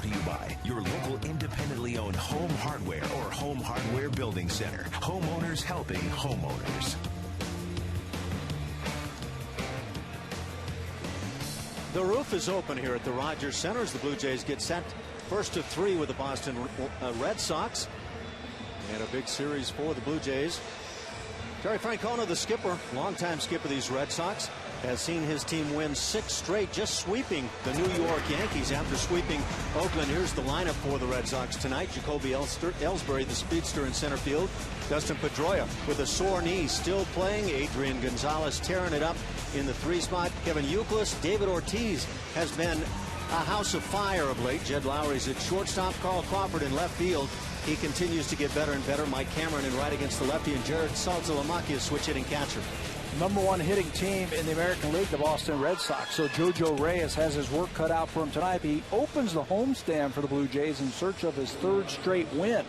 to you by your local independently owned home hardware or home hardware building center. Homeowners helping homeowners. The roof is open here at the Rogers Center as the Blue Jays get set first of 3 with the Boston Red Sox. And a big series for the Blue Jays. Terry Francona, the skipper, longtime skipper of these Red Sox, has seen his team win 6 straight, just sweeping the New York Yankees after sweeping Oakland. Here's the lineup for the Red Sox tonight. Jacoby Ellsbury, the speedster in center field. Dustin Pedroia with a sore knee, still playing. Adrian Gonzalez tearing it up in the 3 spot. Kevin Youkilis. David Ortiz has been a house of fire of late. Jed Lowry's at shortstop. Carl Crawford in left field. He continues to get better and better. Mike Cameron in right against the lefty, and Jared Saltalamacchia, switch hitting catcher. #1 hitting team in the American League, the Boston Red Sox. So Jojo Reyes has his work cut out for him tonight. He opens the homestand for the Blue Jays in search of his 3rd straight win.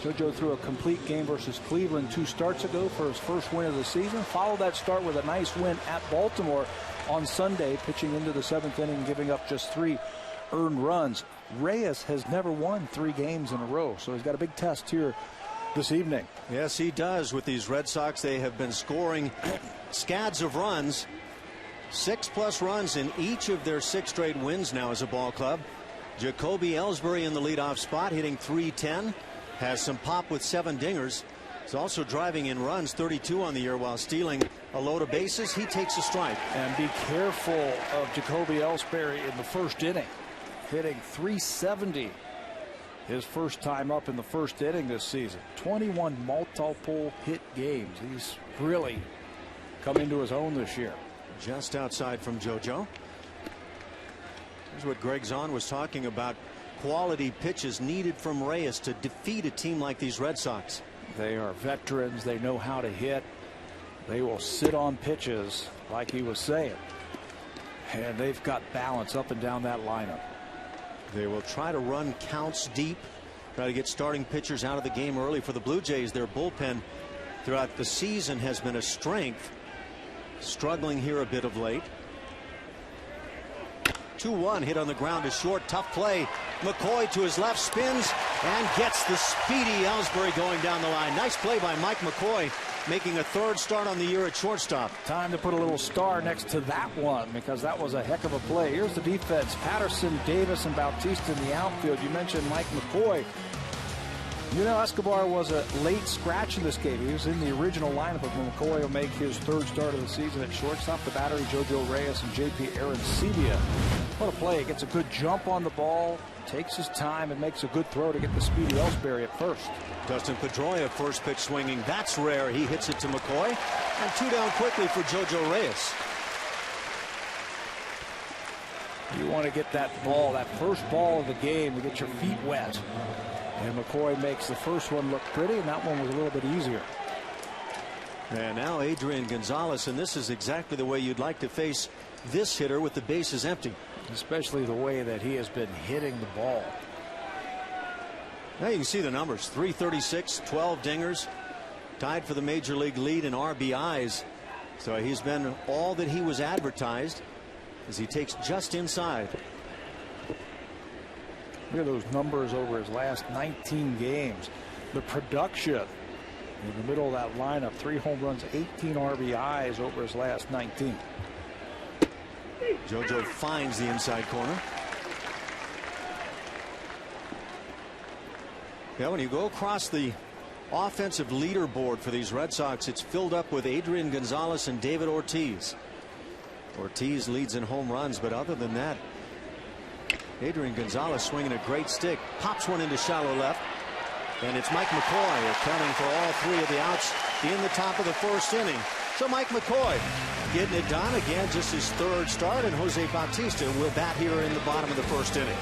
Jojo threw a complete game versus Cleveland 2 starts ago for his first win of the season. Followed that start with a nice win at Baltimore on Sunday, pitching into the 7th inning, giving up just 3 earned runs. Reyes has never won 3 games in a row, so he's got a big test here this evening. Yes, he does. With these Red Sox, they have been scoring scads of runs, 6+ runs in each of their 6 straight wins now as a ball club. Jacoby Ellsbury in the leadoff spot, hitting .310, has some pop with 7 dingers. He's also driving in runs, 32 on the year, while stealing a load of bases. He takes a strike. And be careful of Jacoby Ellsbury in the 1st inning, hitting .370. His first time up in the 1st inning this season. 21 multiple hit games. He's really come into his own this year. Just outside from JoJo. Here's what Greg Zahn was talking about. Quality pitches needed from Reyes to defeat a team like these Red Sox. They are veterans. They know how to hit. They will sit on pitches, like he was saying. And they've got balance up and down that lineup. They will try to run counts deep, try to get starting pitchers out of the game early. For the Blue Jays, their bullpen throughout the season has been a strength. Struggling here a bit of late. 2-1 hit on the ground to short. Tough play. McCoy to his left, spins and gets the speedy Ellsbury going down the line. Nice play by Mike McCoy, making a 3rd start on the year at shortstop. Time to put a little star next to that one, because that was a heck of a play. Here's the defense. Patterson, Davis, and Bautista in the outfield. You mentioned Mike McCoy. You know, Escobar was a late scratch in this game. He was in the original lineup, but McCoy will make his 3rd start of the season at shortstop. The battery, Jojo Reyes and JP Arancibia. What a play. Gets a good jump on the ball, takes his time, and makes a good throw to get the speedy Ellsbury at first. Dustin Pedroia, first pitch swinging. That's rare. He hits it to McCoy. And 2 down quickly for Jojo Reyes. You want to get that ball, that first ball of the game, to get your feet wet. And McCoy makes the first one look pretty, and that one was a little bit easier. And now Adrian Gonzalez, and this is exactly the way you'd like to face this hitter with the bases empty. Especially the way that he has been hitting the ball. Now you can see the numbers. .336, 12 dingers, tied for the major league lead in RBIs. So he's been all that he was advertised, as he takes just inside. Look at those numbers over his last 19 games. The production in the middle of that lineup. 3 home runs, 18 RBIs over his last 19. JoJo finds the inside corner. Yeah, when you go across the offensive leaderboard for these Red Sox, it's filled up with Adrian Gonzalez and David Ortiz. Ortiz leads in home runs, but other than that, Adrian Gonzalez swinging a great stick, pops one into shallow left, and it's Mike McCoy accounting for all 3 of the outs in the top of the 1st inning. So Mike McCoy getting it done again, just his 3rd start, and Jose Bautista will bat here in the bottom of the 1st inning.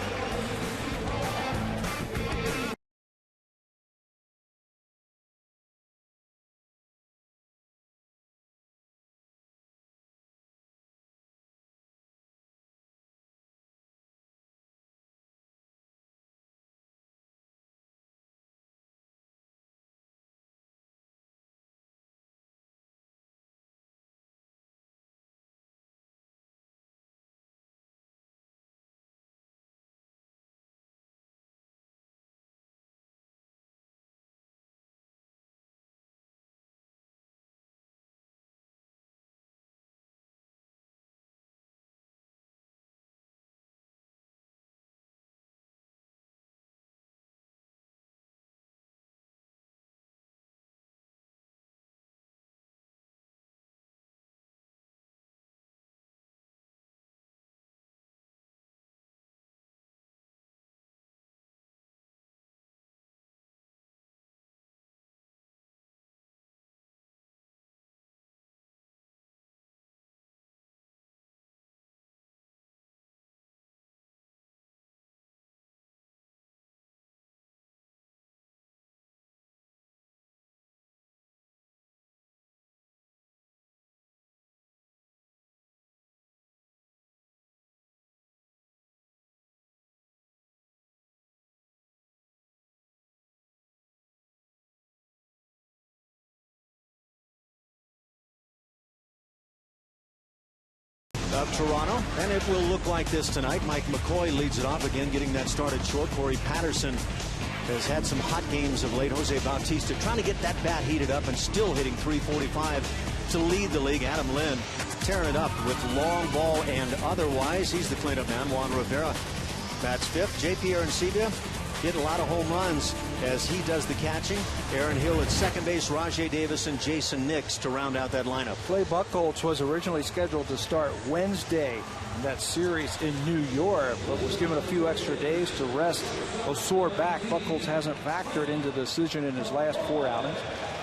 of Toronto, and it will look like this tonight. Mike McCoy leads it off again, getting that started short. Corey Patterson has had some hot games of late. Jose Bautista trying to get that bat heated up and still hitting .345 to lead the league. Adam Lynn tearing it up with long ball and otherwise. He's the cleanup man. Juan Rivera bats fifth. J.P. Arencibia getting a lot of home runs as he does the catching. Aaron Hill at second base, Rajai Davis and Jason Nix to round out that lineup. Clay Buchholz was originally scheduled to start Wednesday in that series in New York, but was given a few extra days to rest a sore back. Buchholz hasn't factored into the decision in his last 4 outings.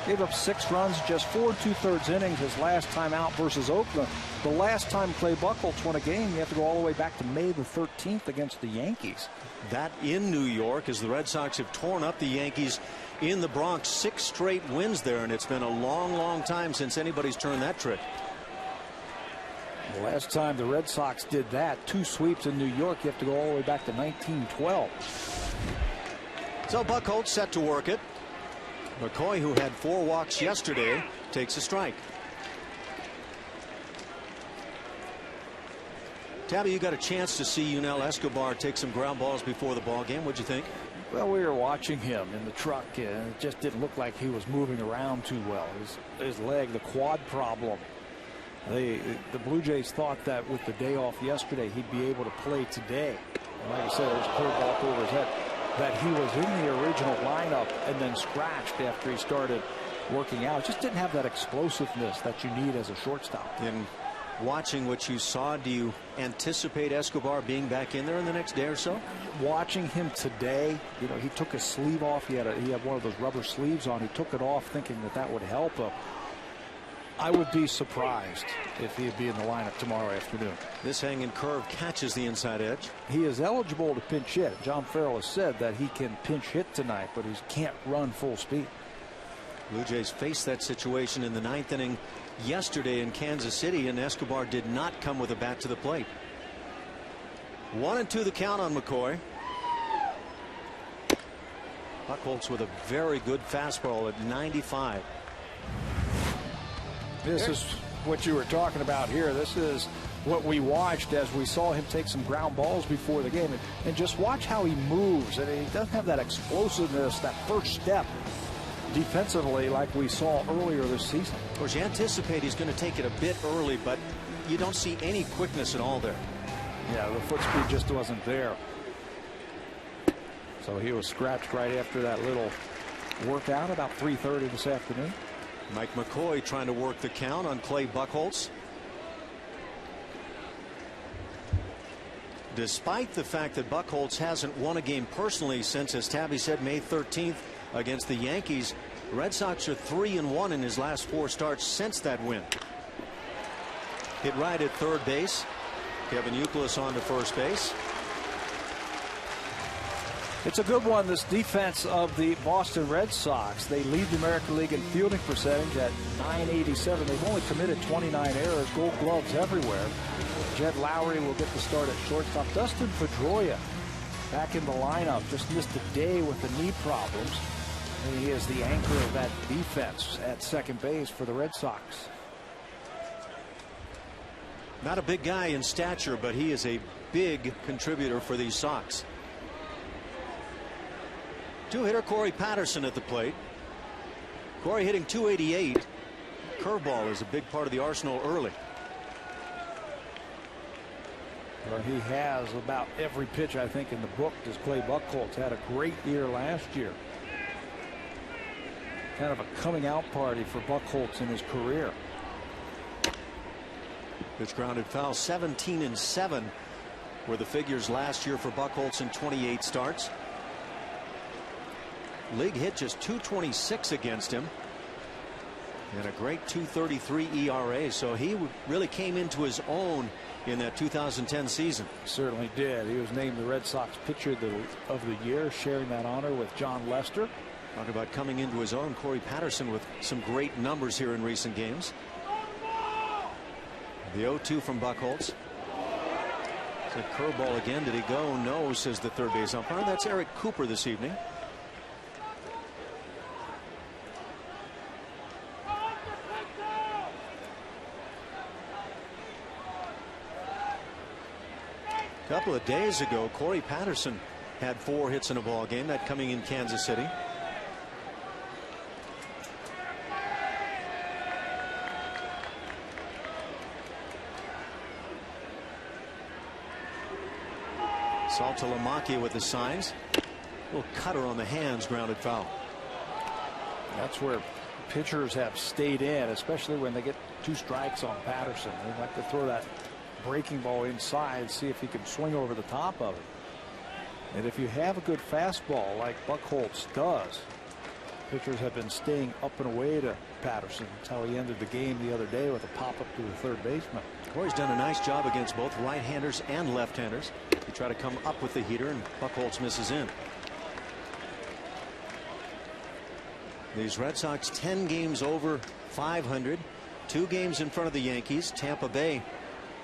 Gave up 6 runs, just 4 2/3 innings his last time out versus Oakland. The last time Clay Buchholz won a game, you have to go all the way back to May the 13th against the Yankees. That in New York, as the Red Sox have torn up the Yankees in the Bronx. 6 straight wins there, and it's been a long time since anybody's turned that trick. The last time the Red Sox did that, 2 sweeps in New York, you have to go all the way back to 1912. So Buchholz set to work it. McCoy, who had 4 walks yesterday, takes a strike. Tabby, you got a chance to see Yunel Escobar take some ground balls before the ball game. What'd you think? Well, we were watching him in the truck, and it just didn't look like he was moving around too well. His leg, the quad problem. The Blue Jays thought that with the day off yesterday, he'd be able to play today. And like I said, it was curveball over his head. That he was in the original lineup and then scratched after he started working out. Just didn't have that explosiveness that you need as a shortstop. In watching what you saw, do you anticipate Escobar being back in there in the next day or so? Watching him today, you know, he took his sleeve off. He had one of those rubber sleeves on. He took it off thinking that would help him. I would be surprised if he'd be in the lineup tomorrow afternoon. This hanging curve catches the inside edge. He is eligible to pinch hit. John Farrell has said that he can pinch hit tonight, but he can't run full speed. Blue Jays faced that situation in the 9th inning yesterday in Kansas City, and Escobar did not come with a bat to the plate. 1-2 the count on McCoy. Buchholz with a very good fastball at 95. This is what you were talking about here. This is what we watched as we saw him take some ground balls before the game. And just watch how he moves. And he doesn't have that explosiveness, that first step defensively like we saw earlier this season. Of course, you anticipate he's going to take it a bit early, but you don't see any quickness at all there. Yeah, the foot speed just wasn't there. So he was scratched right after that little workout about 3:30 this afternoon. Mike McCoy trying to work the count on Clay Buchholz. Despite the fact that Buchholz hasn't won a game personally since, as Tabby said, May 13th against the Yankees, the Red Sox are 3-1 in his last 4 starts since that win. Hit right at third base. Kevin Youkilis on to first base. It's a good one, this defense of the Boston Red Sox. They lead the American League in fielding percentage at .987. They've only committed 29 errors, gold gloves everywhere. Jed Lowry will get the start at shortstop. Dustin Pedroia back in the lineup, just missed a day with the knee problems. And he is the anchor of that defense at second base for the Red Sox. Not a big guy in stature, but he is a big contributor for these Sox. 2-hitter Corey Patterson at the plate. Corey hitting .288. Curveball is a big part of the arsenal early. Well, he has about every pitch, I think, in the book. Does Clay Buchholz. Had a great year last year. Kind of a coming out party for Buchholz in his career. Pitch grounded foul. 17-7 were the figures last year for Buchholz in 28 starts. League hit just .226 against him. And a great .233 ERA. So he really came into his own in that 2010 season. Certainly did. He was named the Red Sox pitcher of the year, sharing that honor with John Lester. Talk about coming into his own. Corey Patterson with some great numbers here in recent games. The 0-2 from Buchholz. It's a curveball again. Did he go? No, says the third base umpire. That's Eric Cooper this evening. A couple of days ago, Corey Patterson had 4 hits in a ball game, that coming in Kansas City. Saltalamacchia with the signs. Little cutter on the hands, grounded foul. That's where pitchers have stayed in, especially when they get 2 strikes on Patterson. They like to throw that breaking ball inside, see if he can swing over the top of it. And if you have a good fastball like Buchholz does, pitchers have been staying up and away to Patterson. That's how he ended the game the other day with a pop up to the third baseman. Corey's done a nice job against both right-handers and left-handers. They try to come up with the heater, and Buchholz misses in. These Red Sox 10 games over 500, 2 games in front of the Yankees. Tampa Bay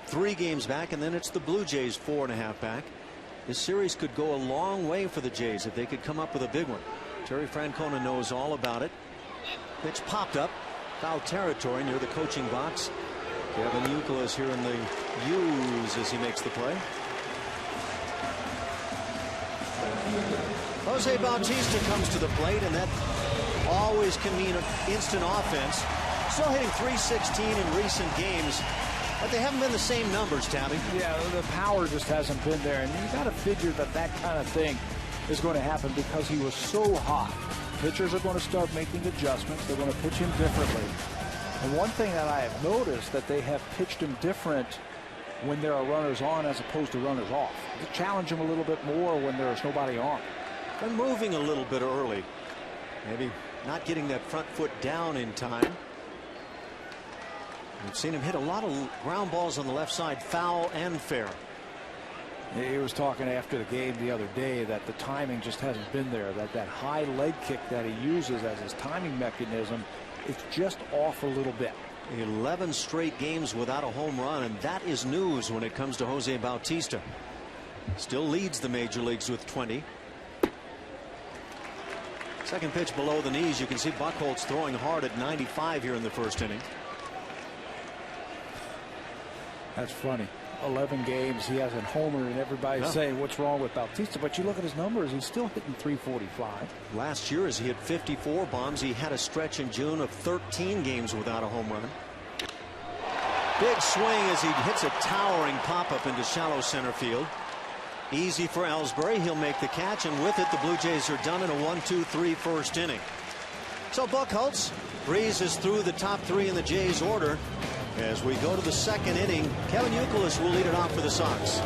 3 games back, and then it's the Blue Jays 4.5 back. This series could go a long way for the Jays if they could come up with a big one. Terry Francona knows all about it. Pitch popped up, foul territory near the coaching box. Kevin Youkilis here in the U's as he makes the play. Jose Bautista comes to the plate, and that always can mean an instant offense. Still hitting .316 in recent games, but they haven't been the same numbers, Tabby. Yeah, the power just hasn't been there, and you got to figure that that kind of thing is going to happen because he was so hot. Pitchers are going to start making adjustments. They're going to pitch him differently. And one thing that I have noticed, that they have pitched him different when there are runners on as opposed to runners off. They challenge him a little bit more when there's nobody on. They're moving a little bit early. Maybe not getting that front foot down in time. We've seen him hit a lot of ground balls on the left side, foul and fair. He was talking after the game the other day that the timing just hasn't been there, that high leg kick that he uses as his timing mechanism, it's just off a little bit. 11 straight games without a home run, and that is news when it comes to Jose Bautista. Still leads the major leagues with 20. Second pitch below the knees. You can see Buchholz throwing hard at 95 here in the first inning. That's funny. 11 games, he hasn't homered, and everybody's saying what's wrong with Bautista, but you look at his numbers, he's still hitting .345. Last year, as he hit 54 bombs, he had a stretch in June of 13 games without a home run. Big swing as he hits a towering pop-up into shallow center field. Easy for Ellsbury. He'll make the catch, and with it, the Blue Jays are done in a 1-2-3 first inning. So Buchholz breezes through the top 3 in the Jays order. As we go to the second inning, Kevin Youkilis will lead it off for the Sox.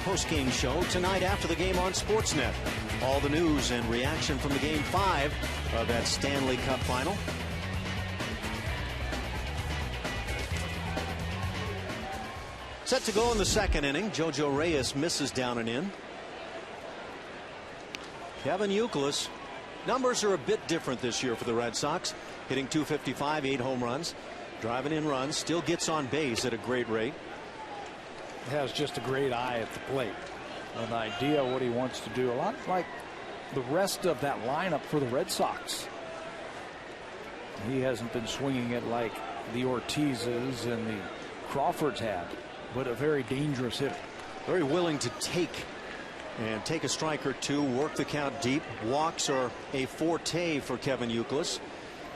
Post-game show tonight after the game on Sportsnet. All the news and reaction from the Game 5 of that Stanley Cup final. Set to go in the second inning. JoJo Reyes misses down and in. Kevin Youkilis. Numbers are a bit different this year for the Red Sox. hitting .255, 8 home runs, driving in runs, still gets on base at a great rate. Has just a great eye at the plate. An idea what he wants to do. A lot like the rest of that lineup for the Red Sox. He hasn't been swinging it like the Ortizes and the Crawfords had, but a very dangerous hitter. Very willing to take a strike or two, work the count deep. Walks are a forte for Kevin Youkilis.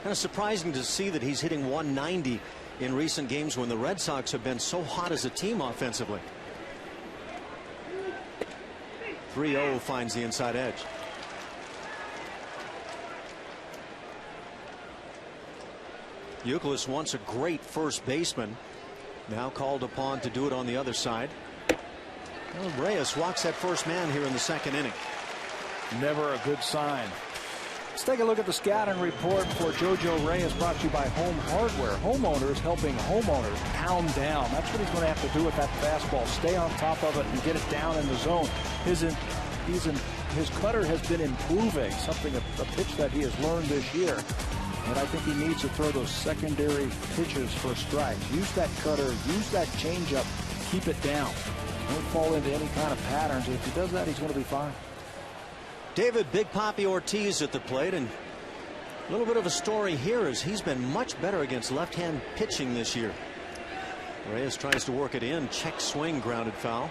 Kind of surprising to see that he's hitting 190 in recent games when the Red Sox have been so hot as a team offensively. 3-0 finds the inside edge. Youkilis once a great first baseman, now called upon to do it on the other side. Well, Reyes walks that first man here in the second inning. Never a good sign. Let's take a look at the scouting report for JoJo Reyes, brought to you by Home Hardware. Homeowners helping homeowners pound down. That's what he's going to have to do with that fastball. Stay on top of it and get it down in the zone. His cutter has been improving, a pitch that he has learned this year. And I think he needs to throw those secondary pitches for strikes. Use that cutter, use that changeup, keep it down. Don't fall into any kind of patterns. If he does that, he's going to be fine. David Big Papi Ortiz at the plate, and a little bit of a story here as he's been much better against left-hand pitching this year. Reyes tries to work it in, check swing, grounded foul.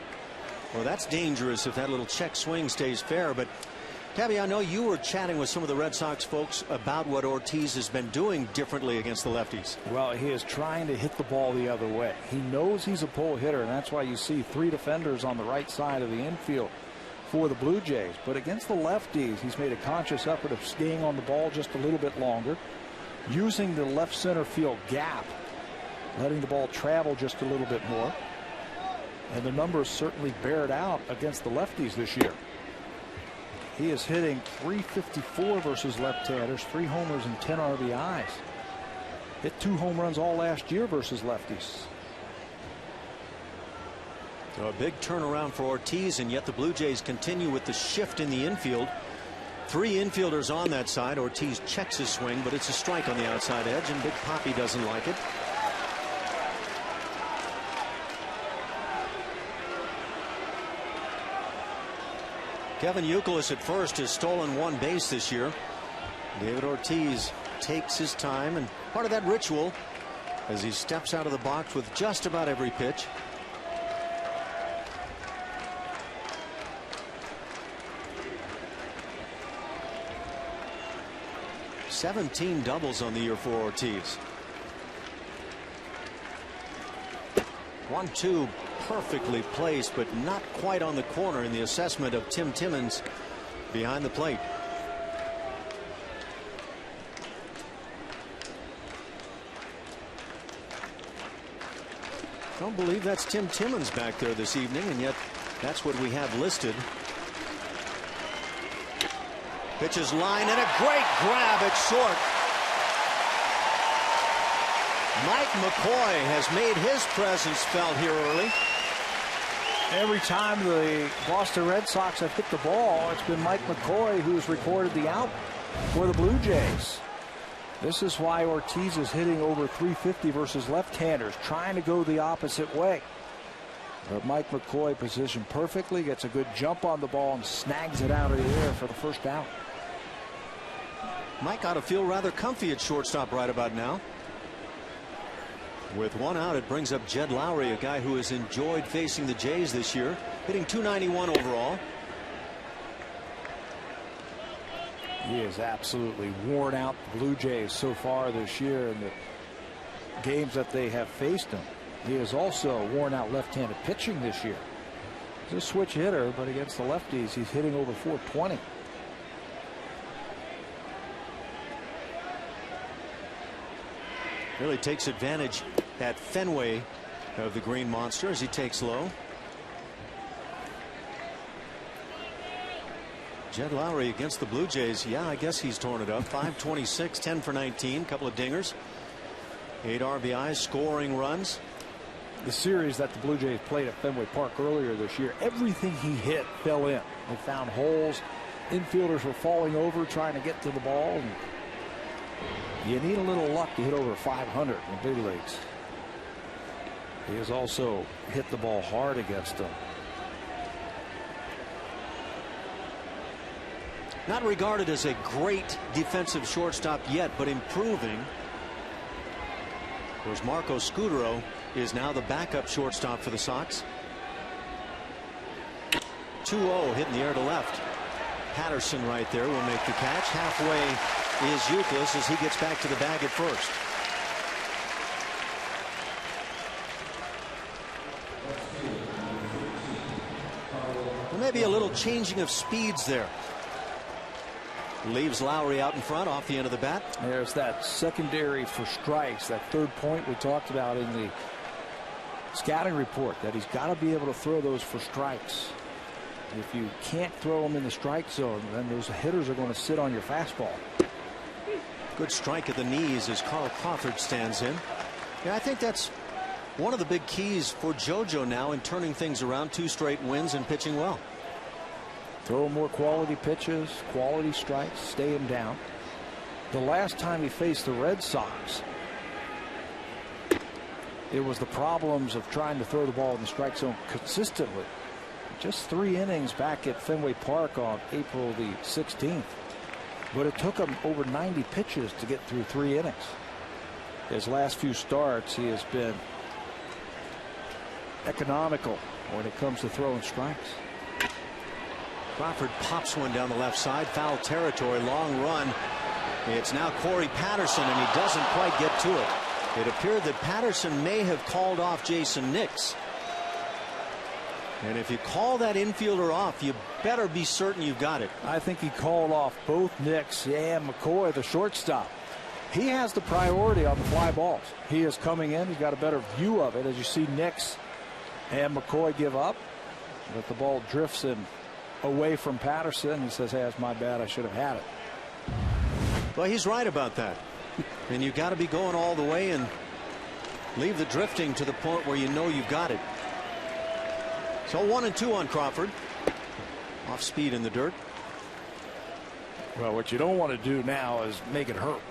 Well, that's dangerous if that little check swing stays fair. But Tabby, I know you were chatting with some of the Red Sox folks about what Ortiz has been doing differently against the lefties. Well, he is trying to hit the ball the other way. He knows he's a pull hitter, and that's why you see 3 defenders on the right side of the infield for the Blue Jays. But against the lefties, he's made a conscious effort of staying on the ball just a little bit longer, using the left center field gap, letting the ball travel just a little bit more. And the numbers certainly bear it out against the lefties this year. He is hitting .354 versus left-handers, 3 homers and 10 RBIs. Hit 2 home runs all last year versus lefties. So a big turnaround for Ortiz, and yet the Blue Jays continue with the shift in the infield. 3 infielders on that side. Ortiz checks his swing, but it's a strike on the outside edge, and Big Papi doesn't like it. Kevin Youkilis at first has stolen 1 base this year. David Ortiz takes his time, and part of that ritual as he steps out of the box with just about every pitch. "17 doubles on the year for Ortiz." 1-2 perfectly placed, but not quite on the corner in the assessment of Tim Timmons behind the plate. Don't believe that's Tim Timmons back there this evening, and yet that's what we have listed. Pitches line and a great grab at short. Mike McCoy has made his presence felt here early. Every time the Boston Red Sox have hit the ball, it's been Mike McCoy who's recorded the out for the Blue Jays. This is why Ortiz is hitting over .350 versus left-handers, trying to go the opposite way. But Mike McCoy positioned perfectly, gets a good jump on the ball and snags it out of the air for the first out. Mike ought to feel rather comfy at shortstop right about now. With 1 out, it brings up Jed Lowry, a guy who has enjoyed facing the Jays this year, hitting .291 overall. He has absolutely worn out the Blue Jays so far this year in the games that they have faced him. He has also worn out left-handed pitching this year. He's a switch hitter, but against the lefties, he's hitting over .420. Really takes advantage at Fenway of the Green Monster as he takes low. Jed Lowry against the Blue Jays. Yeah, I guess he's torn it up. 526, 10 for 19, couple of dingers, 8 RBIs, scoring runs. The series that the Blue Jays played at Fenway Park earlier this year, everything he hit fell in. They found holes. Infielders were falling over trying to get to the ball. And You need a little luck to hit over 500 in the big leagues. He has also hit the ball hard against them. Not regarded as a great defensive shortstop yet, but improving. Whereas Marco Scudero is now the backup shortstop for the Sox. 2-0 hit in the air to left. Patterson right there will make the catch. Halfway is Youkilis as he gets back to the bag at first. Well, maybe a little changing of speeds there. Leaves Lowry out in front off the end of the bat. There's that secondary for strikes, that third point we talked about in the scouting report, that he's got to be able to throw those for strikes. If you can't throw them in the strike zone, then those hitters are going to sit on your fastball. Good strike at the knees as Carl Crawford stands in. Yeah, I think that's one of the big keys for JoJo now in turning things around. 2 straight wins and pitching well. Throw more quality pitches, quality strikes, stay him down. The last time he faced the Red Sox, it was the problems of trying to throw the ball in the strike zone consistently. Just 3 innings back at Fenway Park on April the 16th. But it took him over 90 pitches to get through 3 innings. His last few starts, he has been economical when it comes to throwing strikes. Crawford pops one down the left side. Foul territory. Long run. It's now Corey Patterson, and he doesn't quite get to it. It appeared that Patterson may have called off Jason Nix. And if you call that infielder off, you better be certain you've got it. I think he called off both Nix and McCoy, the shortstop. He has the priority on the fly balls. He is coming in. He's got a better view of it as you see Nix and McCoy give up. But the ball drifts him away from Patterson. He says, hey, that's my bad. I should have had it. Well, he's right about that. And you've got to be going all the way and leave the drifting to the point where you know you've got it. So 1-2 on Crawford. Off speed in the dirt. Well, what you don't want to do now is make it hurt.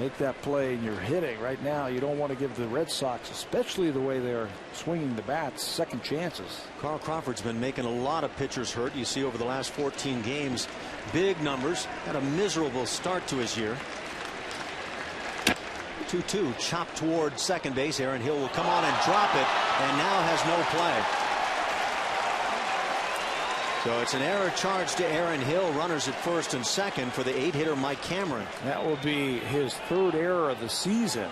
Make that play and you're hitting. Right now, you don't want to give the Red Sox, especially the way they're swinging the bats, second chances. Carl Crawford's been making a lot of pitchers hurt. You see over the last 14 games, big numbers. Had a miserable start to his year. 2-2 chopped toward second base. Aaron Hill will come on and drop it, and now has no play. So it's an error charge to Aaron Hill. Runners at first and second for the 8-hitter Mike Cameron. That will be his 3rd error of the season.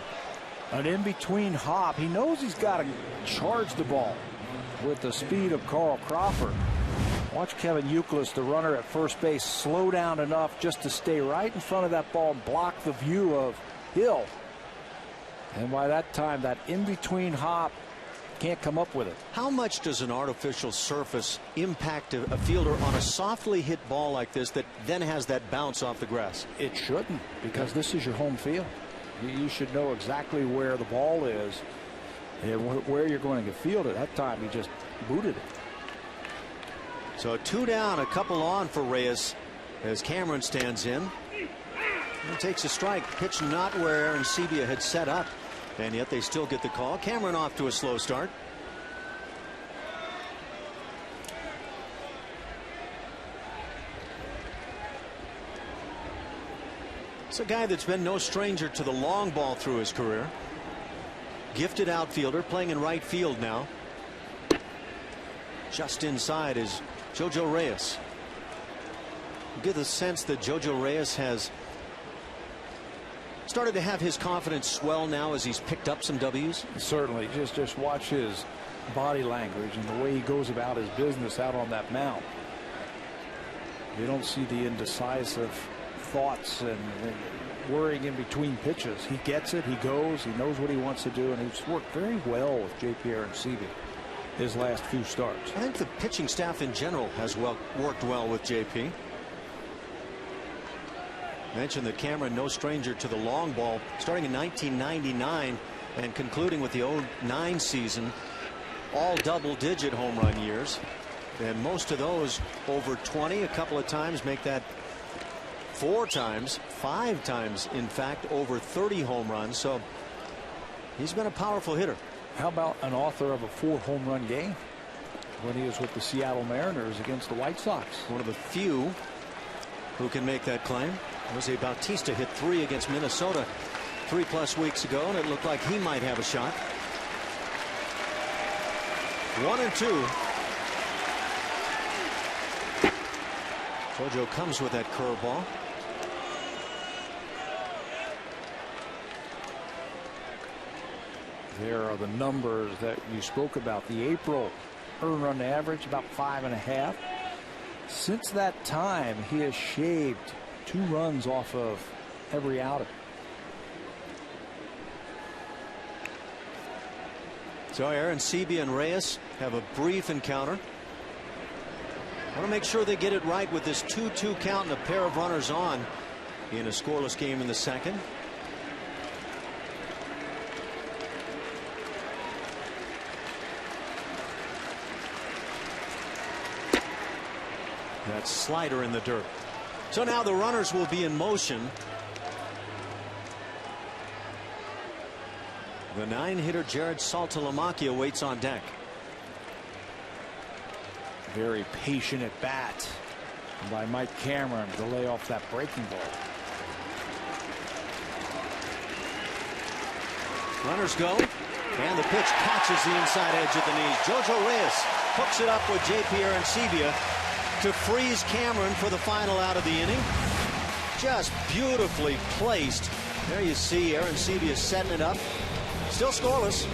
An in-between hop. He knows he's got to charge the ball with the speed of Carl Crawford. Watch Kevin Youkilis, the runner at first base, slow down enough just to stay right in front of that ball and block the view of Hill. And by that time, that in-between hop, can't come up with it. How much does an artificial surface impact a fielder on a softly hit ball like this that then has that bounce off the grass? It shouldn't, because this is your home field. You should know exactly where the ball is and where you're going to field it. That time he just booted it. So 2 down, a couple on for Reyes as Cameron stands in. He takes a strike. Pitch not where Aaron Sebia had set up. And yet they still get the call. Cameron off to a slow start. It's a guy that's been no stranger to the long ball through his career. Gifted outfielder, playing in right field now. Just inside is JoJo Reyes. You get the sense that JoJo Reyes has started to have his confidence swell now as he's picked up some W's. Certainly. Just watch his body language and the way he goes about his business out on that mound. You don't see the indecisive thoughts and worrying in between pitches. He gets it, he goes, he knows what he wants to do, and he's worked very well with J.P. Aroncevi his last few starts. I think the pitching staff in general has worked well with J.P. Mentioned that Cameron, no stranger to the long ball, starting in 1999 and concluding with the 2009 season, all double-digit home run years, and most of those over 20. A couple of times make that 4 times, 5 times, in fact, over 30 home runs. So he's been a powerful hitter. How about an author of a 4 home run game when he was with the Seattle Mariners against the White Sox? One of the few who can make that claim. Jose Bautista hit 3 against Minnesota 3+ weeks ago, and it looked like he might have a shot. 1-2. JoJo comes with that curveball. There are the numbers that you spoke about. The April earned run average about 5.5. Since that time, he has shaved 2 runs off of every outing. So Aaron Sebia and Reyes have a brief encounter. Want to make sure they get it right with this 2-2 count and a pair of runners on in a scoreless game in the second. That slider in the dirt. So now the runners will be in motion. The 9-hitter Jared Saltalamacchia waits on deck. Very patient at bat by Mike Cameron to lay off that breaking ball. Runners go, and the pitch catches the inside edge of the knees. JoJo Reyes hooks it up with J.P. Arancibia to freeze Cameron for the final out of the inning. Just beautifully placed. There you see Arancibia setting it up. Still scoreless.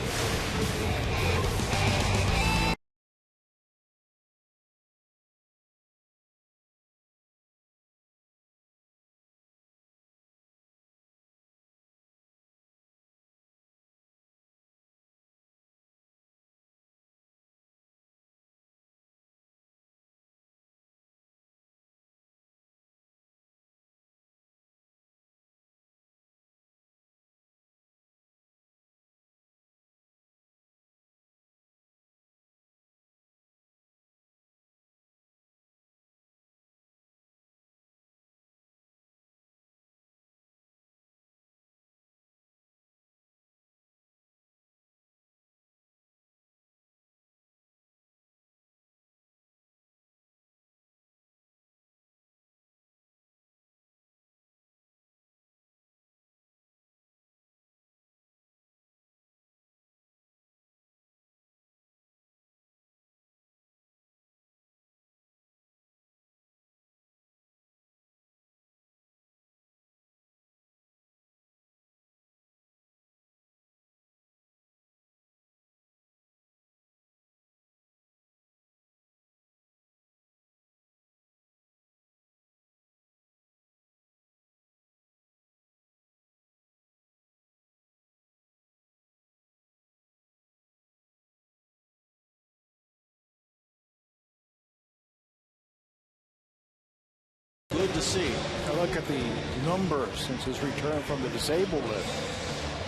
Good to see. Now look at the numbers since his return from the disabled list.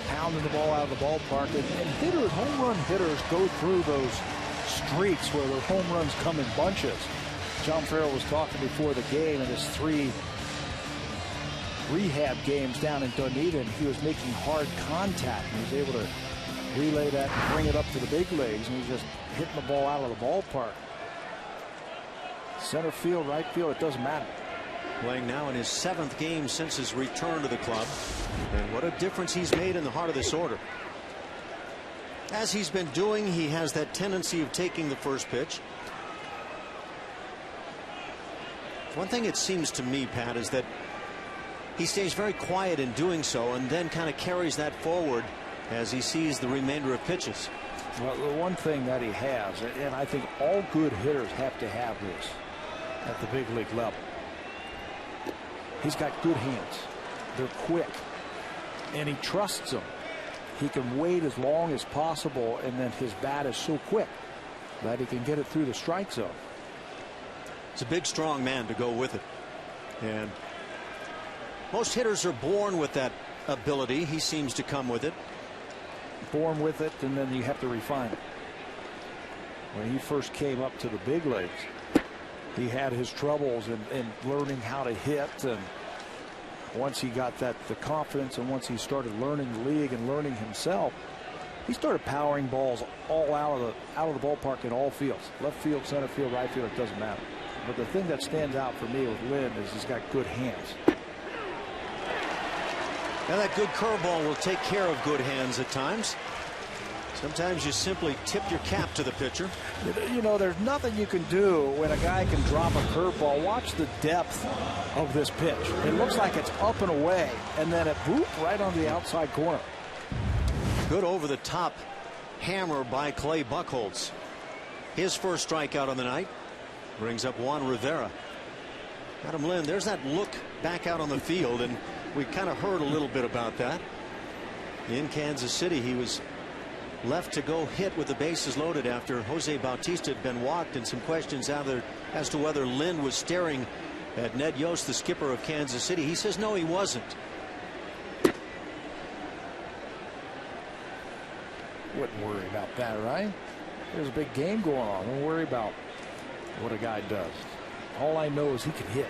Pounding the ball out of the ballpark. And hitters, home run hitters, go through those streaks where the home runs come in bunches. John Farrell was talking before the game in his 3 rehab games down in Dunedin. He was making hard contact. And he was able to relay that and bring it up to the big leagues. And he's just hitting the ball out of the ballpark. Center field, right field, it doesn't matter. Playing now in his 7th game since his return to the club. And what a difference he's made in the heart of this order. As he's been doing, he has that tendency of taking the first pitch. One thing it seems to me, Pat, is that he stays very quiet in doing so and then kind of carries that forward as he sees the remainder of pitches. Well, the one thing that he has, and I think all good hitters have to have this at the big league level. He's got good hands. They're quick. And he trusts them. He can wait as long as possible, and then his bat is so quick that he can get it through the strike zone. It's a big, strong man to go with it. And most hitters are born with that ability. He seems to come with it. Born with it, and then you have to refine it. When he first came up to the big leagues, he had his troubles in learning how to hit, and once he got the confidence and once he started learning the league and learning himself, he started powering balls all out of the ballpark in all fields. Left field, center field, right field, it doesn't matter. But the thing that stands out for me with Lynn is he's got good hands. Now that good curveball will take care of good hands at times. Sometimes you simply tip your cap to the pitcher. You know, there's nothing you can do when a guy can drop a curveball. Watch the depth of this pitch. It looks like it's up and away, and then it whoop right on the outside corner. Good over-the-top hammer by Clay Buchholz. His first strikeout on the night brings up Juan Rivera. Adam Lynn, there's that look back out on the field, and we kind of heard a little bit about that. In Kansas City, he was left to go hit with the bases loaded after Jose Bautista had been walked, and some questions out there as to whether Lynn was staring at Ned Yost, the skipper of Kansas City. He says no, he wasn't. Wouldn't worry about that, right? There's a big game going on. Don't worry about what a guy does. All I know is he can hit.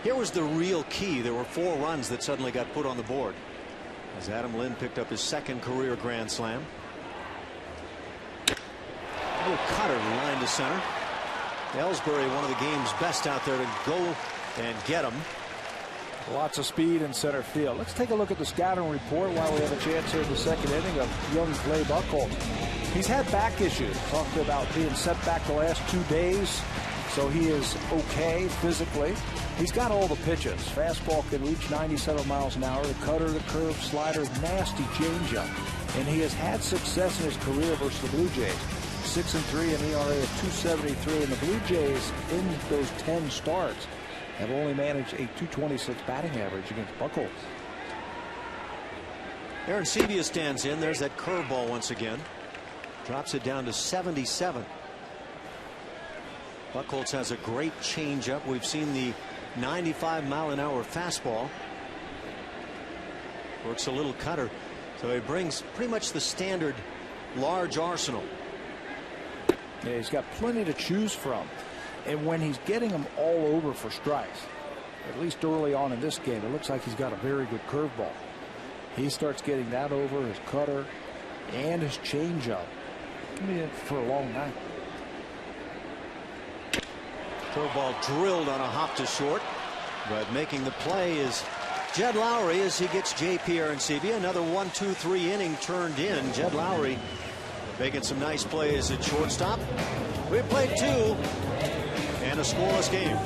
Here was the real key. There were 4 runs that suddenly got put on the board as Adam Lynn picked up his second career grand slam. Little cutter line to center. Ellsbury, one of the game's best out there to go and get him. Lots of speed in center field. Let's take a look at the scouting report while we have a chance here in the second inning of young Clay Buchholz. He's had back issues. Talked about being set back the last 2 days, so he is okay physically. He's got all the pitches. Fastball can reach 97 miles an hour. The cutter, the curve, slider, nasty changeup. And he has had success in his career versus the Blue Jays. 6-3, an ERA of 2.73, and the Blue Jays in those 10 starts have only managed a 2.26 batting average against Buchholz. Aaron Sevilla stands in. There's that curveball once again. Drops it down to 77. Buchholz has a great changeup. We've seen the 95-mile-an-hour fastball. Works a little cutter. So he brings pretty much the standard large arsenal. Yeah, he's got plenty to choose from. And when he's getting them all over for strikes, at least early on in this game, it looks like he's got a very good curveball. He starts getting that over, his cutter and his changeup. He'll be in for a long night. Curveball drilled on a hop to short, but making the play is Jed Lowry as he gets J.P. Arencibia. Another 1-2-3 inning turned in. Jed Lowry making some nice plays at shortstop. We played 2 and a scoreless game.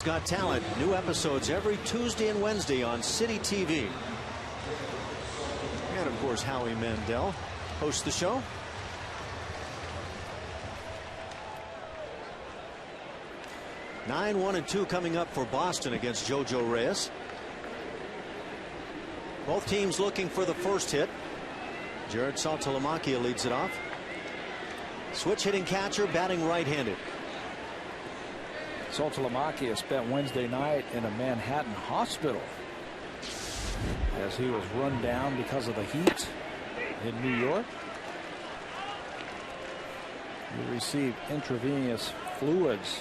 Got Talent, new episodes every Tuesday and Wednesday on City TV. And of course, Howie Mandel hosts the show. Nine 1-2 coming up for Boston against JoJo Reyes. Both teams looking for the first hit. Jared Saltalamacchia leads it off. Switch hitting catcher, batting right-handed. Saltalamacchia spent Wednesday night in a Manhattan hospital as he was run down because of the heat in New York. He received intravenous fluids,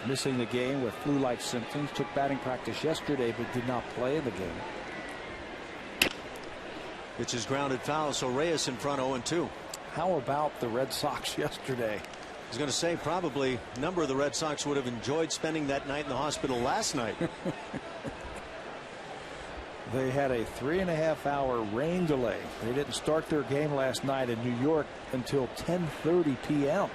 missing the game with flu-like symptoms. Took batting practice yesterday but did not play in the game. Pitch is grounded foul, so Reyes in front 0-2. How about the Red Sox yesterday? I was going to say probably a number of the Red Sox would have enjoyed spending that night in the hospital last night. They had a 3.5-hour rain delay. They didn't start their game last night in New York until 10:30 p.m.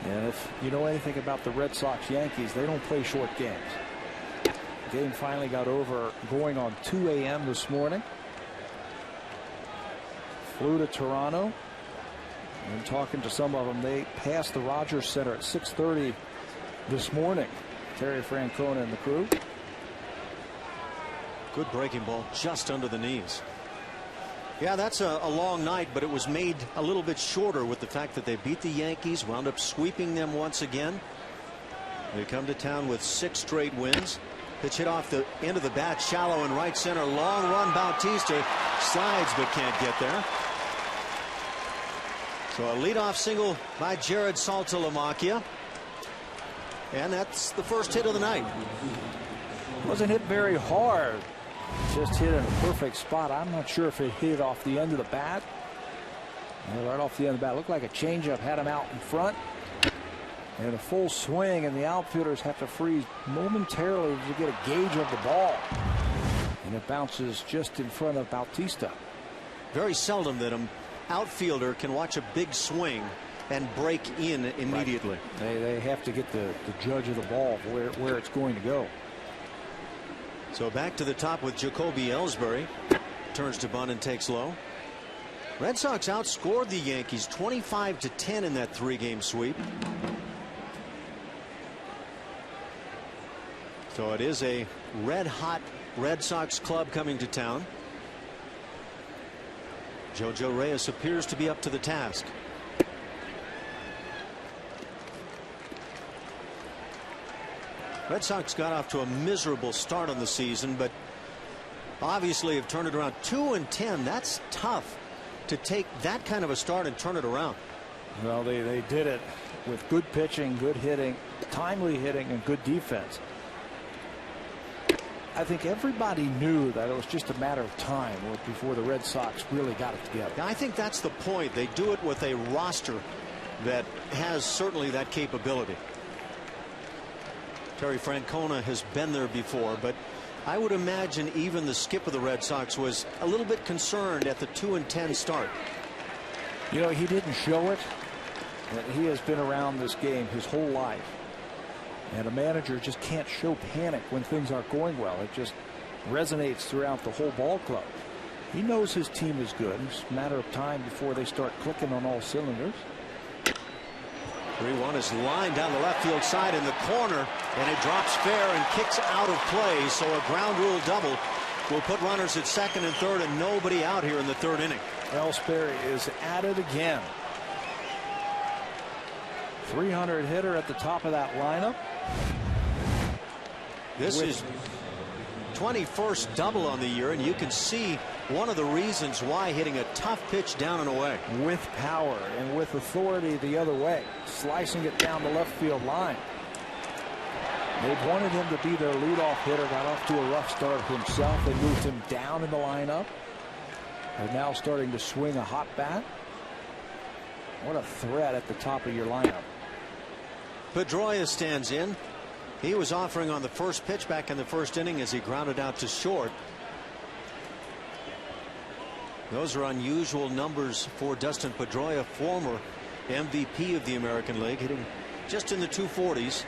And if you know anything about the Red Sox Yankees, they don't play short games. The game finally got going on 2 a.m. this morning. Flew to Toronto. And talking to some of them, they passed the Rogers Center at 6:30 this morning. Terry Francona and the crew. Good breaking ball just under the knees. Yeah, that's a long night, but it was made a little bit shorter with the fact that they beat the Yankees, wound up sweeping them once again. They come to town with 6 straight wins. Pitch hit off the end of the bat, shallow in right center. Long run, Bautista slides but can't get there. So a leadoff single by Jared Saltalamacchia. And that's the first hit of the night. Wasn't hit very hard. Just hit in a perfect spot. I'm not sure if it hit off the end of the bat. Right off the end of the bat. Looked like a changeup had him out in front. And a full swing, and the outfielders have to freeze momentarily to get a gauge of the ball. And it bounces just in front of Bautista. Very seldom that an outfielder can watch a big swing and break in immediately. Right. They have to get the judge of the ball where it's going to go. So back to the top with Jacoby Ellsbury. Turns to bunt and takes low. Red Sox outscored the Yankees 25-10 in that 3-game sweep. So it is a red-hot Red Sox club coming to town. Jojo Reyes appears to be up to the task. Red Sox got off to a miserable start on the season, but obviously have turned it around. 2-10. That's tough to take that kind of a start and turn it around. Well, they did it with good pitching, good hitting, timely hitting, and good defense. I think everybody knew that it was just a matter of time before the Red Sox really got it together. I think that's the point. They do it with a roster that has certainly that capability. Terry Francona has been there before, but I would imagine even the skip of the Red Sox was a little bit concerned at the 2-10 start. You know, he didn't show it, but he has been around this game his whole life. And a manager just can't show panic when things aren't going well. It just resonates throughout the whole ball club. He knows his team is good. It's a matter of time before they start clicking on all cylinders. 3-1 is lined down the left field side in the corner, and it drops fair and kicks out of play. So a ground rule double will put runners at second and third and nobody out here in the 3rd inning. Ellsbury is at it again. 300 hitter at the top of that lineup. This is 21st double on the year, and you can see one of the reasons why, hitting a tough pitch down and away. With power and with authority the other way, slicing it down the left field line. They wanted him to be their leadoff hitter. Got off to a rough start himself. They moved him down in the lineup. They're now starting to swing a hot bat. What a threat at the top of your lineup. Pedroia stands in. He was offering on the first pitch back in the 1st inning as he grounded out to short. Those are unusual numbers for Dustin Pedroia, former MVP of the American League, hitting just in the 240s.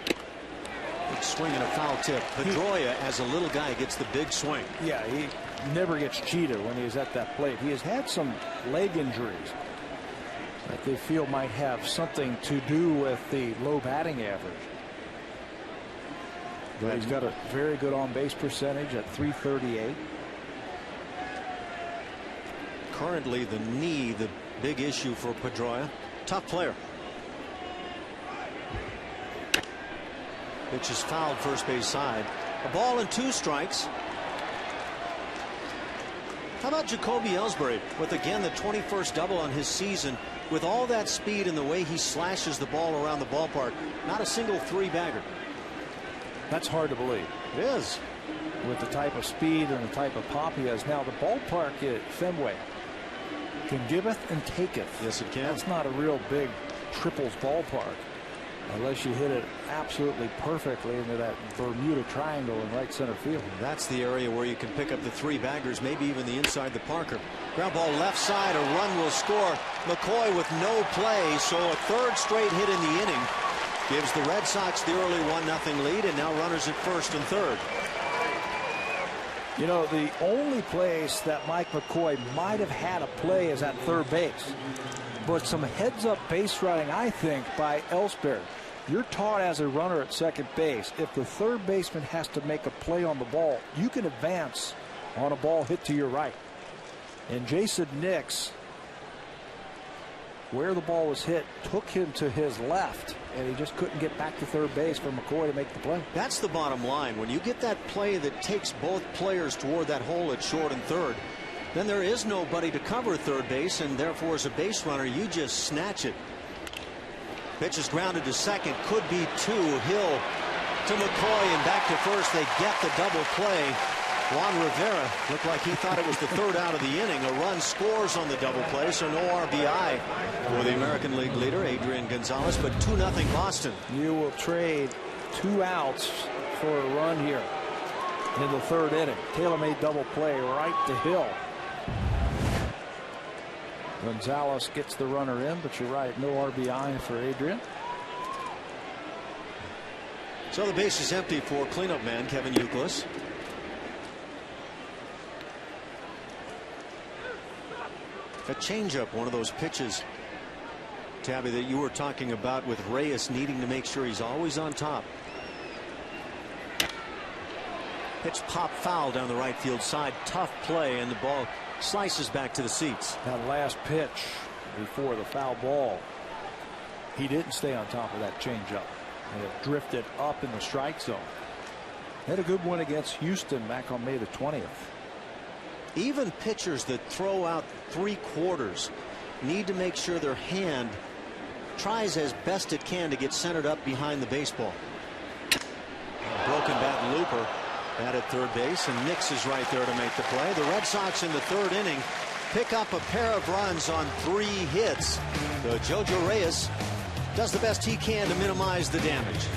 Big swing and a foul tip. Pedroia, as a little guy, gets the big swing. Yeah, he never gets cheated when he's at that plate. He has had some leg injuries that they feel might have something to do with the low batting average. But he's got a very good on-base percentage at .338. currently the knee, the big issue for Pedroia. Tough player. Pitch is fouled first base side. A ball and 2 strikes. How about Jacoby Ellsbury with again the 21st double on his season? With all that speed and the way he slashes the ball around the ballpark, not a single 3-bagger. That's hard to believe. It is. With the type of speed and the type of pop he has. Now the ballpark at Fenway can giveth and taketh. Yes, it can. That's not a real big triples ballpark unless you hit it absolutely perfectly into that Bermuda Triangle in right center field. That's the area where you can pick up the 3-baggers, maybe even the inside the Parker. Ground ball left side, a run will score. McCoy with no play, so a 3rd straight hit in the inning gives the Red Sox the early 1-0 lead, and now runners at first and third. You know, the only place that Mike McCoy might have had a play is at third base. But some heads-up base running, I think, by Ellsbury. You're taught as a runner at second base, if the third baseman has to make a play on the ball, you can advance on a ball hit to your right. And Jason Nix, where the ball was hit, took him to his left, and he just couldn't get back to third base for McCoy to make the play. That's the bottom line. When you get that play that takes both players toward that hole at short and third, then there is nobody to cover third base, and therefore as a base runner you just snatch it. Pitch is grounded to second, could be 2. Hill to McCoy and back to first. They get the double play. Juan Rivera looked like he thought it was the 3rd out of the inning. A run scores on the double play, so no RBI for the American League leader Adrian Gonzalez, but 2-0 Boston. You will trade 2 outs for a run here in the 3rd inning. Tailor-made double play right to Hill. Gonzalez gets the runner in, but you're right, no RBI for Adrian. So the base is empty for cleanup man Kevin Youkilis. A changeup, one of those pitches, Tabby, that you were talking about with Reyes needing to make sure he's always on top. Pitch pop foul down the right field side. Tough play, and the ball slices back to the seats. That last pitch before the foul ball, he didn't stay on top of that changeup, and it drifted up in the strike zone. Had a good one against Houston back on May the 20th. Even pitchers that throw out 3/4 need to make sure their hand tries as best it can to get centered up behind the baseball. Broken bat looper at third base, and Nix is right there to make the play. The Red Sox in the 3rd inning pick up a pair of runs on 3 hits. Jojo Reyes does the best he can to minimize the damage.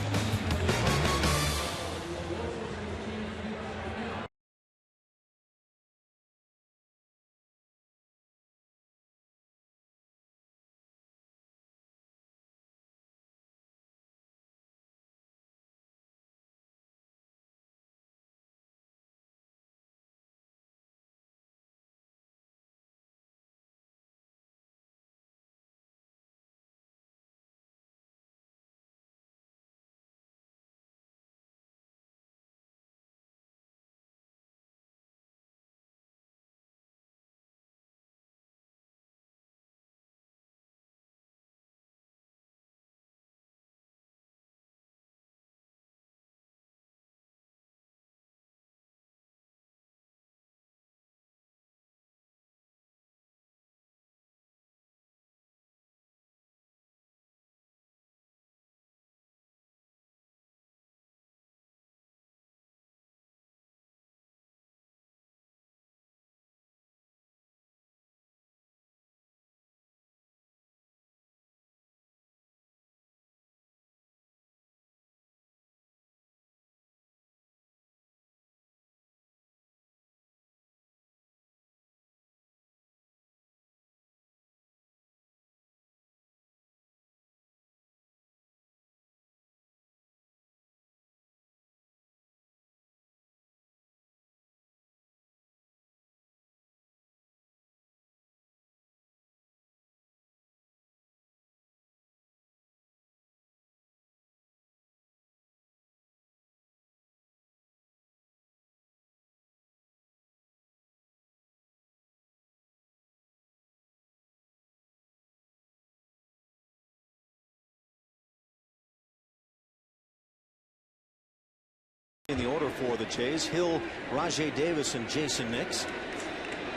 in the order for the Jays: Hill, Rajai Davis, and Jason Nix.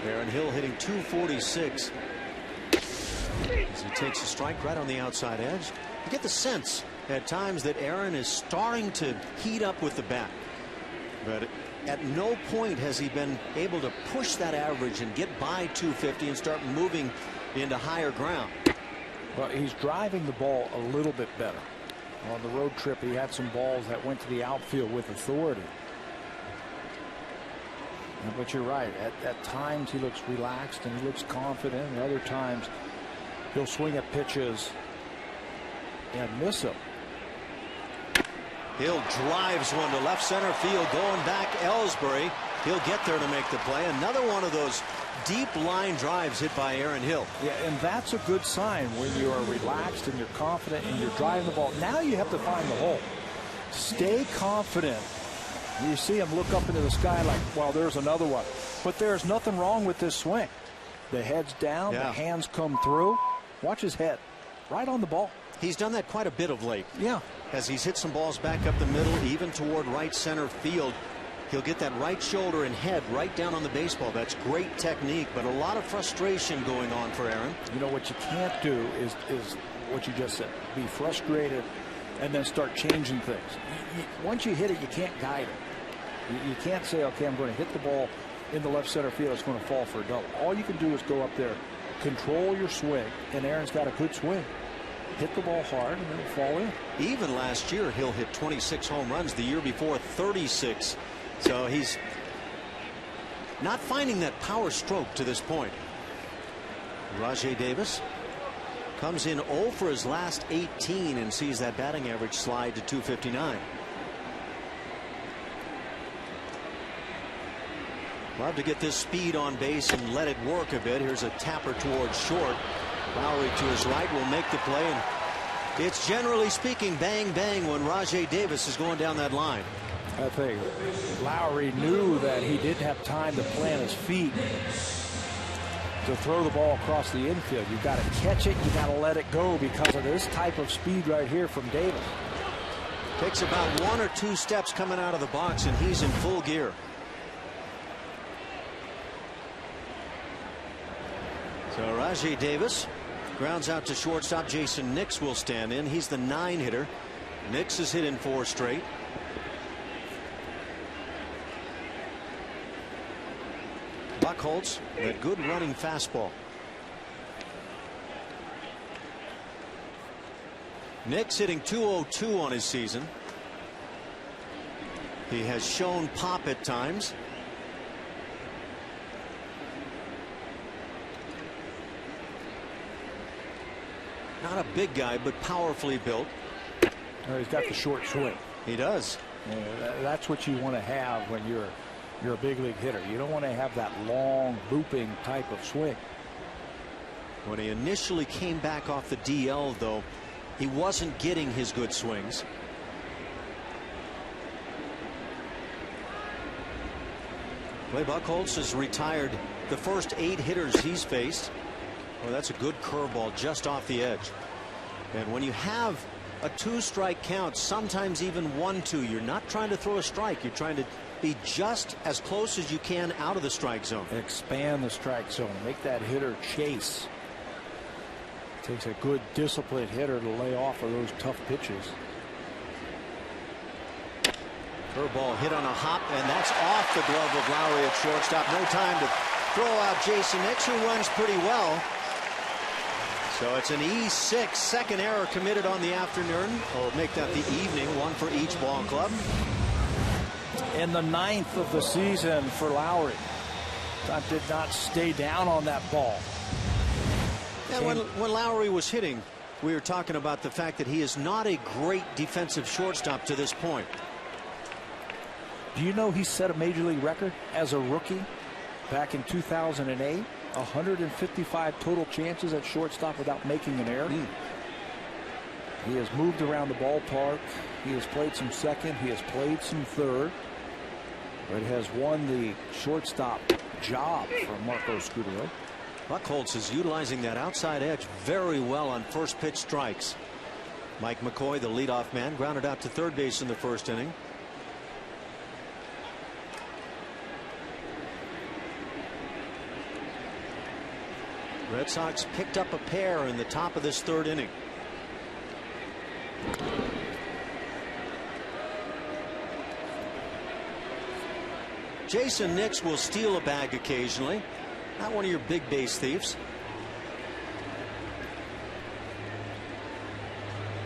Aaron Hill hitting .246 as he takes a strike right on the outside edge. You get the sense at times that Aaron is starting to heat up with the bat, but at no point has he been able to push that average and get by .250 and start moving into higher ground. Well, he's driving the ball a little bit better. On the road trip, he had some balls that went to the outfield with authority. But you're right. At times he looks relaxed and he looks confident, and other times he'll swing at pitches and miss them. Hill drives one to left center field, going back Ellsbury. He'll get there to make the play. Another one of those deep line drives hit by Aaron Hill. Yeah, and that's a good sign when you are relaxed and you're confident and you're driving the ball. Now you have to find the hole. Stay confident. You see him look up into the sky like, well, there's another one. But there's nothing wrong with this swing. The head's down, the hands come through. Watch his head. Right on the ball. He's done that quite a bit of late. Yeah. As he's hit some balls back up the middle, even toward right center field. He'll get that right shoulder and head right down on the baseball. That's great technique, but a lot of frustration going on for Aaron. You know, what you can't do is what you just said. Be frustrated and then start changing things. Once you hit it, you can't guide it. You can't say, okay, I'm going to hit the ball in the left center field. It's going to fall for a double. All you can do is go up there, control your swing, and Aaron's got a good swing. Hit the ball hard and then it'll fall in. Even last year, Hill hit 26 home runs. The year before, 36. So he's not finding that power stroke to this point. Rajai Davis comes in 0 for his last 18 and sees that batting average slide to .259. Love to get this speed on base and let it work a bit. Here's a tapper towards short. Lowry to his right will make the play, and it's generally speaking bang bang when Rajai Davis is going down that line. I think Lowry knew that he didn't have time to plant his feet to throw the ball across the infield. You've got to catch it. You got to let it go because of this type of speed right here from Davis. Takes about 1 or 2 steps coming out of the box, and he's in full gear. So Rajai Davis grounds out to shortstop. Jason Nix will stand in. He's the 9 hitter. Nix has hit in 4 straight. Buchholz, that good running fastball. Nix hitting .202 on his season. He has shown pop at times. Not a big guy, but powerfully built. He's got the short swing. He does. That's what you want to have when you're a big league hitter. You don't want to have that long looping type of swing. When he initially came back off the DL, though, he wasn't getting his good swings. Clay Buchholz has retired the first 8 hitters he's faced. Well, that's a good curveball just off the edge. And when you have a 2-strike count, sometimes even 1-2, you're not trying to throw a strike. You're trying to be just as close as you can out of the strike zone. Expand the strike zone. Make that hitter chase. Takes a good disciplined hitter to lay off of those tough pitches. Curveball hit on a hop, and that's off the glove of Lowry at shortstop. No time to throw out Jason Nix, who runs pretty well. So it's an E6, second error committed on the afternoon, or make that the evening, 1 for each ball club. In the 9th of the season for Lowry. That did not stay down on that ball. And when Lowry was hitting, we were talking about the fact that he is not a great defensive shortstop to this point. Do you know he set a major league record as a rookie back in 2008? 155 total chances at shortstop without making an error. He has moved around the ballpark. He has played some second. He has played some third. But has won the shortstop job for Marco Scudero. Buchholz is utilizing that outside edge very well on first pitch strikes. Mike McCoy, the leadoff man, grounded out to third base in the first inning. Red Sox picked up a pair in the top of this third inning. Jason Nix will steal a bag occasionally. Not one of your big base thieves.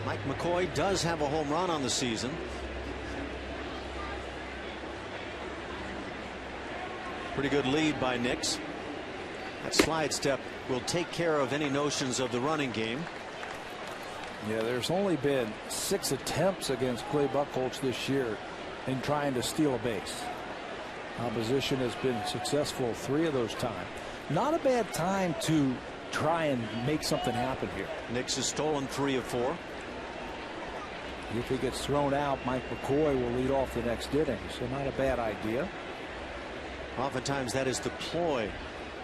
Mike McCoy does have a home run on the season. Pretty good lead by Nix. That slide step will take care of any notions of the running game. Yeah, there's only been 6 attempts against Clay Buchholz this year in trying to steal a base. Opposition has been successful 3 of those times. Not a bad time to try and make something happen here. Nix has stolen 3 of 4. If he gets thrown out, Mike McCoy will lead off the next inning, so not a bad idea. Oftentimes that is the ploy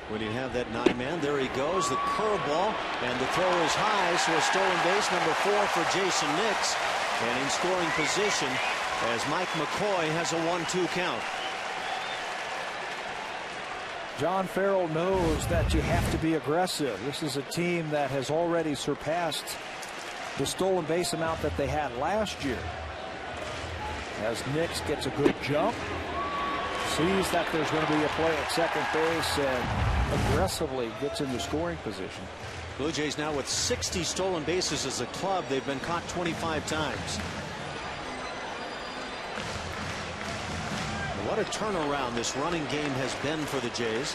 when you have that 9-man. There he goes, the curveball, and the throw is high, so a stolen base, number 4 for Jason Nix, and in scoring position as Mike McCoy has a 1-2 count. John Farrell knows that you have to be aggressive. This is a team that has already surpassed the stolen base amount that they had last year. As Nix gets a good jump, sees that there's going to be a play at second base, and aggressively gets into scoring position. Blue Jays now with 60 stolen bases as a club. They've been caught 25 times. What a turnaround this running game has been for the Jays.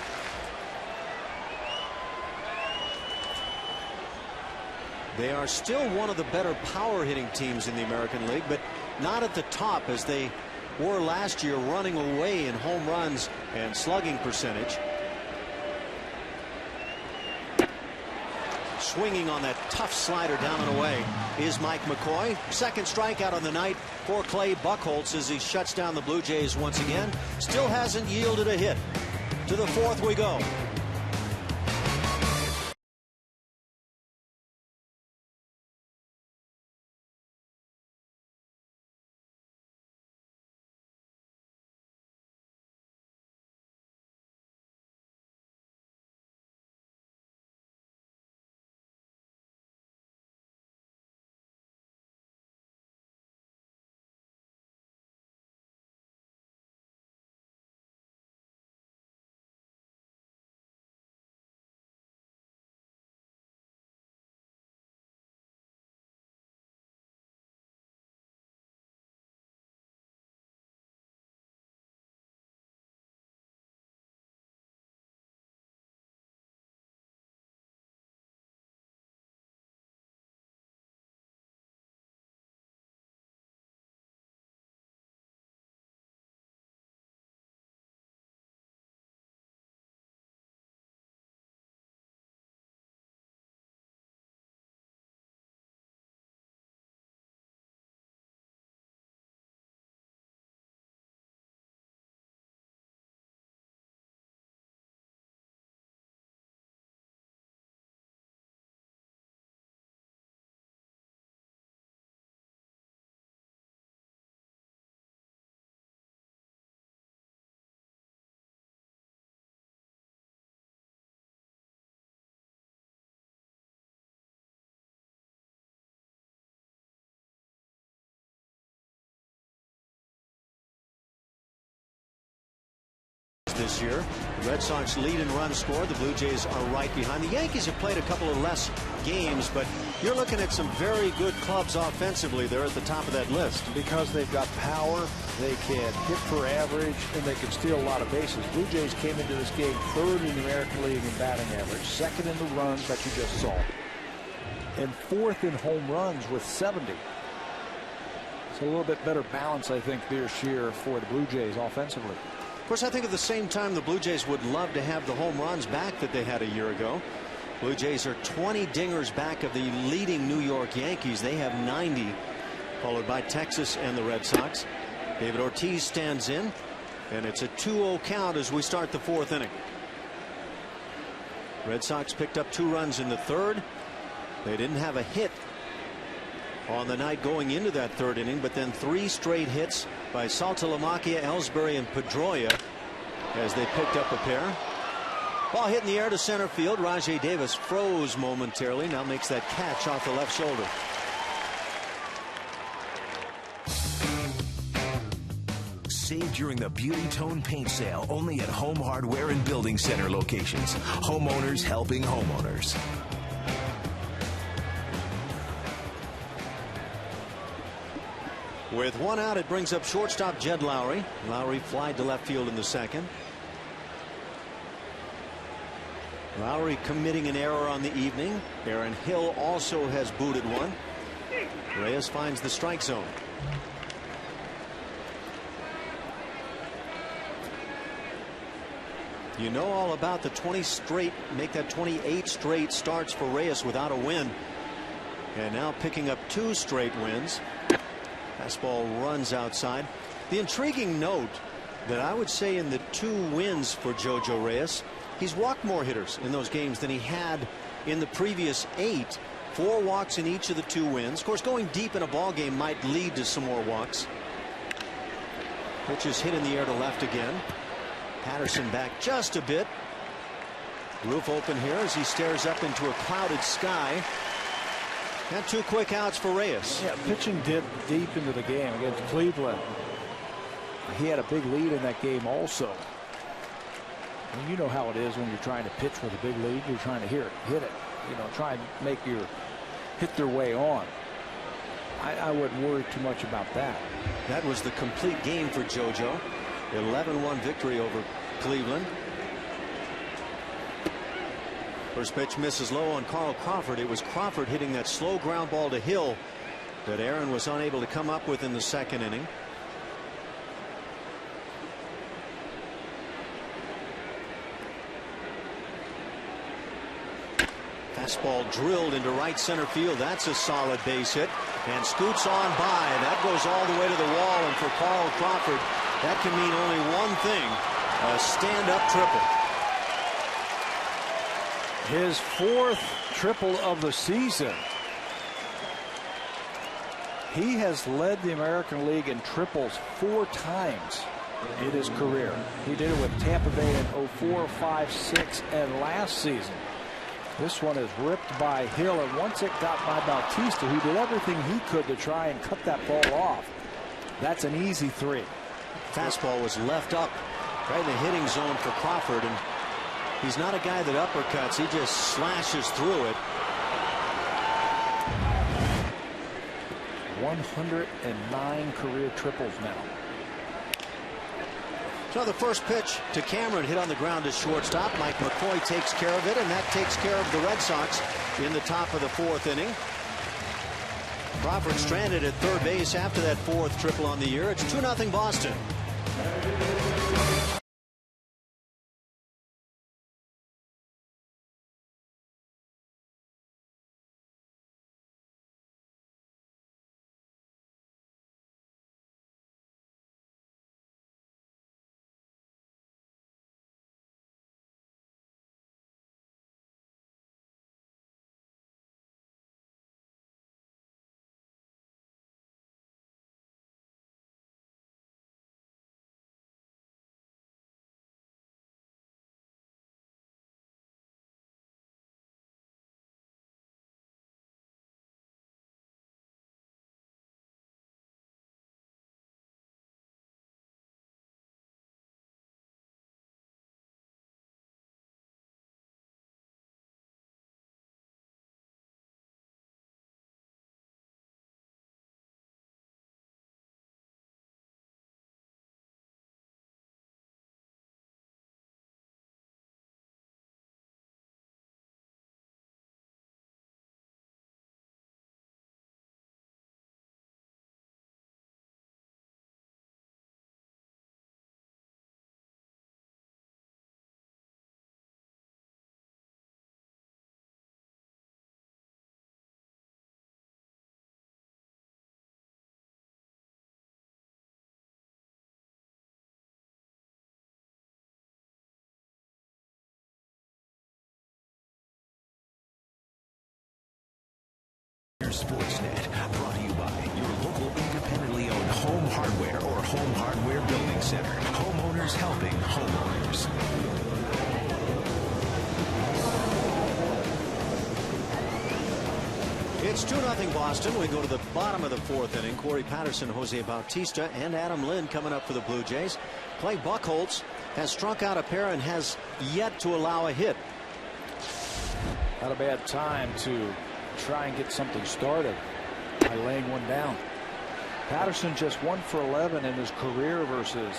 They are still one of the better power hitting teams in the American League, but not at the top as they were last year, running away in home runs and slugging percentage. Swinging on that tough slider down and away is Mike McCoy. Second strikeout on the night for Clay Buchholz as he shuts down the Blue Jays once again. Still hasn't yielded a hit. To the 4th we go. This year, the Red Sox lead in runs scored. The Blue Jays are right behind. The Yankees have played a couple of less games, but you're looking at some very good clubs offensively. They're at the top of that list. Because they've got power, they can hit for average, and they can steal a lot of bases. Blue Jays came into this game 3rd in the American League in batting average, 2nd in the runs that you just saw, and 4th in home runs with 70. It's a little bit better balance, I think, this year for the Blue Jays offensively. Of course, I think at the same time the Blue Jays would love to have the home runs back that they had a year ago. Blue Jays are 20 dingers back of the leading New York Yankees. They have 90, followed by Texas and the Red Sox. David Ortiz stands in, and it's a 2-0 count as we start the 4th inning. Red Sox picked up 2 runs in the 3rd. They didn't have a hit on the night going into that 3rd inning, but then 3 straight hits by Saltalamacchia, Ellsbury, and Pedroia as they picked up a pair. Ball hit in the air to center field. Rajai Davis froze momentarily. Now makes that catch off the left shoulder. Save during the Beauty Tone paint sale only at Home Hardware and Building Center locations. Homeowners helping homeowners. With one out, it brings up shortstop Jed Lowry. Lowry flied to left field in the second. Lowry committing an error on the evening. Aaron Hill also has booted one. Reyes finds the strike zone. You know all about the 20 straight, make that 28 straight starts for Reyes without a win. And now picking up 2 straight wins. Fastball runs outside. The intriguing note that I would say in the 2 wins for Jojo Reyes, he's walked more hitters in those games than he had in the previous 8. 4 walks in each of the 2 wins. Of course, going deep in a ball game might lead to some more walks. Pitch is hit in the air to left again. Patterson back just a bit. Roof open here as he stares up into a clouded sky. And 2 quick outs for Reyes. Yeah, pitching deep into the game against Cleveland. He had a big lead in that game also. And you know how it is when you're trying to pitch with a big lead. You're trying to hit it. You know, try and make hit their way on. I wouldn't worry too much about that. That was the complete game for JoJo. 11-1 victory over Cleveland. First pitch misses low on Carl Crawford. It was Crawford hitting that slow ground ball to Hill that Aaron was unable to come up with in the second inning. Fastball drilled into right center field. That's a solid base hit. And scoots on by. That goes all the way to the wall. And for Carl Crawford, that can mean only one thing: a stand-up triple. His 4th triple of the season. He has led the American League in triples 4 times in his career. He did it with Tampa Bay in 04, 5, 6, and last season. This one is ripped by Hill, and once it got by Bautista, who did everything he could to try and cut that ball off. That's an easy 3. Fastball was left up right in the hitting zone for Crawford, and he's not a guy that uppercuts. He just slashes through it. 109 career triples now. So the first pitch to Cameron hit on the ground to shortstop. Mike McCoy takes care of it, and that takes care of the Red Sox in the top of the 4th inning. Crawford stranded at third base after that 4th triple on the year. It's 2-0 Boston. Sportsnet, brought to you by your local independently owned Home Hardware or Home Hardware Building Center. Homeowners helping homeowners. It's 2-0 Boston. We go to the bottom of the fourth inning. Corey Patterson, Jose Bautista, and Adam Lind coming up for the Blue Jays. Clay Buchholz has struck out a pair and has yet to allow a hit. Not a bad time to try and get something started by laying one down. Patterson just 1 for 11 in his career versus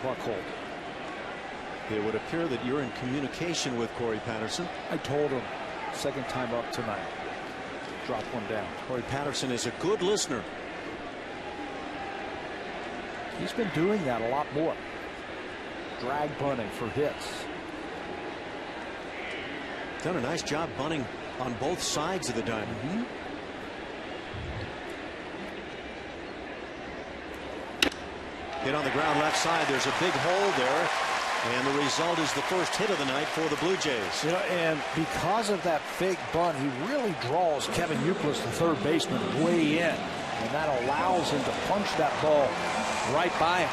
Buchholz. It would appear that you're in communication with Corey Patterson. I told him second time up tonight. Drop one down. Corey Patterson is a good listener. He's been doing that a lot more. Drag bunting for hits. Done a nice job bunting on both sides of the diamond. Hit on the ground left side. There's a big hole there. And the result is the first hit of the night for the Blue Jays. You know, and because of that fake bunt, he really draws Kevin Youkilis, the third baseman, way in. And that allows him to punch that ball right by him.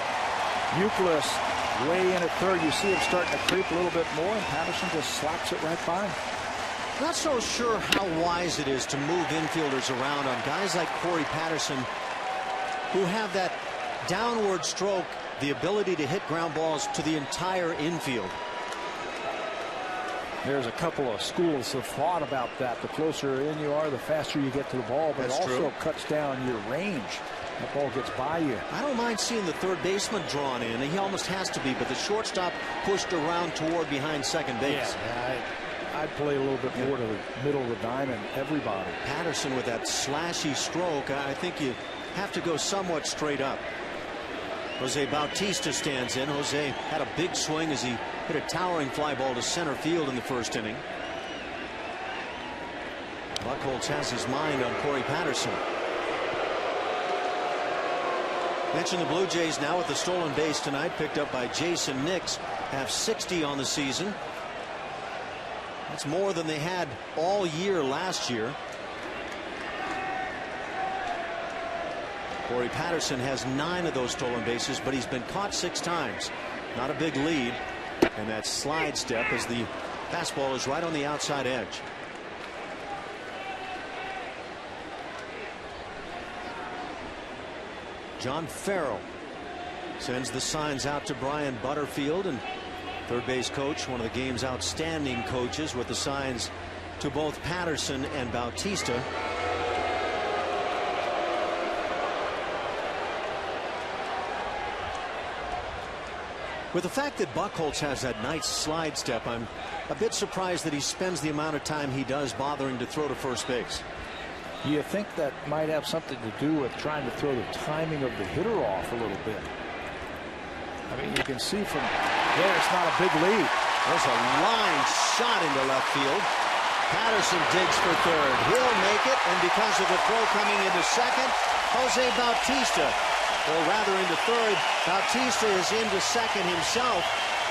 Youkilis way in at third. You see him starting to creep a little bit more, and Patterson just slaps it right by him. Not so sure how wise it is to move infielders around on guys like Corey Patterson, who have that downward stroke, the ability to hit ground balls to the entire infield. There's a couple of schools of thought about that. The closer in you are, the faster you get to the ball, but it also cuts down your range. That ball gets by you. I don't mind seeing the third baseman drawn in. He almost has to be, but the shortstop pushed around toward behind second base. Yeah, I'd play a little bit more to the middle of the diamond, everybody. Patterson with that slashy stroke, I think you have to go somewhat straight up. Jose Bautista stands in. Jose had a big swing as he hit a towering fly ball to center field in the first inning. Buchholz has his mind on Corey Patterson. Mention the Blue Jays now with the stolen base tonight, picked up by Jason Nix, have 60 on the season. That's more than they had all year last year. Corey Patterson has 9 of those stolen bases, but he's been caught 6 times. Not a big lead. And that slide step as the fastball is right on the outside edge. John Farrell sends the signs out to Brian Butterfield, and third base coach, one of the game's outstanding coaches, with the signs to both Patterson and Bautista. With the fact that Buchholz has that nice slide step, I'm a bit surprised that he spends the amount of time he does bothering to throw to first base. You think that might have something to do with trying to throw the timing of the hitter off a little bit? I mean, you can see from there it's not a big lead. There's a line shot into left field. Patterson digs for third. He'll make it, and because of the throw coming into second, Jose Bautista, or rather into third, Bautista is into second himself.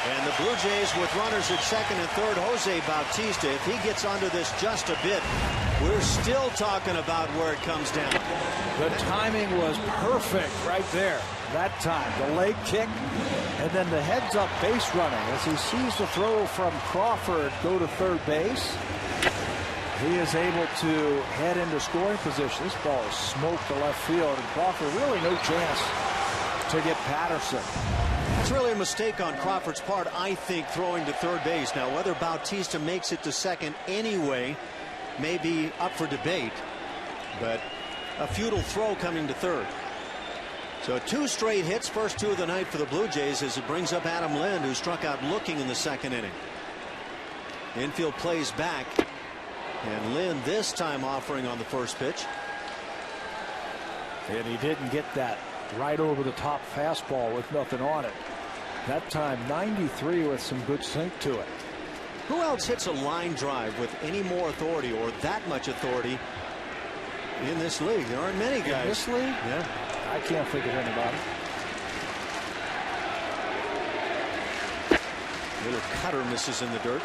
And the Blue Jays with runners at second and third, Jose Bautista, if he gets under this just a bit, we're still talking about where it comes down. The timing was perfect right there. That time, the leg kick, and then the heads-up base running as he sees the throw from Crawford go to third base. He is able to head into scoring position. This ball is smoked to left field, and Crawford really no chance to get Patterson. That's really a mistake on Crawford's part, I think, throwing to third base. Now, whether Bautista makes it to second anyway may be up for debate, but a futile throw coming to third. So 2 straight hits, first 2 of the night for the Blue Jays, as it brings up Adam Lind, who struck out looking in the second inning. Infield plays back, and Lind this time offering on the first pitch. And he didn't get that right over the top fastball with nothing on it. That time 93 with some good sink to it. Who else hits a line drive with any more authority or that much authority in this league? There aren't many guys. In this league? Yeah. I can't think of anybody. Little cutter misses in the dirt.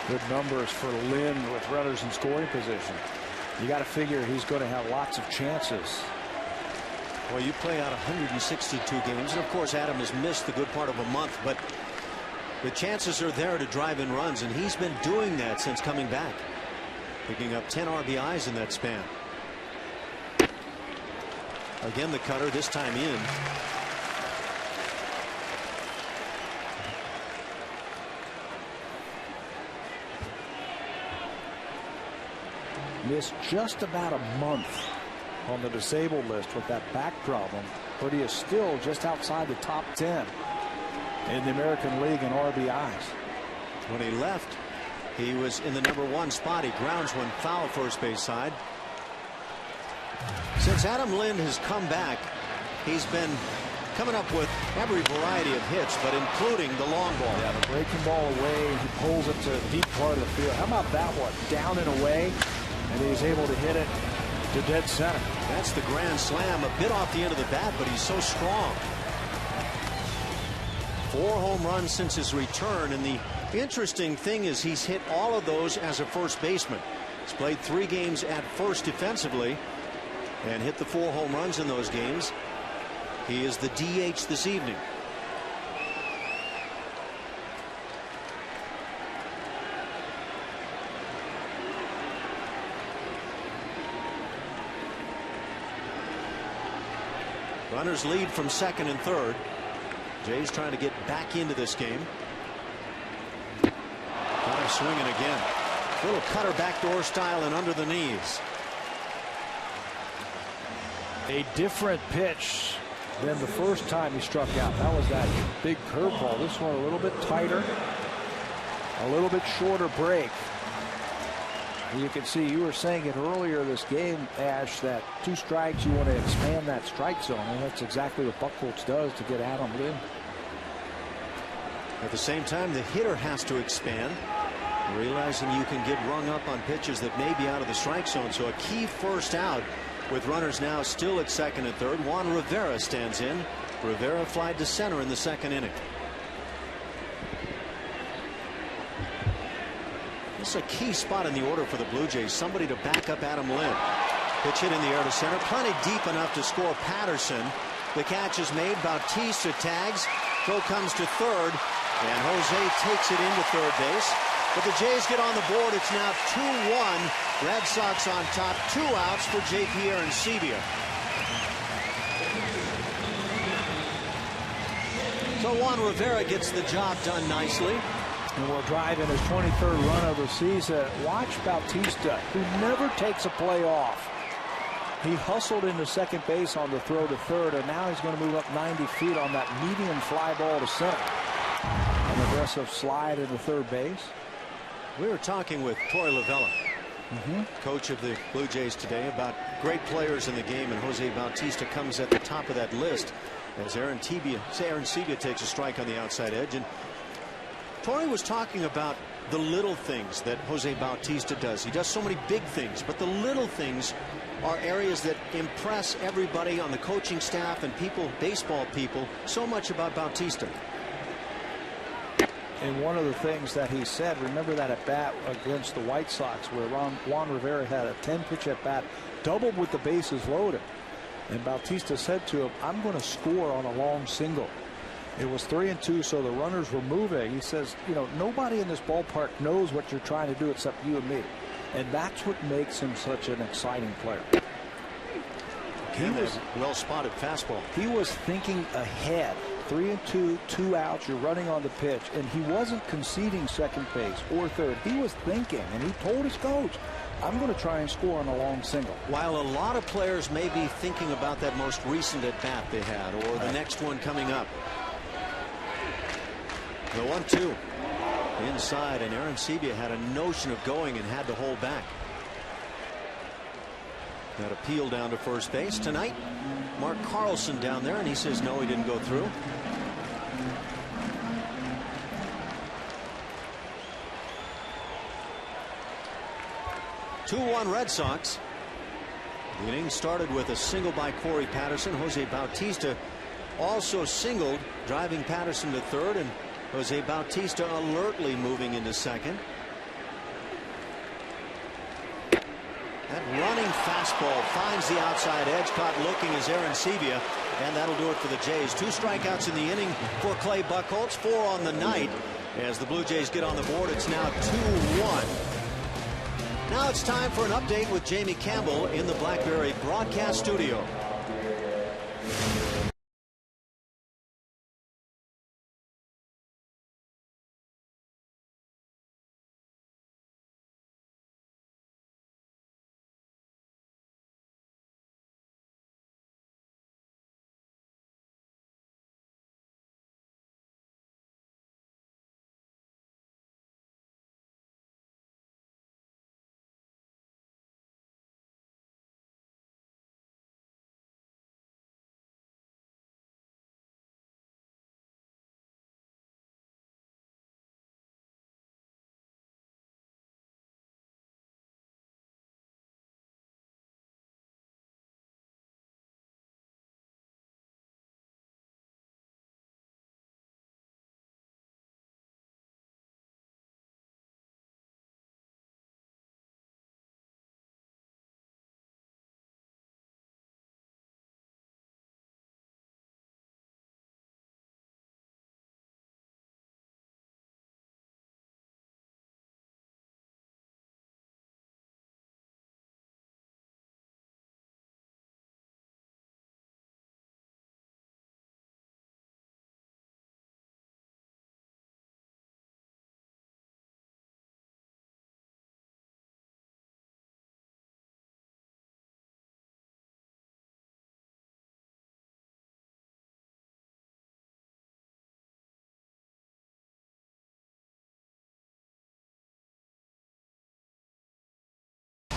Good numbers for Lind with runners in scoring position. You got to figure he's going to have lots of chances. Well, you play out 162 games, and of course Adam has missed the good part of a month, but the chances are there to drive in runs, and he's been doing that since coming back, picking up 10 RBIs in that span. Again, the cutter, this time in. Missed just about a month on the disabled list with that back problem, but he is still just outside the top 10 in the American League in RBIs. When he left, he was in the #1 spot. He grounds one foul first base side. Since Adam Lind has come back, he's been coming up with every variety of hits, but including the long ball. Yeah, the breaking ball away, he pulls it to the deep part of the field. How about that one? Down and away, and he's able to hit it to dead center. That's the grand slam, a bit off the end of the bat, but he's so strong. 4 home runs since his return, and the interesting thing is he's hit all of those as a first baseman. He's played 3 games at first defensively and hit the 4 home runs in those games. He is the DH this evening. Runners lead from second and third. Jays trying to get back into this game. Got him swinging again. Little cutter backdoor style and under the knees. A different pitch than the first time he struck out. That was that big curveball. This one a little bit tighter, a little bit shorter break. You can see, you were saying it earlier this game, Ash, that 2 strikes, you want to expand that strike zone, and that's exactly what Buchholz does to get Adam Lind. At the same time, the hitter has to expand, realizing you can get rung up on pitches that may be out of the strike zone. So a key first out with runners now still at second and third. Juan Rivera stands in. Rivera flied to center in the second inning. This is a key spot in the order for the Blue Jays. Somebody to back up Adam Lind. Pitch hit in the air to center. Plenty deep enough to score Patterson. The catch is made. Bautista tags. Throw comes to third. And Jose takes it into third base. But the Jays get on the board. It's now 2-1. Red Sox on top. 2 outs for J.P. Arancibia. So Juan Rivera gets the job done nicely. And will drive in his 23rd run of the season. Watch Bautista, who never takes a play off. He hustled into second base on the throw to third, and now he's going to move up 90 feet on that medium fly ball to center. An aggressive slide into third base. We were talking with Torey Lovullo, coach of the Blue Jays today, about great players in the game, and Jose Bautista comes at the top of that list as Arancibia takes a strike on the outside edge. And Torey was talking about the little things that Jose Bautista does. He does so many big things, but the little things are areas that impress everybody on the coaching staff and people, baseball people, so much about Bautista. And one of the things that he said, remember that at bat against the White Sox where Juan Rivera had a 10-pitch at bat, doubled with the bases loaded. And Bautista said to him, I'm going to score on a long single. It was 3-2, so the runners were moving. He says, you know, nobody in this ballpark knows what you're trying to do except you and me. And that's what makes him such an exciting player. He was well spotted fastball. He was thinking ahead. 3-2, 2 outs, you're running on the pitch, and he wasn't conceding second base or third. He was thinking, and he told his coach, I'm going to try and score on a long single. While a lot of players may be thinking about that most recent at bat they had, or the next one coming up. The 1-2 inside, and Arancibia had a notion of going and had to hold back. That appeal down to first base tonight. Mark Carlson down there, and he says no, he didn't go through. (2-1) Red Sox. The inning started with a single by Corey Patterson. Jose Bautista also singled, driving Patterson to third, and Jose Bautista alertly moving into second. That running fastball finds the outside edge, caught looking as Arancibia, and that'll do it for the Jays. 2 strikeouts in the inning for Clay Buchholz, 4 on the night. As the Blue Jays get on the board, it's now 2-1. Now it's time for an update with Jamie Campbell in the BlackBerry broadcast studio.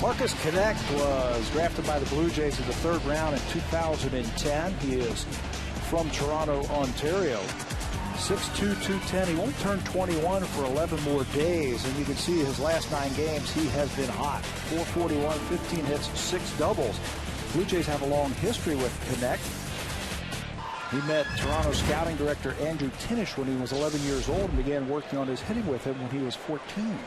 Marcus Connect was drafted by the Blue Jays in the 3rd round in 2010. He is from Toronto, Ontario. 6'2", 210. He won't turn 21 for 11 more days, and you can see his last 9 games, he has been hot. 441, 15 hits, 6 doubles. Blue Jays have a long history with Connect. He met Toronto scouting director Andrew Tinish when he was 11 years old and began working on his hitting with him when he was 14.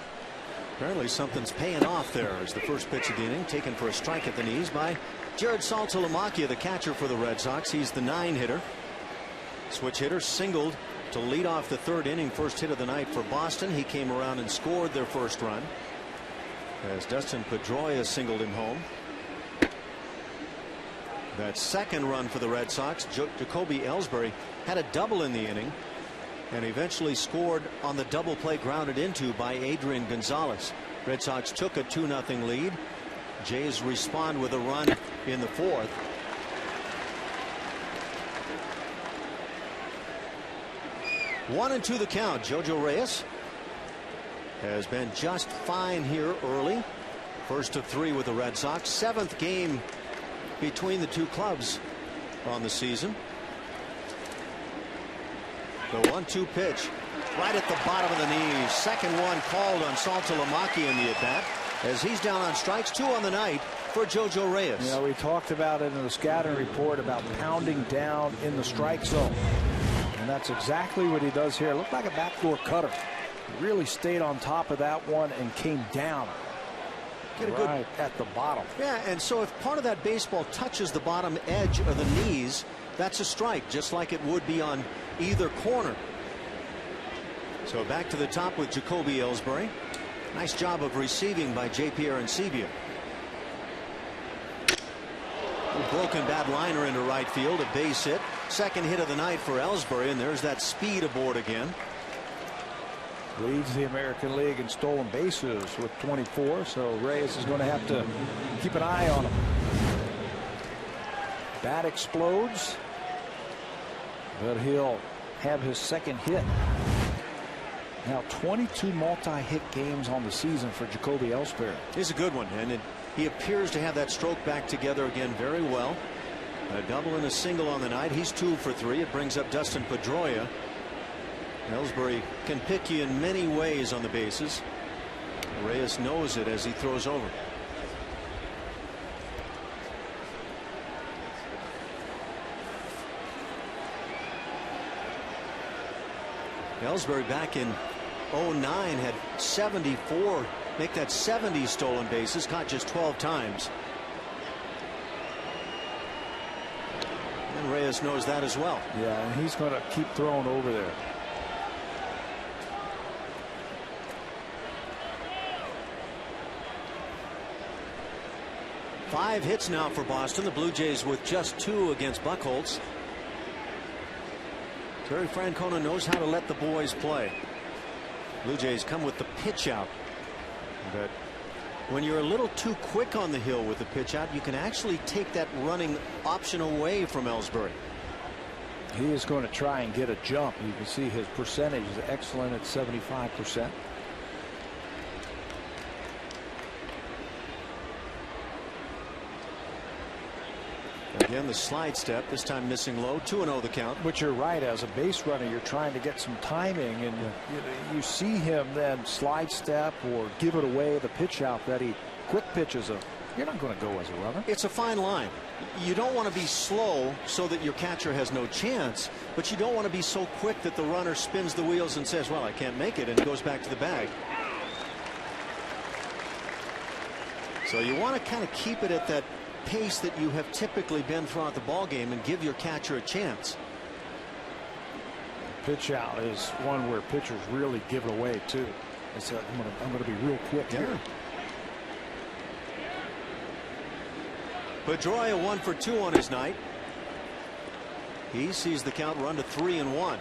Apparently something's paying off there as the first pitch of the inning taken for a strike at the knees by Jared Saltalamacchia, the catcher for the Red Sox. He's the 9-hitter. Switch hitter singled to lead off the 3rd inning. First hit of the night for Boston. He came around and scored their first run as Dustin Pedroia singled him home. That 2nd run for the Red Sox, Jacoby Ellsbury had a double in the inning and eventually scored on the double play grounded into by Adrian Gonzalez. Red Sox took a 2-0 lead. Jays respond with a run in the 4th. One and 2 the count. Jojo Reyes has been just fine here early. First of 3 with the Red Sox. 7th game between the two clubs on the season. The 1-2 pitch right at the bottom of the knees. 2nd one called on Saltalamacchia in the at-bat as he's down on strikes. 2 on the night for Jojo Reyes. You know, we talked about it in the scouting report about pounding down in the strike zone. And that's exactly what he does here. Looked like a backdoor cutter. He really stayed on top of that one and came down right at the bottom. Yeah, and so if part of that baseball touches the bottom edge of the knees, that's a strike, just like it would be on either corner. So back to the top with Jacoby Ellsbury. Nice job of receiving by J.P. Arancibia. Broken bad liner into right field, a base hit. 2nd hit of the night for Ellsbury, and there's that speed aboard again. Leads the American League in stolen bases with 24, so Reyes is going to have to keep an eye on him. Bat explodes, but he'll have his 2nd hit. Now 22 multi-hit games on the season for Jacoby Ellsbury. He's a good one, and he appears to have that stroke back together again very well. A double and a single on the night. He's 2 for 3. It brings up Dustin Pedroia. Ellsbury can pick you in many ways on the bases. Reyes knows it as he throws over. Ellsbury back in 09 had 74, make that 70 stolen bases, caught just 12 times. And Reyes knows that as well. Yeah, and he's going to keep throwing over there. 5 hits now for Boston. The Blue Jays with just 2 against Buchholz. Terry Francona knows how to let the boys play. Blue Jays come with the pitch out. But when you're a little too quick on the hill with the pitch out, you can actually take that running option away from Ellsbury. He is going to try and get a jump. You can see his percentage is excellent at 75%. Again, the slide step, this time missing low. 2-0 the count. But you're right, as a base runner, you're trying to get some timing, and you see him then slide step or give it away the pitch out that he quick pitches him. You're not going to go as a runner. It's a fine line. You don't want to be slow so that your catcher has no chance, but you don't want to be so quick that the runner spins the wheels and says, well, I can't make it, and goes back to the bag. So you want to kind of keep it at that pace that you have typically been throughout the ball game and give your catcher a chance. Pitch out is one where pitchers really give it away too. It's I'm going to be real quick here. Pedroia 1 for 2 on his night. He sees the count run to 3-1.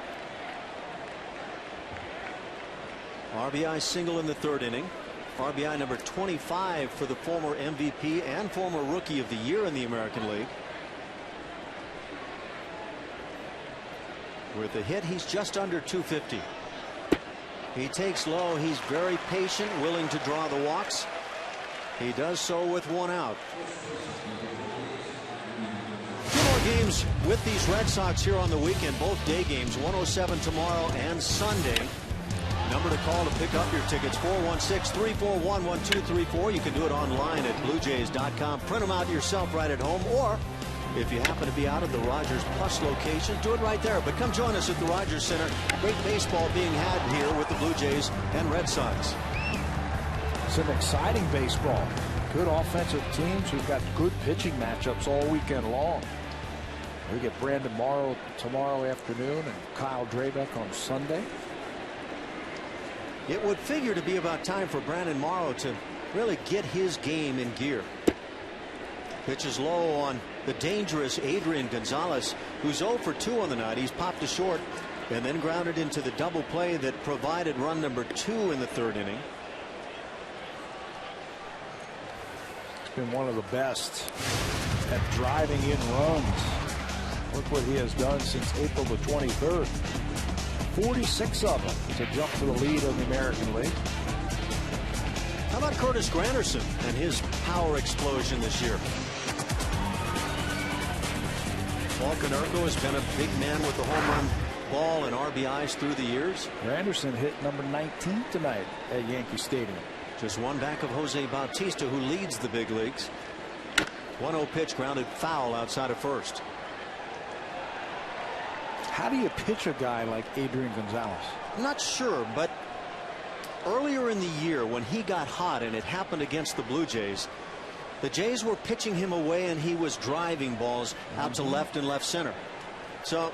RBI single in the 3rd inning. RBI number 25 for the former MVP and former Rookie of the Year in the American League. With the hit, he's just under 250. He takes low. He's very patient, willing to draw the walks. He does so with 1 out. 2 more games with these Red Sox here on the weekend, both day games, 107 tomorrow and Sunday. Number to call to pick up your tickets, 416-341-1234. You can do it online at BlueJays.com. Print them out yourself right at home, or if you happen to be out at the Rogers Plus location, do it right there. But come join us at the Rogers Center. Great baseball being had here with the Blue Jays and Red Sox. It's an exciting baseball. Good offensive teams who've got good pitching matchups all weekend long. We get Brandon Morrow tomorrow afternoon and Kyle Drabek on Sunday. It would figure to be about time for Brandon Morrow to really get his game in gear. Pitches low on the dangerous Adrian Gonzalez, who's 0 for 2 on the night. He's popped to short and then grounded into the double play that provided run number 2 in the 3rd inning. He's been one of the best at driving in runs. Look what he has done since April the 23rd. 46 of them to jump to the lead of the American League. How about Curtis Granderson and his power explosion this year? Paul Konerko has been a big man with the home run ball and RBIs through the years. Granderson hit number 19 tonight at Yankee Stadium. Just 1 back of Jose Bautista, who leads the big leagues. 1-0 pitch grounded foul outside of first. How do you pitch a guy like Adrian Gonzalez? I'm not sure, but earlier in the year when he got hot, and it happened against the Blue Jays, the Jays were pitching him away and he was driving balls out to left and left center. So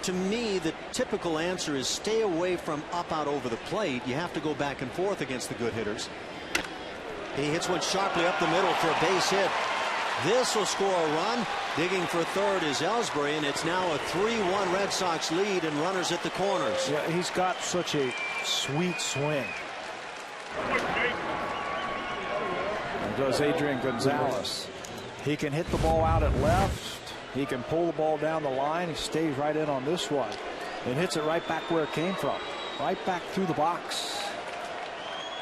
to me, the typical answer is stay away from up out over the plate. You have to go back and forth against the good hitters. He hits one sharply up the middle for a base hit. This will score a run. Digging for 3rd is Ellsbury, and it's now a 3-1 Red Sox lead and runners at the corners. Yeah, he's got such a sweet swing. And does Adrian Gonzalez. He can hit the ball out at left. He can pull the ball down the line. He stays right in on this one and hits it right back where it came from. Right back through the box.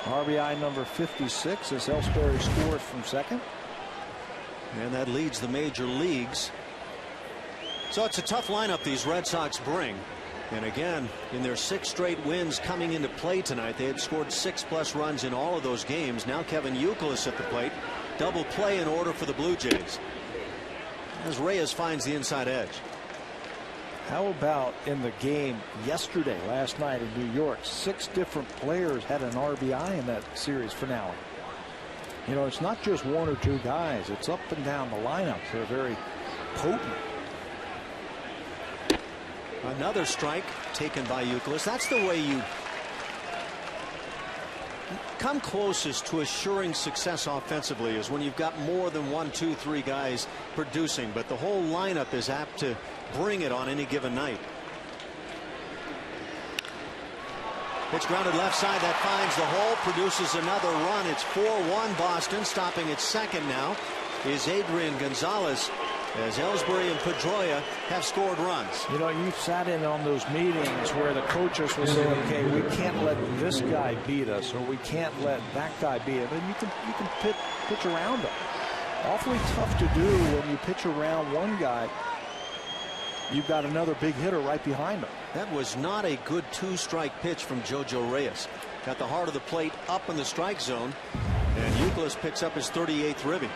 RBI number 56 as Ellsbury scores from 2nd. And that leads the major leagues. So it's a tough lineup these Red Sox bring. And again, in their 6 straight wins coming into play tonight, they had scored 6+ runs in all of those games. Now Kevin Youkilis at the plate. Double play in order for the Blue Jays, as Reyes finds the inside edge. How about in the game yesterday, last night in New York? 6 different players had an RBI in that series finale. You know, it's not just 1 or 2 guys. It's up and down the lineup. They're very potent. Another strike taken by Youkilis. That's the way you come closest to assuring success offensively is when you've got more than 1, 2, 3 guys producing, but the whole lineup is apt to bring it on any given night. Pitch grounded left side, that finds the hole, produces another run. It's 4-1 Boston. Stopping at second now is Adrian Gonzalez, as Ellsbury and Pedroia have scored runs. You know, you've sat in on those meetings where the coaches will say, okay, we can't let this guy beat us, or we can't let that guy beat him, and you can pitch around him. Awfully tough to do when you pitch around one guy. You've got another big hitter right behind him. That was not a good 2-strike pitch from Jojo Reyes. Got the heart of the plate up in the strike zone, and Youkilis picks up his 38th ribby.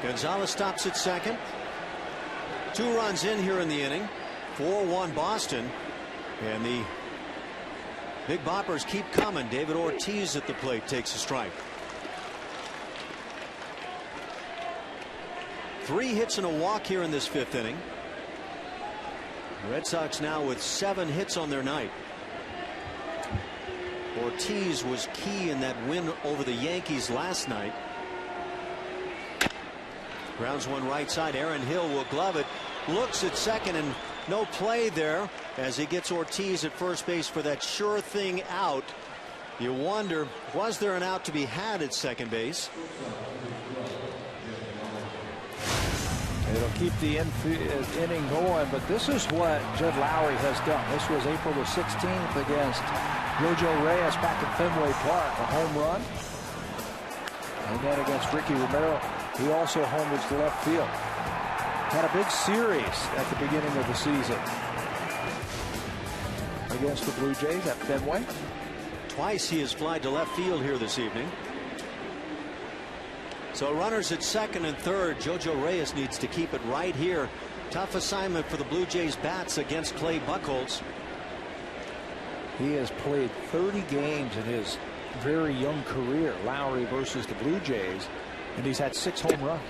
Gonzalez stops at second. 2 runs in here in the inning. 4-1 Boston, and the big boppers keep coming. David Ortiz at the plate takes a strike. 3 hits and a walk here in this 5th inning. The Red Sox now with 7 hits on their night. Ortiz was key in that win over the Yankees last night. Grounds one right side. Aaron Hill will glove it. Looks at second, and no play there as he gets Ortiz at first base for that sure thing out. You wonder, was there an out to be had at second base? It'll keep the inning going, but this is what Jed Lowry has done. This was April the 16th against Jojo Reyes back at Fenway Park, a home run. And then against Ricky Romero, he also homered to left field. Had a big series at the beginning of the season against the Blue Jays at Fenway. Twice he has flied to left field here this evening. So runners at second and third. Jojo Reyes needs to keep it right here. Tough assignment for the Blue Jays bats against Clay Buchholz. He has played 30 games in his very young career, Lowry versus the Blue Jays, and he's had 6 home runs.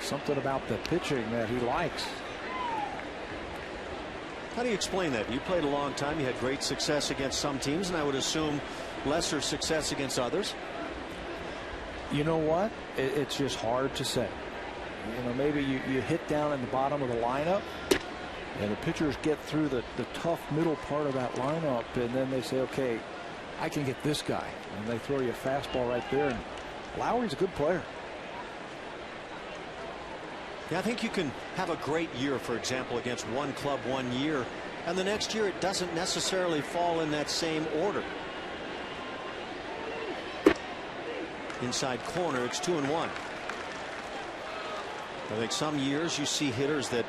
Something about the pitching that he likes. How do you explain that? You played a long time. You had great success against some teams, and I would assume lesser success against others. You know what? It's just hard to say. You know, maybe you hit down in the bottom of the lineup, and the pitchers get through the tough middle part of that lineup, and then they say, okay, I can get this guy. And they throw you a fastball right there. And Lowry's a good player. Yeah, I think you can have a great year, for example, against one club one year, and the next year it doesn't necessarily fall in that same order. Inside corner, it's 2-1. I think some years you see hitters that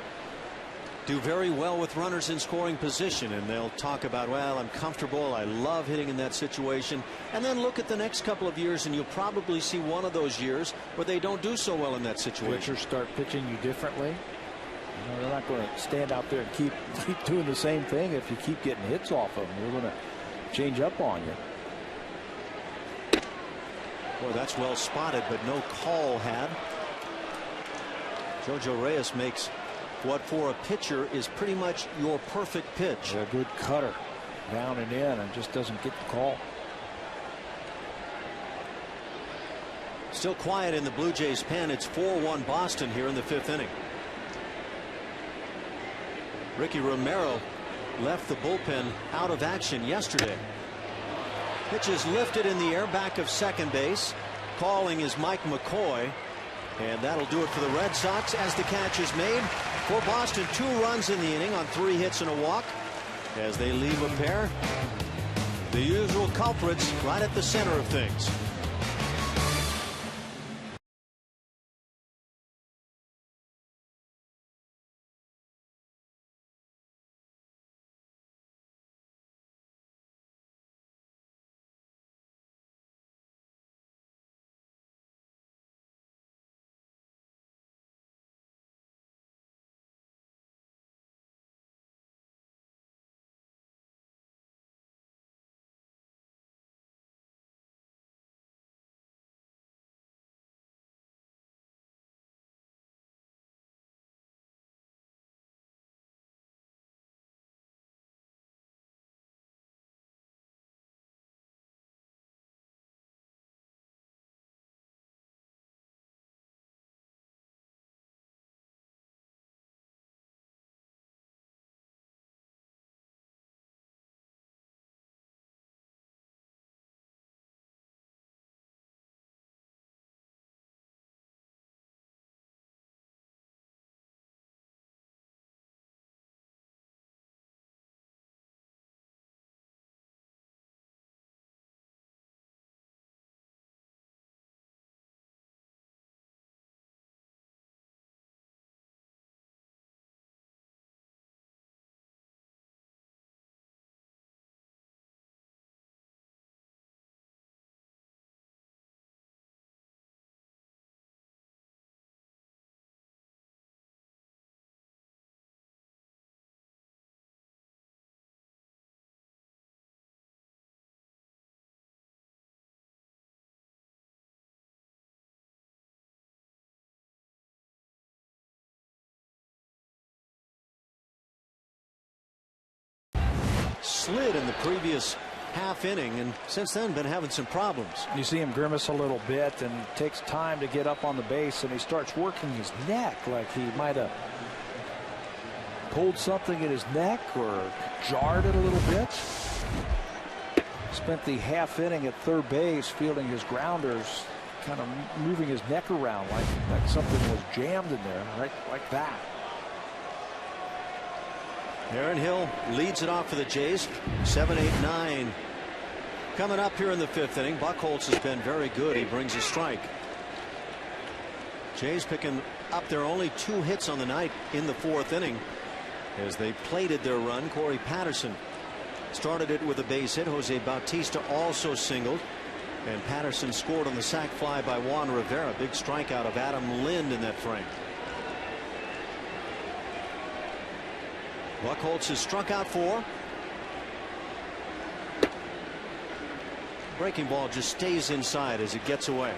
do very well with runners in scoring position, and they'll talk about, well, I'm comfortable, I love hitting in that situation, and then look at the next couple of years and you'll probably see one of those years where they don't do so well in that situation. Pitchers start pitching you differently. You know, they're not going to stand out there and keep doing the same thing. If you keep getting hits off of them, they're going to change up on you. Boy, that's well spotted, but no call had. Jojo Reyes makes what for a pitcher is pretty much your perfect pitch. A good cutter down and in, and just doesn't get the call. Still quiet in the Blue Jays pen. It's 4-1 Boston here in the 5th inning. Ricky Romero left the bullpen out of action yesterday. Pitch is lifted in the air back of second base. Calling is Mike McCoy. And that'll do it for the Red Sox as the catch is made. For Boston, 2 runs in the inning on 3 hits and a walk. As they leave a pair, the usual culprits right at the center of things. slid in the previous half inning, and since then been having some problems. You see him grimace a little bit, and takes time to get up on the base, and he starts working his neck like he might have pulled something in his neck or jarred it a little bit. Spent the half inning at third base fielding his grounders, kind of moving his neck around like something was jammed in there, right like that. Aaron Hill leads it off for the Jays. 7-8-9 coming up here in the fifth inning. Buchholz has been very good. He brings a strike. Jays picking up their only 2 hits on the night in the fourth inning as they plated their run. Corey Patterson started it with a base hit. Jose Bautista also singled, and Patterson scored on the sac fly by Juan Rivera. Big strikeout of Adam Lind in that frame. Buchholz has struck out 4. Breaking ball just stays inside as it gets away.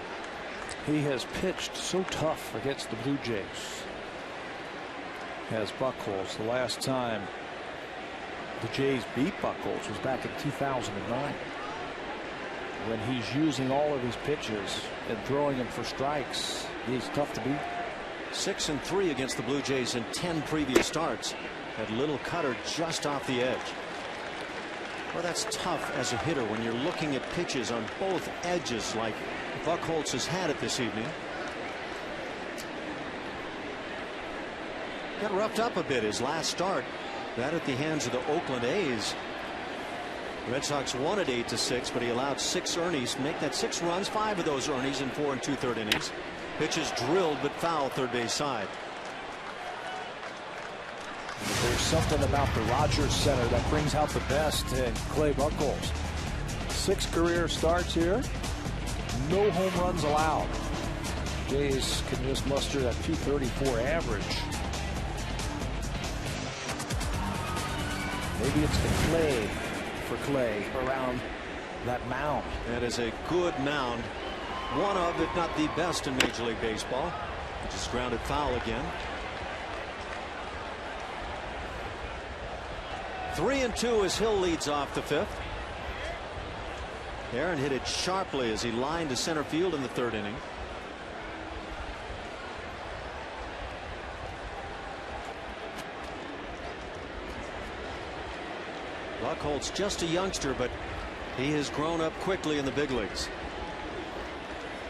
He has pitched so tough against the Blue Jays, as Buchholz. The last time the Jays beat Buchholz was back in 2009, when he's using all of his pitches and throwing them for strikes. He's tough to beat. 6-3 against the Blue Jays in 10 previous starts. That little cutter just off the edge. Well, that's tough as a hitter when you're looking at pitches on both edges like Buchholz has had it this evening. Got roughed up a bit his last start. That at the hands of the Oakland A's. Red Sox won at 8-6, but he allowed 6 earnings, make that 6 runs, 5 of those earnings in 4 2/3 innings. Pitches drilled but foul third base side. There's something about the Rogers Center that brings out the best in Clay Buchholz. 6 career starts here, no home runs allowed. Jays can just muster that .234 average. Maybe it's the clay for Clay around that mound. That is a good mound. One of, if not the best in Major League Baseball. Just grounded foul again. 3-2 as Hill leads off the fifth. Aaron hit it sharply as he lined to center field in the third inning. Buchholz just a youngster, but he has grown up quickly in the big leagues.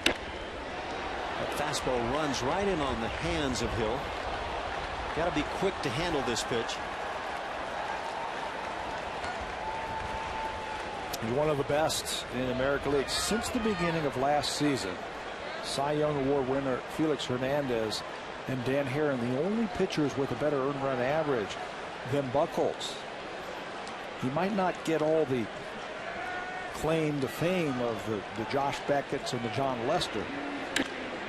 That fastball runs right in on the hands of Hill. Got to be quick to handle this pitch. He's one of the best in the American League since the beginning of last season. Cy Young Award winner Felix Hernandez and Dan Herron, the only pitchers with a better earned run average than Buchholz. He might not get all the claim to fame of the Josh Beckett's and the John Lester,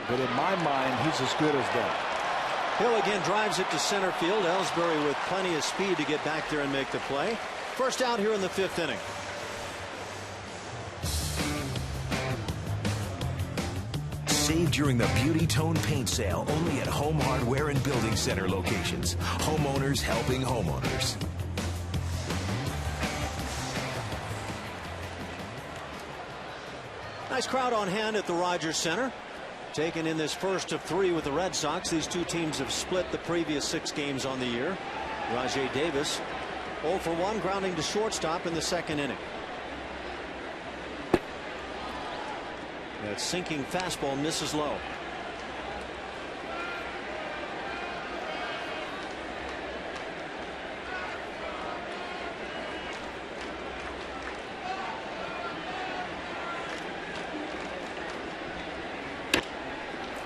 but in my mind, he's as good as them. Hill again drives it to center field. Ellsbury with plenty of speed to get back there and make the play. First out here in the fifth inning. Save during the Beauty Tone paint sale only at Home Hardware and Building Center locations. Homeowners helping homeowners. Nice crowd on hand at the Rogers Center. Taken in this first of 3 with the Red Sox. These two teams have split the previous 6 games on the year. Rajai Davis 0 for 1, grounding to shortstop in the second inning. That sinking fastball misses low.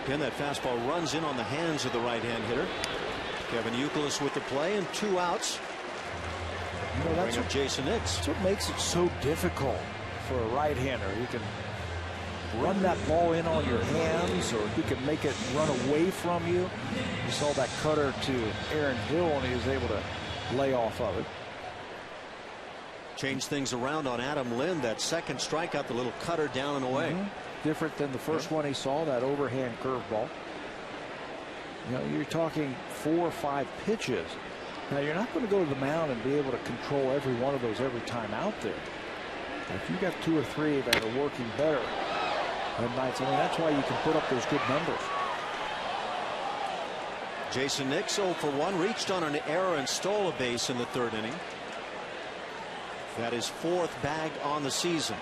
Again, that fastball runs in on the hands of the right-hand hitter. Kevin Youkilis with the play and 2 outs. You know, that's what Jason Hicks. That's what makes it so difficult for a right-hander. You can run that ball in on your hands, or you can make it run away from you. You saw that cutter to Aaron Hill, and he was able to lay off of it. Changed things around on Adam Lind. That second strikeout, the little cutter down and away. Different than the first one he saw, that overhand curveball. You know, you're talking 4 or 5 pitches Now, you're not going to go to the mound and be able to control every one of those every time out there. If you got 2 or 3 that are working better at nights, I mean, that's why you can put up those good numbers. Jason Nix 0 for 1, reached on an error and stole a base in the 3rd inning. That is 4th bag on the season.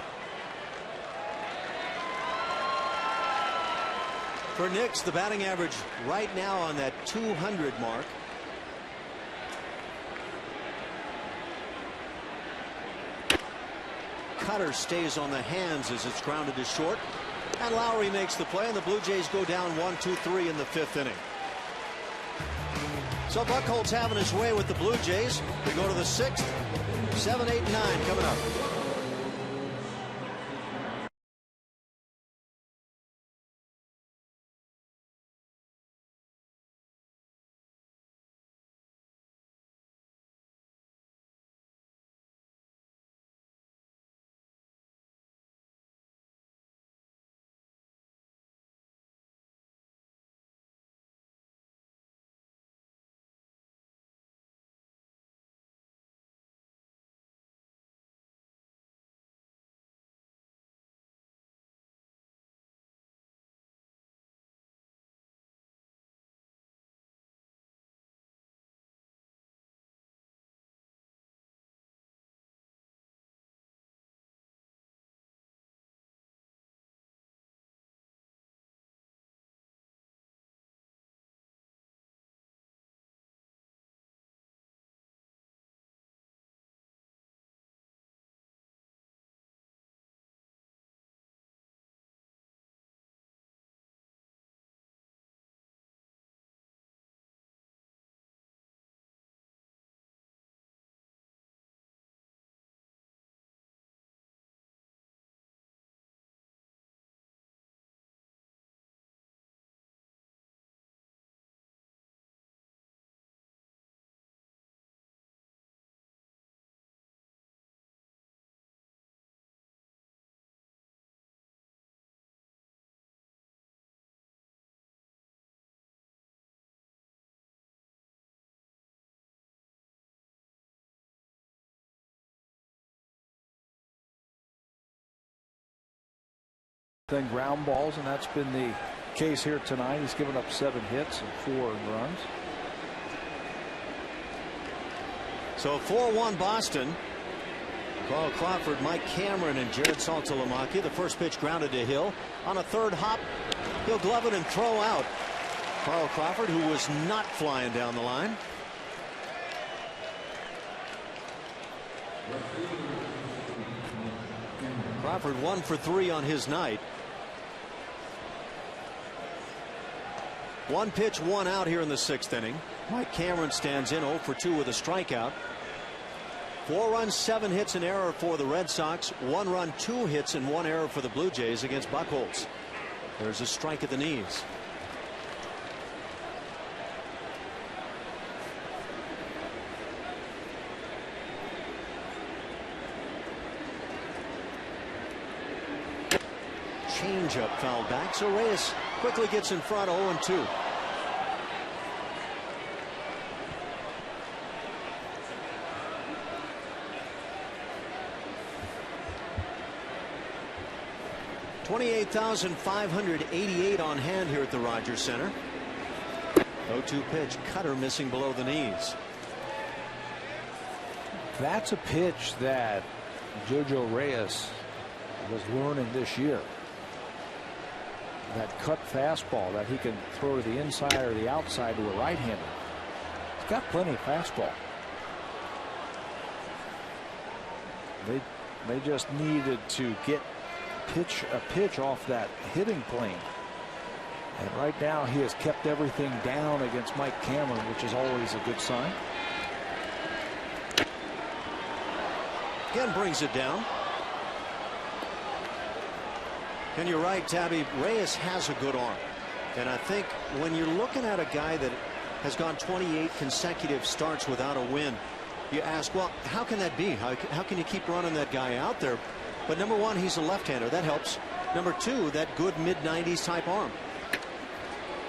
For Nix, the batting average right now on that 200 mark. Cutter stays on the hands as it's grounded to short, and Lowry makes the play, and the Blue Jays go down 1-2-3 in the 5th inning. So Buchholz having his way with the Blue Jays. We go to the 6th, 7, 8, 9 coming up. Then ground balls, and that's been the case here tonight. He's given up 7 hits and 4 runs. So 4-1 Boston. Carl Crawford, Mike Cameron, and Jared Saltalamacchia. The first pitch grounded to Hill. On a 3rd hop, he'll glove it and throw out Carl Crawford, who was not flying down the line. Crawford 1 for 3 on his night. 1 pitch, 1 out here in the 6th inning. Mike Cameron stands in 0 for 2 with a strikeout. 4 runs, 7 hits, an error for the Red Sox. 1 run, 2 hits, and 1 error for the Blue Jays against Buchholz. There's a strike at the knees. Changeup fouled back, so Reyes quickly gets in front, 0-2. $28,588 on hand here at the Rogers Center. 0-2 pitch, cutter missing below the knees. That's a pitch that JoJo Reyes was learning this year. That cut fastball that he can throw to the inside or the outside to a right-hander. He's got plenty of fastball. They just needed to get a pitch off that hitting plane. And right now he has kept everything down against Mike Cameron, which is always a good sign. Again brings it down. And you're right, Tabby, Reyes has a good arm. And I think when you're looking at a guy that has gone 28 consecutive starts without a win, you ask, well, how can that be? How can you keep running that guy out there? But number one, he's a left-hander. That helps. Number two, that good mid-90s type arm.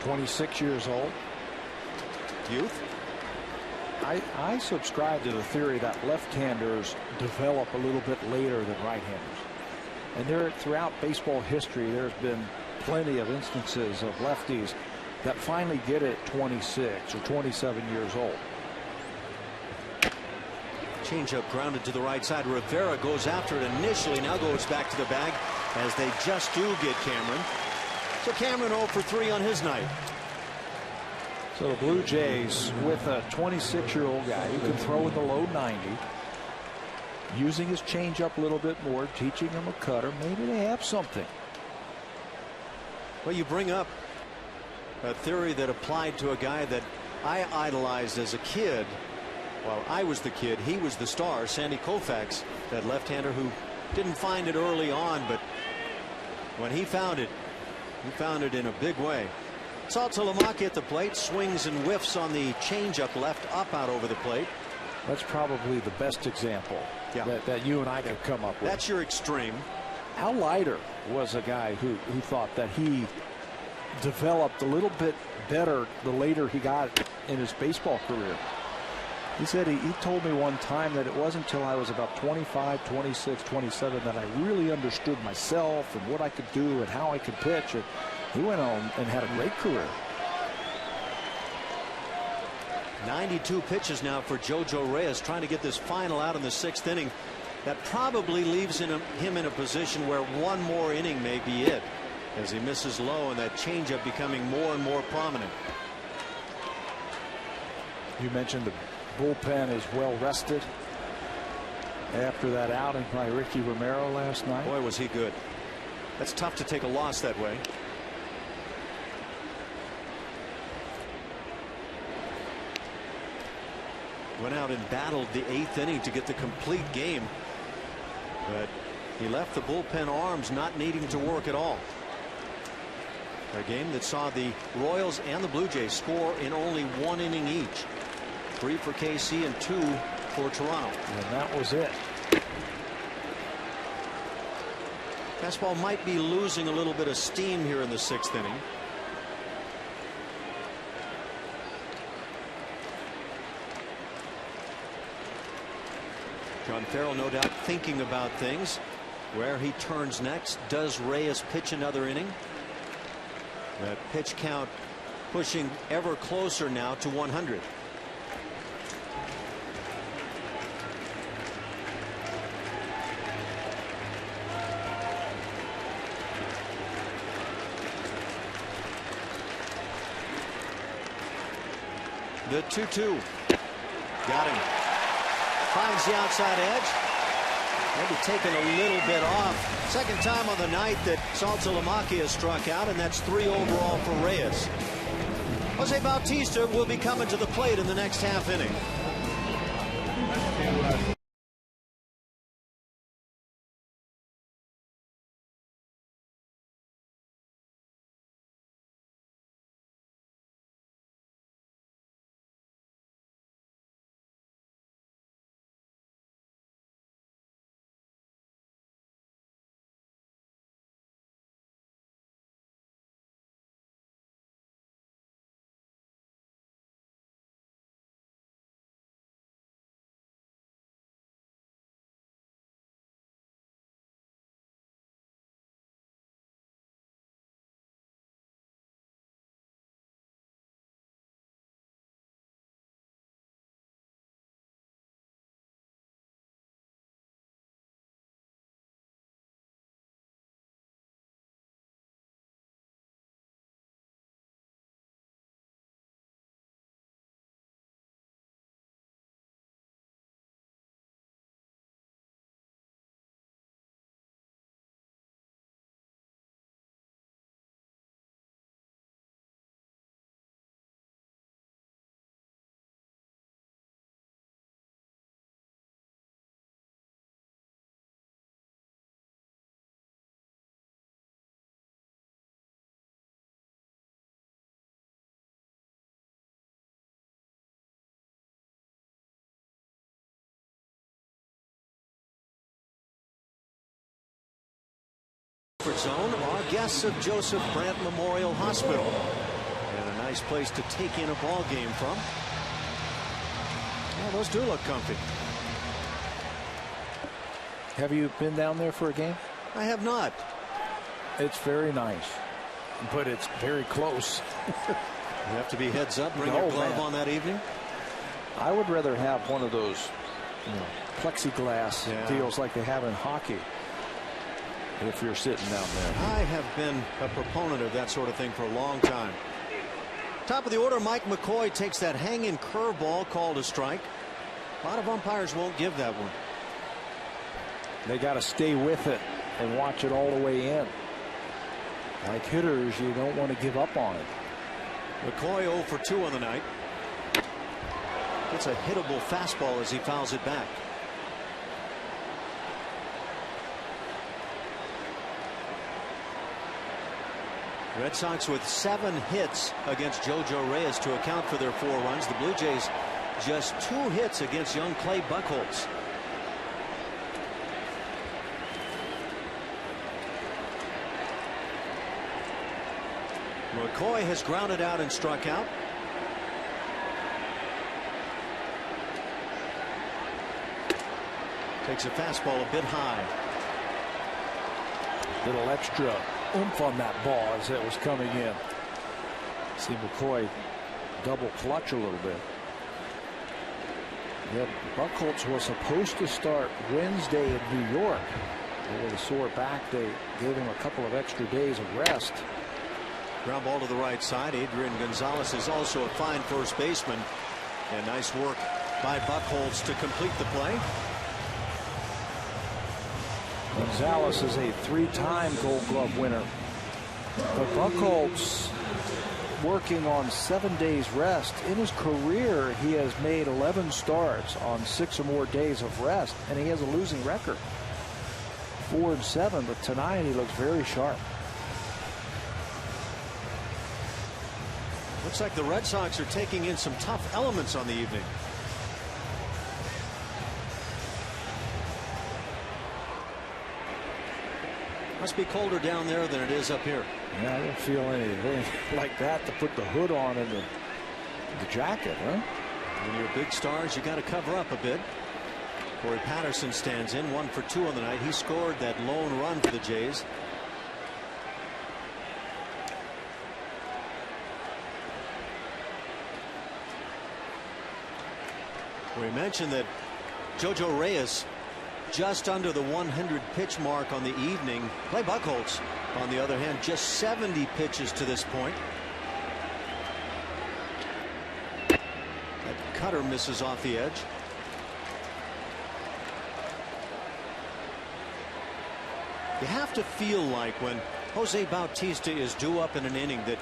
26 years old. Youth. I subscribe to the theory that left-handers develop a little bit later than right-handers. And there, throughout baseball history, there's been plenty of instances of lefties that finally get it at 26 or 27 years old. Changeup grounded to the right side. Rivera goes after it initially, now goes back to the bag as they just do get Cameron. So Cameron 0 for 3 on his night. So the Blue Jays with a 26-year-old guy who can throw in the low 90, using his changeup a little bit more, teaching him a cutter. Maybe they have something. Well, you bring up a theory that applied to a guy that I idolized as a kid. While I was the kid, he was the star. Sandy Koufax, that left-hander who didn't find it early on, but when he found it in a big way. Saltalamacchia at the plate, swings and whiffs on the changeup, left up out over the plate. That's probably the best example that you and I could come up with. That's your extreme. Al Leiter was a guy who thought that he developed a little bit better the later he got in his baseball career. He said he told me one time that it wasn't until I was about 25, 26, 27 that I really understood myself and what I could do and how I could pitch. And he went on and had a great career. 92 pitches now for Jojo Reyes, trying to get this final out in the 6th inning. That probably leaves him in a position where one more inning may be it, as he misses low and that changeup becoming more and more prominent. You mentioned the bullpen is well rested after that outing by Ricky Romero last night. Boy, was he good. That's tough to take a loss that way. Went out and battled the 8th inning to get the complete game, but he left the bullpen arms not needing to work at all. A game that saw the Royals and the Blue Jays score in only 1 inning each. 3 for KC and 2 for Toronto. And that was it. Fastball might be losing a little bit of steam here in the 6th inning. John Farrell no doubt thinking about things, where he turns next. Does Reyes pitch another inning? That pitch count pushing ever closer now to 100. The 2-2. Got him. Finds the outside edge. Maybe taking a little bit off. Second time on the night that Saltalamacchia struck out, and that's 3 overall for Reyes. Jose Bautista will be coming to the plate in the next half inning. Zone, our guests of Joseph Brant Memorial Hospital, and a nice place to take in a ball game from. Well, those do look comfy. Have you been down there for a game? I have not. It's very nice, but it's very close. You have to be heads up, bring your glove on that evening. I would rather have one of those plexiglass deals like they have in hockey if you're sitting down there. I have been a proponent of that sort of thing for a long time. Top of the order, Mike McCoy takes that hanging curveball called a strike. A lot of umpires won't give that one. They got to stay with it and watch it all the way in. Like hitters, you don't want to give up on it. McCoy 0 for 2 on the night. It's a hittable fastball as he fouls it back. Red Sox with 7 hits against JoJo Reyes to account for their 4 runs. The Blue Jays just 2 hits against young Clay Buchholz. McCoy has grounded out and struck out. Takes a fastball a bit high. Little extra oomph on that ball as it was coming in. See McCoy double clutch a little bit. Yeah, Buchholz was supposed to start Wednesday in New York. With a sore back, they gave him a couple of extra days of rest. Ground ball to the right side. Adrian Gonzalez is also a fine first baseman. And nice work by Buchholz to complete the play. Gonzalez is a 3-time Gold Glove winner. But Buchholz working on 7 days rest. In his career, he has made 11 starts on 6 or more days of rest, and he has a losing record. 4-7, but tonight he looks very sharp. Looks like the Red Sox are taking in some tough elements on the evening. Must be colder down there than it is up here. Yeah, I don't feel anything like that to put the hood on and the jacket, huh? When you're big stars, you got to cover up a bit. Corey Patterson stands in 1 for 2 on the night. He scored that lone run for the Jays. We mentioned that JoJo Reyes just under the 100 pitch mark on the evening. Clay Buchholz, on the other hand, just 70 pitches to this point. That cutter misses off the edge. You have to feel like when Jose Bautista is due up in an inning that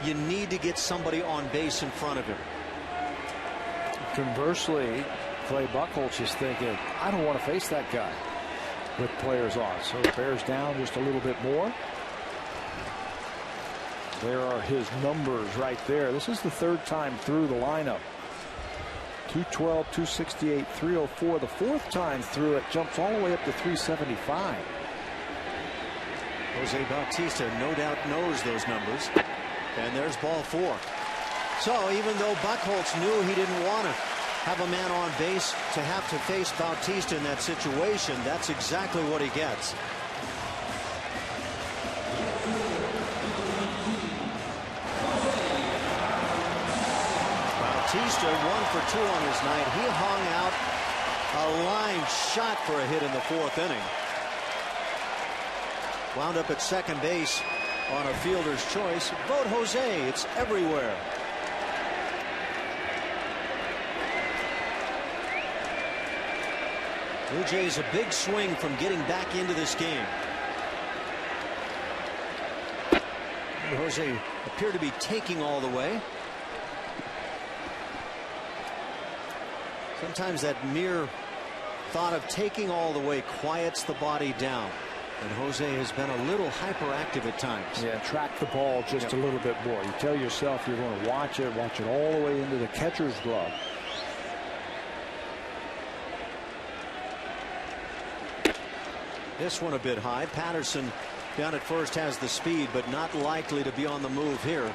you need to get somebody on base in front of him. Conversely, Clay Buchholz is thinking, I don't want to face that guy with players on. So it bears down just a little bit more. There are his numbers right there. This is the 3rd time through the lineup. 212, 268, 304. The 4th time through it jumps all the way up to 375. Jose Bautista no doubt knows those numbers. And there's ball 4. So even though Buchholz knew he didn't want to have a man on base to have to face Bautista in that situation, that's exactly what he gets. Bautista 1 for 2 on his night. He hung out a line shot for a hit in the 4th inning. Wound up at second base on a fielder's choice. Vote Jose. It's everywhere. Blue Jays a big swing from getting back into this game. Jose appeared to be taking all the way. Sometimes that mere thought of taking all the way quiets the body down. And Jose has been a little hyperactive at times. Yeah, track the ball just a little bit more. You tell yourself you're going to watch it all the way into the catcher's glove. This one a bit high. Patterson down at first has the speed, but not likely to be on the move here.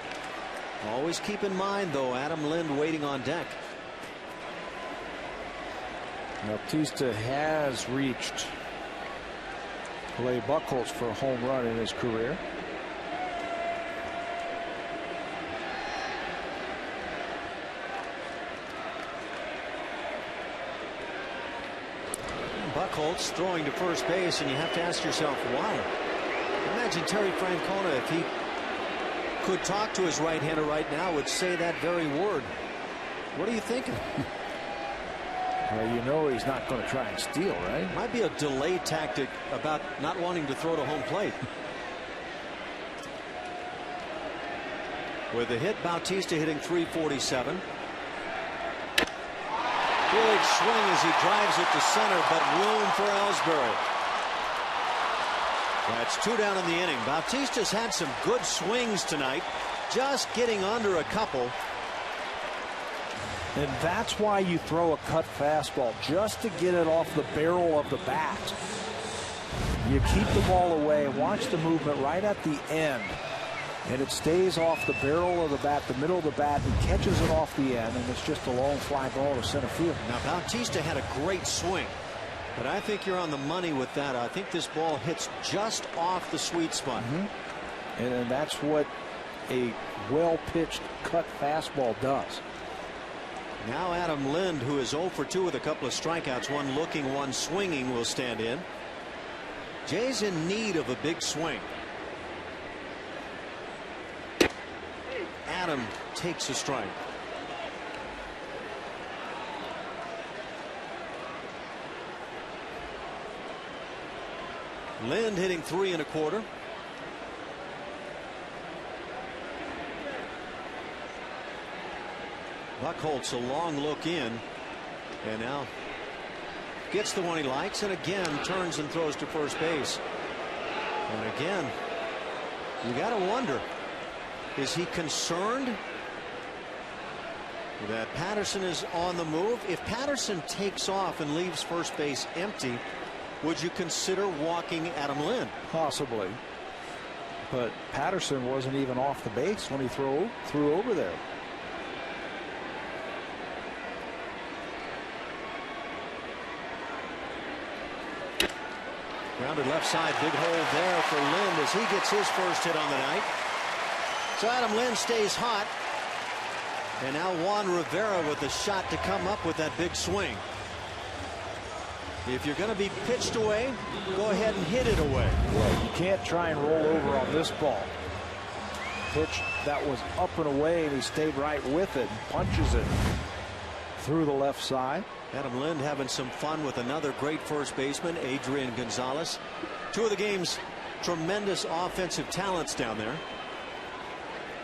Always keep in mind, though, Adam Lind waiting on deck. Bautista has reached Clay Buchholz for a home run in his career. Buchholz throwing to first base, and you have to ask yourself why. Imagine Terry Francona, if he could talk to his right-hander right now, would say that very word. What are you thinking? Well, you know he's not going to try and steal, right? Might be a delay tactic about not wanting to throw to home plate. With a hit, Bautista hitting .347. Big swing as he drives it to center, but room for Ellsbury. That's 2 down in the inning. Bautista's had some good swings tonight, just getting under a couple. And that's why you throw a cut fastball, just to get it off the barrel of the bat. You keep the ball away, watch the movement right at the end, and it stays off the barrel of the bat, the middle of the bat, and catches it off the end, and it's just a long fly ball to center field. Now Bautista had a great swing, but I think you're on the money with that. I think this ball hits just off the sweet spot. And that's what a well-pitched cut fastball does. Now Adam Lind, who is 0 for 2 with a couple of strikeouts, one looking, one swinging, will stand in. Jay's in need of a big swing. Adam takes a strike. Lind hitting 3 1/4. Buchholz a long look in, and now gets the one he likes, and again turns and throws to first base. And again, you got to wonder, is he concerned that Patterson is on the move? If Patterson takes off and leaves first base empty, would you consider walking Adam Lind? Possibly, but Patterson wasn't even off the base when he threw over there. Grounded left side, big hole there for Lind as he gets his first hit on the night. So Adam Lind stays hot, and now Juan Rivera with the shot to come up with that big swing. If you're going to be pitched away, go ahead and hit it away. Well, you can't try and roll over on this ball. Pitch that was up and away, and he stayed right with it and punches it through the left side. Adam Lind having some fun with another great first baseman, Adrian Gonzalez. 2 of the game's tremendous offensive talents down there.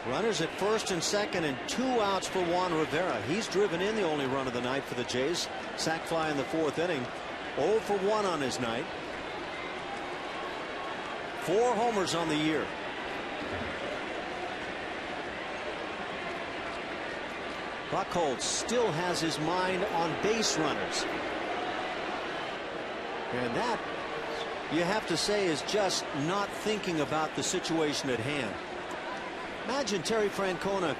Runners at first and second, and 2 outs for Juan Rivera. He's driven in the only run of the night for the Jays. Sac fly in the 4th inning. 0 for 1 on his night. 4 homers on the year. Buchholz still has his mind on base runners. And that, you have to say, is just not thinking about the situation at hand. Imagine Terry Francona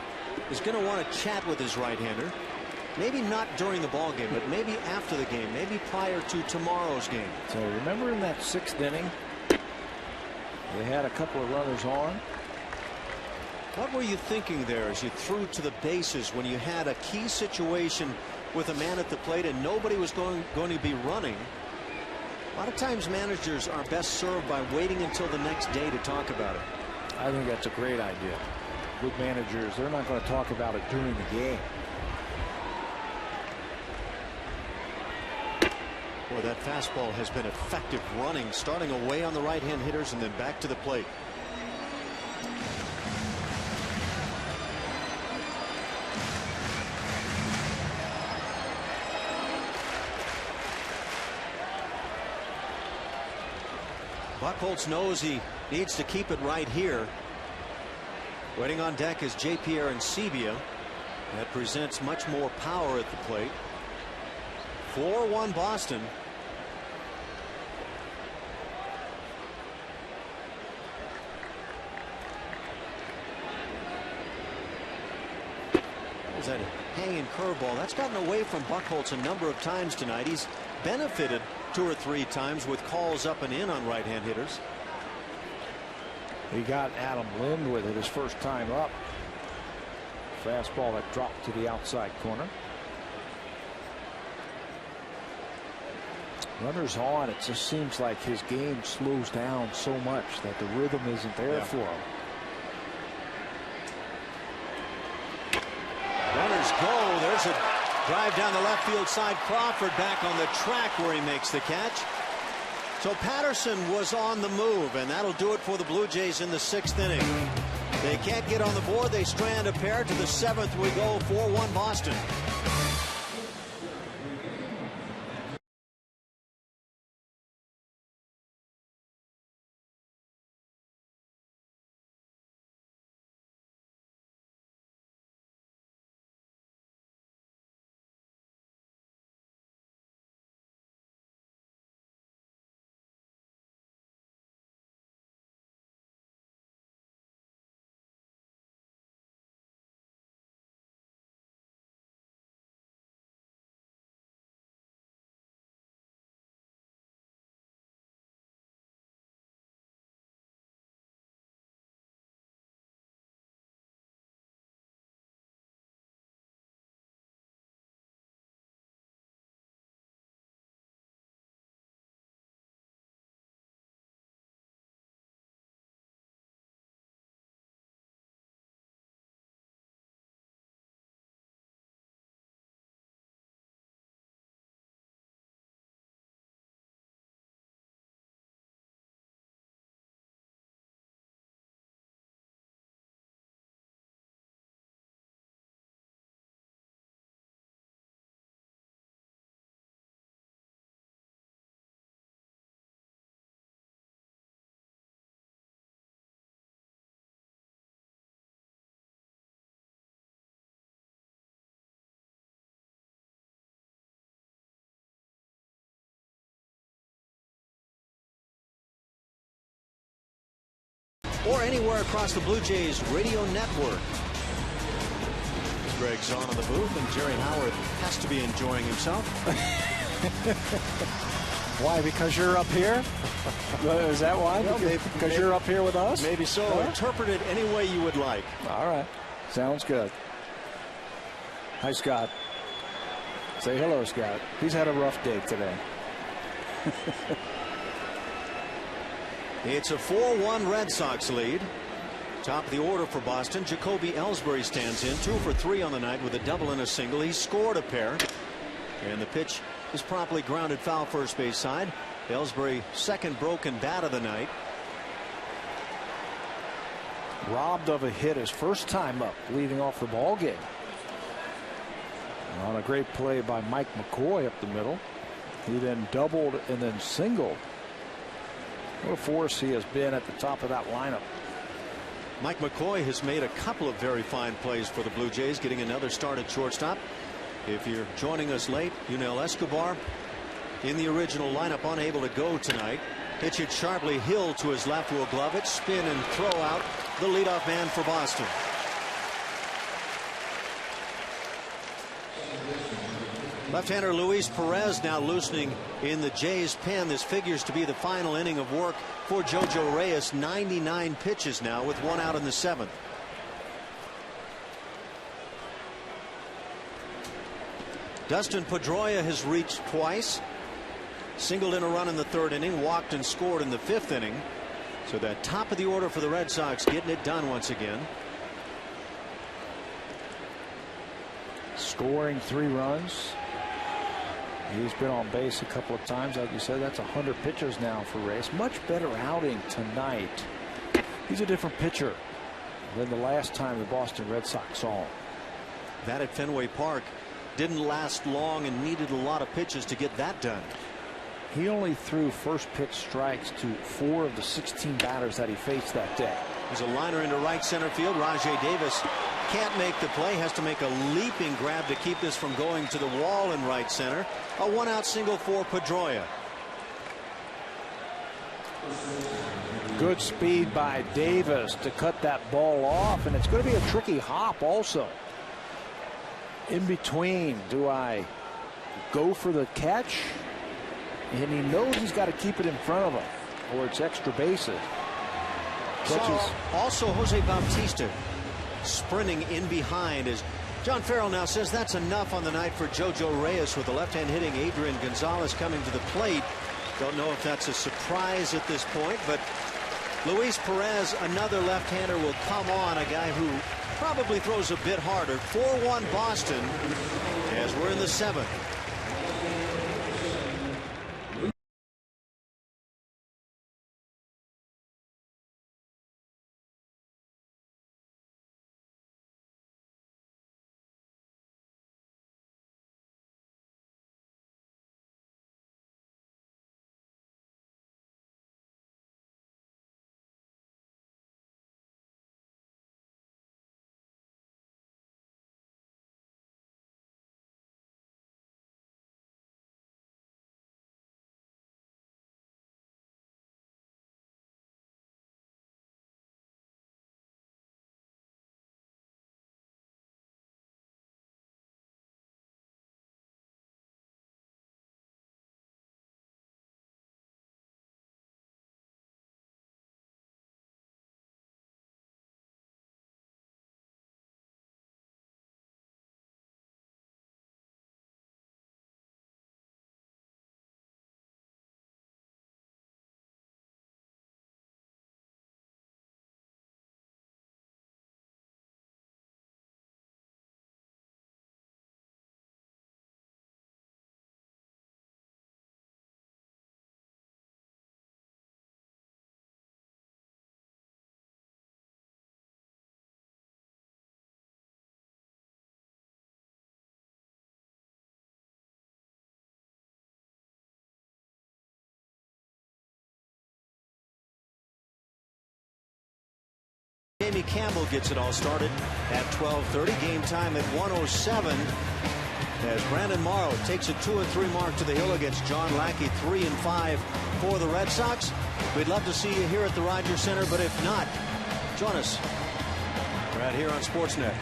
is going to want to chat with his right-hander. Maybe not during the ball game, but maybe after the game, maybe prior to tomorrow's game. So remember in that 6th inning, they had a couple of runners on. What were you thinking there as you threw to the bases when you had a key situation with a man at the plate and nobody was going to be running? A lot of times managers are best served by waiting until the next day to talk about it. I think that's a great idea. Good managers, they're not going to talk about it during the game. Boy, that fastball has been effective running, starting away on the right-hand hitters and then back to the plate. Buchholz knows he needs to keep it right here. Waiting on deck is J.P. Arancibia. That presents much more power at the plate. 4-1 Boston. There's that hanging curveball. That's gotten away from Buchholz a number of times tonight. He's benefited 2 or 3 times with calls up and in on right-hand hitters. He got Adam Lind with it his first time up. Fastball that dropped to the outside corner. Runners on, it just seems like his game slows down so much that the rhythm isn't there for him. Runners go. There's a drive down the left field side. Crawford back on the track where he makes the catch. So Patterson was on the move, and that'll do it for the Blue Jays in the 6th inning. They can't get on the board. They strand a pair. To the 7th we go. 4-1 Boston. Or anywhere across the Blue Jays radio network. Greg's on in the booth, and Jerry Howard has to be enjoying himself. Why? Because you're up here? Is that why? Well, because you're up here with us? Maybe so. Huh? Interpret it any way you would like. All right. Sounds good. Hi, Scott. Say hello, Scott. He's had a rough day today. It's a 4-1 Red Sox lead. Top of the order for Boston. Jacoby Ellsbury stands in 2 for 3 on the night with a double and a single. He scored a pair. And the pitch is promptly grounded foul first base side. Ellsbury, second broken bat of the night. Robbed of a hit his first time up, leading off the ball game. On a great play by Mike McCoy up the middle. He then doubled and then singled. What a force he has been at the top of that lineup. Mike McCoy has made a couple of very fine plays for the Blue Jays, getting another start at shortstop. If you're joining us late, Yunel Escobar in the original lineup, unable to go tonight. Pitch it sharply. Hill to his left will glove it, spin and throw out the leadoff man for Boston. Left-hander Luis Perez now loosening in the Jays' pen. This figures to be the final inning of work for Jojo Reyes. 99 pitches now with 1 out in the 7th. Dustin Pedroia has reached twice. Singled in a run in the 3rd inning, walked and scored in the 5th inning. So that top of the order for the Red Sox getting it done once again. Scoring 3 runs. He's been on base a couple of times. Like you said, that's 100 pitches now for Reyes. Much better outing tonight. He's a different pitcher than the last time the Boston Red Sox saw him. That at Fenway Park didn't last long and needed a lot of pitches to get that done. He only threw first pitch strikes to 4 of the 16 batters that he faced that day. There's a liner into right center field. Rajai Davis can't make the play, has to make a leaping grab to keep this from going to the wall in right center. A 1-out single for Pedroia. Good speed by Davis to cut that ball off, and it's going to be a tricky hop also. In between, do I go for the catch And he knows he's got to keep it in front of him, or it's extra bases. Also, Jose Bautista sprinting in behind as John Farrell now says that's enough on the night for JoJo Reyes, with the left-hand hitting Adrian Gonzalez coming to the plate. Don't know if that's a surprise at this point, but Luis Perez, another left-hander, will come on, a guy who probably throws a bit harder. 4-1 Boston as we're in the 7th. Jamie Campbell gets it all started at 12:30. Game time at 1:07 as Brandon Morrow takes a 2-3 mark to the hill against John Lackey. 3-5 for the Red Sox. We'd love to see you here at the Rogers Center, but if not, join us right here on Sportsnet.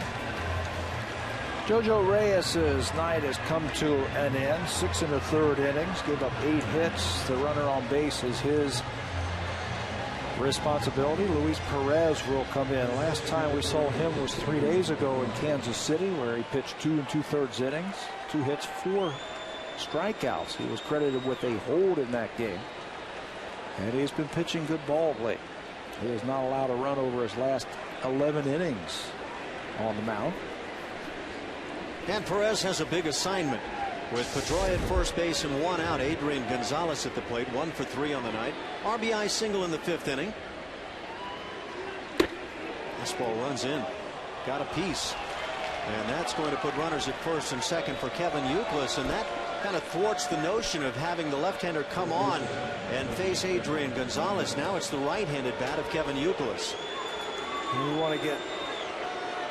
JoJo Reyes' night has come to an end. 6 1/3 innings, gave up 8 hits. The runner on base is his responsibility. Luis Perez will come in. Last time we saw him was 3 days ago in Kansas City, where he pitched 2 2/3 innings, 2 hits, 4 strikeouts. He was credited with a hold in that game, and he's been pitching good ball late. He has not allowed a run over his last 11 innings on the mound. And Perez has a big assignment with Pedroia at first base and 1 out. Adrian Gonzalez at the plate, 1 for 3 on the night. RBI single in the 5th inning. This ball runs in, got a piece, and that's going to put runners at first and second for Kevin Youkilis, and that kind of thwarts the notion of having the left-hander come on and face Adrian Gonzalez. Now it's the right-handed bat of Kevin Youkilis. You want to get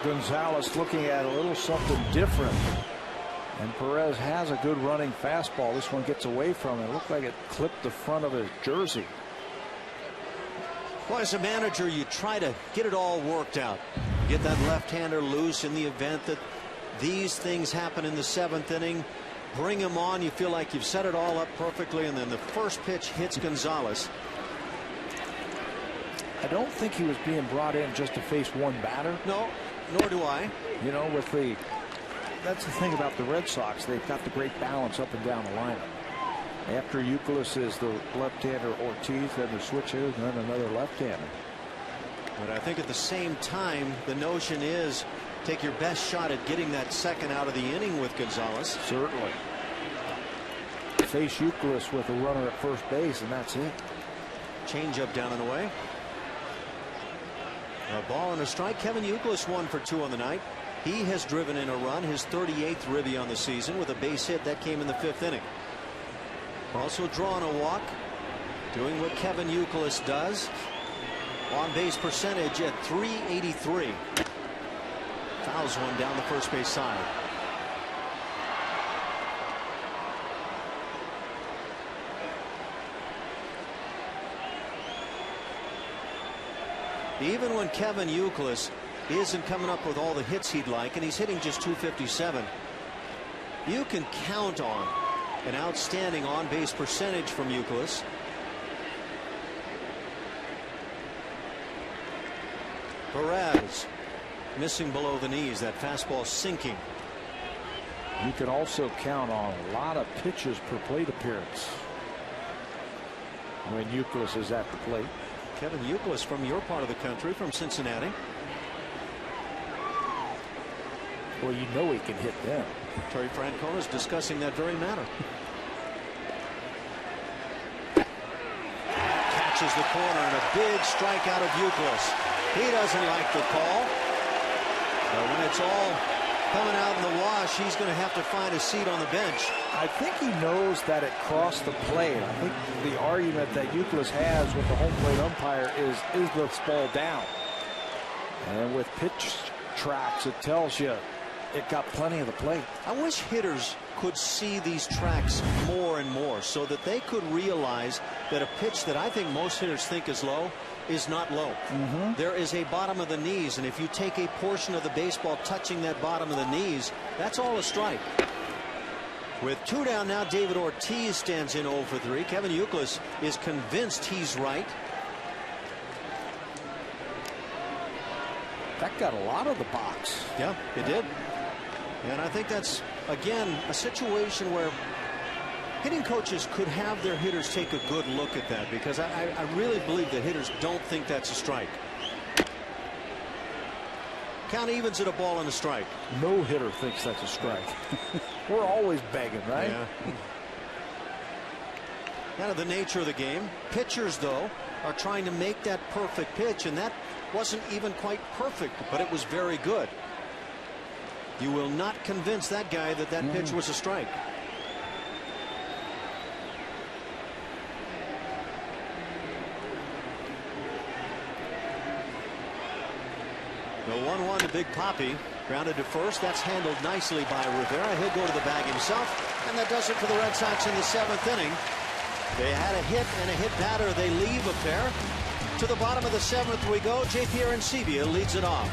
Gonzalez looking at a little something different. And Perez has a good running fastball. This one gets away from him. It looked like it clipped the front of his jersey. Well, as a manager, you try to get it all worked out. Get that left-hander loose in the event that these things happen in the 7th inning. Bring him on. You feel like you've set it all up perfectly, and then the first pitch hits Gonzalez. I don't think he was being brought in just to face one batter. No, nor do I. You know, that's the thing about the Red Sox. They've got the great balance up and down the lineup. After Youkilis is the left-hander Ortiz, then the switch is, and then another left-hander. But I think at the same time, the notion is take your best shot at getting that second out of the inning with Gonzalez. Certainly. Face Youkilis with a runner at first base, and that's it. Change-up down and away. A ball and a strike. Kevin Youkilis 1 for 2 on the night. He has driven in a run, his 38th ribby on the season, with a base hit that came in the 5th inning. Also drawing a walk, doing what Kevin Youkilis does. On base percentage at .383. Fouls one down the first base side. Even when Kevin Youkilis isn't coming up with all the hits he'd like, and he's hitting just .257, you can count on an outstanding on-base percentage from Youkilis. Perez missing below the knees. That fastball sinking. You can also count on a lot of pitches per plate appearance when Youkilis is at the plate. Kevin Youkilis from your part of the country, from Cincinnati. Well, you know he can hit them. Terry Francona is discussing that very matter. Catches the corner and a big strikeout of Youkilis. He doesn't like the call. But when it's all coming out in the wash, he's going to have to find a seat on the bench. I think he knows that it crossed the plate. I think the argument that Youkilis has with the home plate umpire is this ball down? And with pitch tracks, it tells you it got plenty of the plate. I wish hitters could see these tracks more and more so that they could realize that a pitch that I think most hitters think is low is not low. There is a bottom of the knees, and if you take a portion of the baseball touching that bottom of the knees, that's all a strike. With 2 down now, David Ortiz stands in 0 for 3. Kevin Youkilis is convinced he's right. That got a lot of the box. Yeah, it did. And I think that's, again, a situation where hitting coaches could have their hitters take a good look at that, because I really believe that hitters don't think that's a strike. Count evens at a ball and a strike. No hitter thinks that's a strike. We're always begging, right? Yeah. Kind of the nature of the game. Pitchers, though, are trying to make that perfect pitch, and that wasn't even quite perfect, but it was very good. You will not convince that guy that that pitch was a strike. The 1-1 to Big Papi. Grounded to first. That's handled nicely by Rivera. He'll go to the bag himself. And that does it for the Red Sox in the 7th inning. They had a hit and a hit batter. They leave a pair. To the bottom of the 7th we go. J.P. Arancibia leads it off.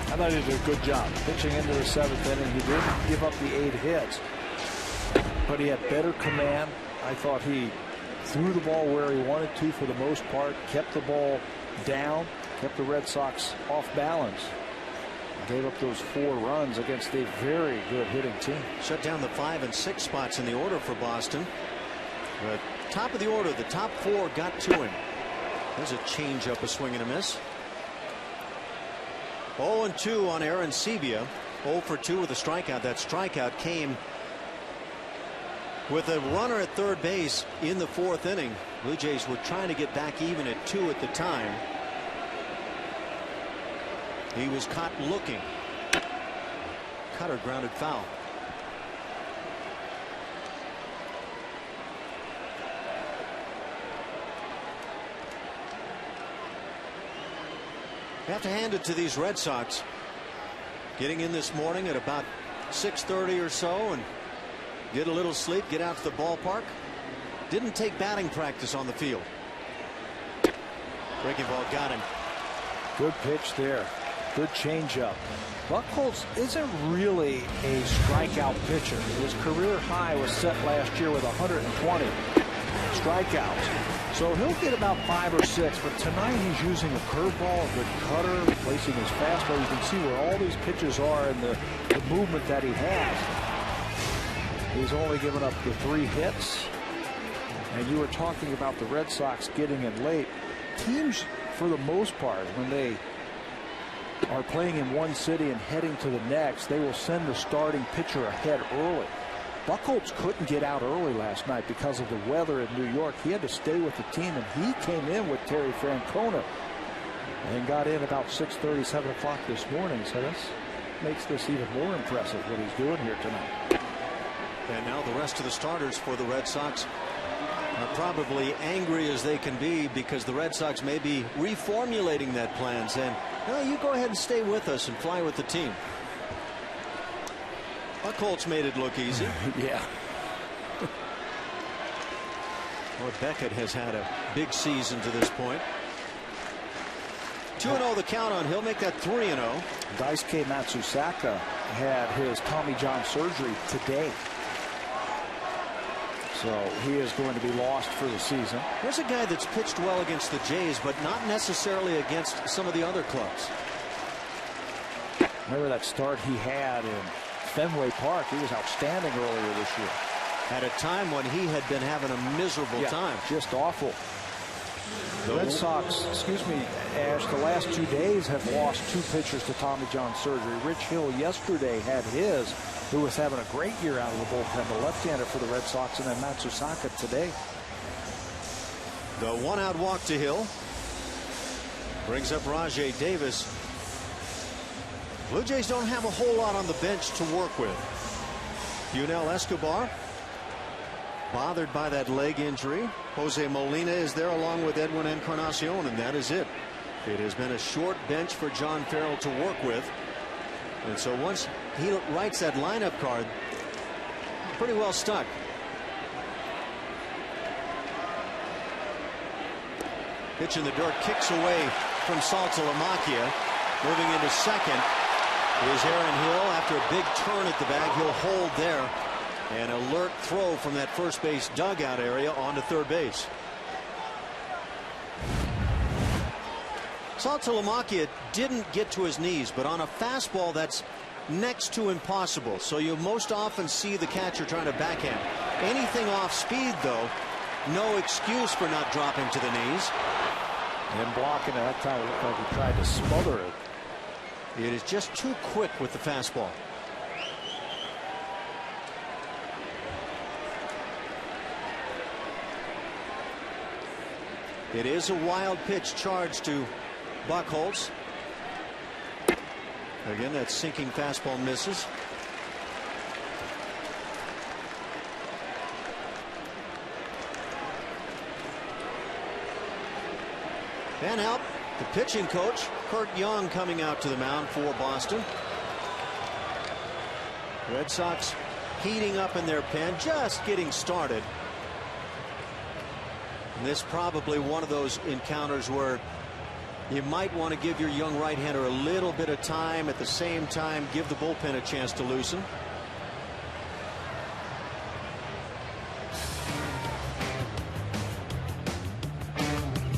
I thought he did a good job pitching into the 7th inning. He didn't give up the 8 hits, but he had better command. I thought he threw the ball where he wanted to for the most part, kept the ball down, kept the Red Sox off balance, gave up those 4 runs against a very good hitting team. Shut down the 5 and 6 spots in the order for Boston. But top of the order, the top 4 got to him. There's a changeup, a swing and a miss. 0-2 on Aaron Sebia. 0 for 2 with a strikeout. That strikeout came with a runner at third base in the 4th inning. Blue Jays were trying to get back even at 2 at the time. He was caught looking. Cutter grounded foul. You have to hand it to these Red Sox. Getting in this morning at about 6:30 or so and get a little sleep, get out to the ballpark. Didn't take batting practice on the field. Breaking ball got him. Good pitch there. Good changeup. Buchholz isn't really a strikeout pitcher. His career high was set last year with 120 strikeouts. So he'll get about 5 or 6, but tonight he's using a curveball, a good cutter, placing his fastball. You can see where all these pitches are and the movement that he has. He's only given up the 3 hits. And you were talking about the Red Sox getting in late. Teams, for the most part, when they are playing in one city and heading to the next, they will send the starting pitcher ahead early. Buchholz couldn't get out early last night because of the weather in New York. He had to stay with the team, and he came in with Terry Francona and got in about 6:30, 7 o'clock this morning. So this makes this even more impressive what he's doing here tonight. And now the rest of the starters for the Red Sox are probably angry as they can be because the Red Sox may be reformulating that plan, saying, no, you go ahead and stay with us and fly with the team. Buchholz made it look easy. Yeah. Well, Beckett has had a big season to this point. 2-0 the count on. He'll make that 3-0. Daisuke Matsusaka had his Tommy John surgery today. So he is going to be lost for the season. There's a guy that's pitched well against the Jays, but not necessarily against some of the other clubs. Remember that start he had in Fenway Park? He was outstanding earlier this year. At a time when he had been having a miserable time. Just awful. The Red Sox, excuse me, Ash, the last 2 days have lost 2 pitchers to Tommy John surgery. Rich Hill yesterday had his, who was having a great year out of the bullpen, the left-hander for the Red Sox, and then Matsusaka today. The 1-out walk to Hill brings up Rajay Davis. Blue Jays don't have a whole lot on the bench to work with. Yunel Escobar bothered by that leg injury. Jose Molina is there along with Edwin Encarnacion, and that is it. It has been a short bench for John Farrell to work with. And so once he writes that lineup card, pretty well stuck. Pitch in the dirt, kicks away from Saltalamacchia. Moving into second is Aaron Hill. After a big turn at the bag, he'll hold there. An alert throw from that first base dugout area onto third base. Saltalamacchia didn't get to his knees, but on a fastball that's next to impossible. So you most often see the catcher trying to backhand. Anything off speed, though, no excuse for not dropping to the knees. And blocking at that time, it looked like he tried to smother it. It is just too quick with the fastball. It is a wild pitch charged to Buchholz. Again, that sinking fastball misses. Van Help, the pitching coach, Kurt Young, coming out to the mound for Boston. Red Sox heating up in their pen, just getting started. And this probably one of those encounters where you might want to give your young right-hander a little bit of time, at the same time give the bullpen a chance to loosen.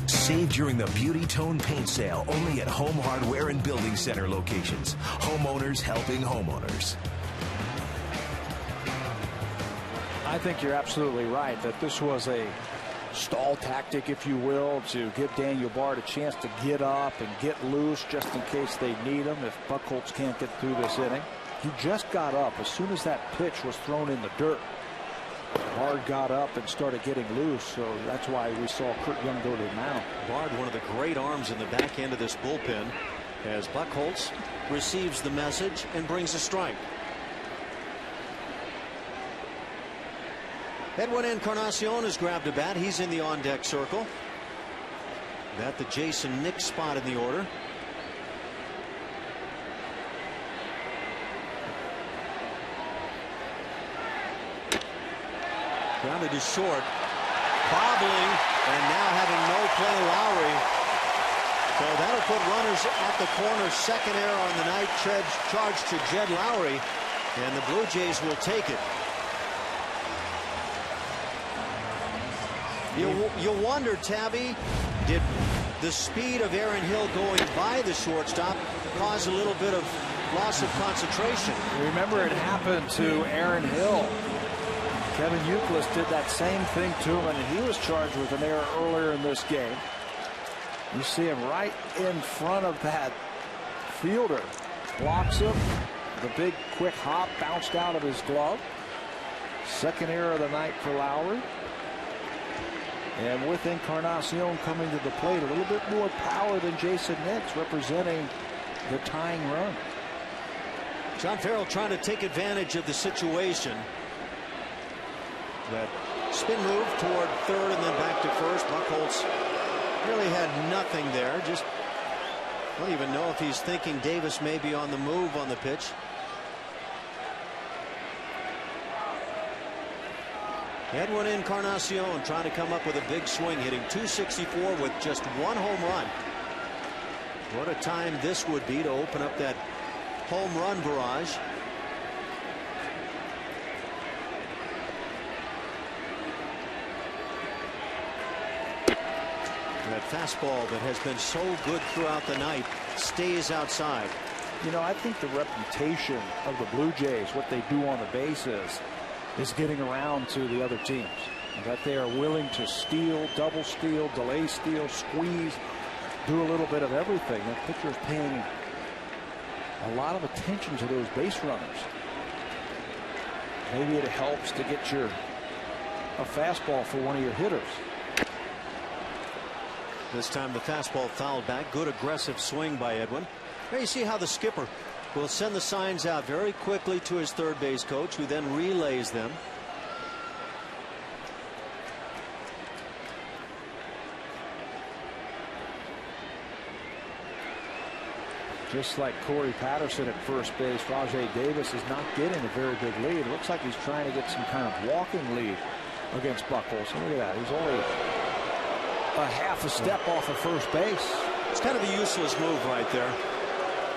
Save during the Beauty Tone paint sale only at Home Hardware and Building Center locations. Homeowners helping homeowners. I think you're absolutely right that this was a stall tactic, if you will, to give Daniel Bard a chance to get up and get loose just in case they need him if Buchholz can't get through this inning. He just got up as soon as that pitch was thrown in the dirt. Bard got up and started getting loose, so that's why we saw Kurt Young go to the mound. Bard, one of the great arms in the back end of this bullpen, as Buchholz receives the message and brings a strike. Edwin Encarnacion has grabbed a bat. He's in the on-deck circle. At the Jason Nix spot in the order. Grounded to short. Bobbling, and now having no play, Lowry. So that'll put runners at the corner. Second error on the night, charge to Jed Lowry, and the Blue Jays will take it. You wonder, Tabby, did the speed of Aaron Hill going by the shortstop cause a little bit of loss of concentration? Remember, it happened to Aaron Hill. Kevin Youkilis did that same thing to him, and he was charged with an error earlier in this game. You see him right in front of that fielder. Blocks him. The big quick hop bounced out of his glove. Second error of the night for Lowry. And with Encarnacion coming to the plate, a little bit more power than Jason Nix, representing the tying run. John Farrell trying to take advantage of the situation. That spin move toward third and then back to first. Buchholz really had nothing there. Just don't even know if he's thinking Davis may be on the move on the pitch. Edwin Encarnacion trying to come up with a big swing, hitting .264 with just one home run. What a time this would be to open up that home run barrage. That fastball that has been so good throughout the night stays outside. You know, I think the reputation of the Blue Jays, what they do on the bases, is getting around to the other teams. That they are willing to steal, double steal, delay steal, squeeze, do a little bit of everything. That pitcher is paying a lot of attention to those base runners. Maybe it helps to get a fastball for one of your hitters. This time the fastball fouled back. Good aggressive swing by Edwin. There you see how the skipper will send the signs out very quickly to his third base coach, who then relays them. Just like Corey Patterson at first base, Rajay Davis is not getting a very big lead. It looks like he's trying to get some kind of walking lead against Buchholz. Look at that. He's only a half a step off of first base. It's kind of a useless move right there.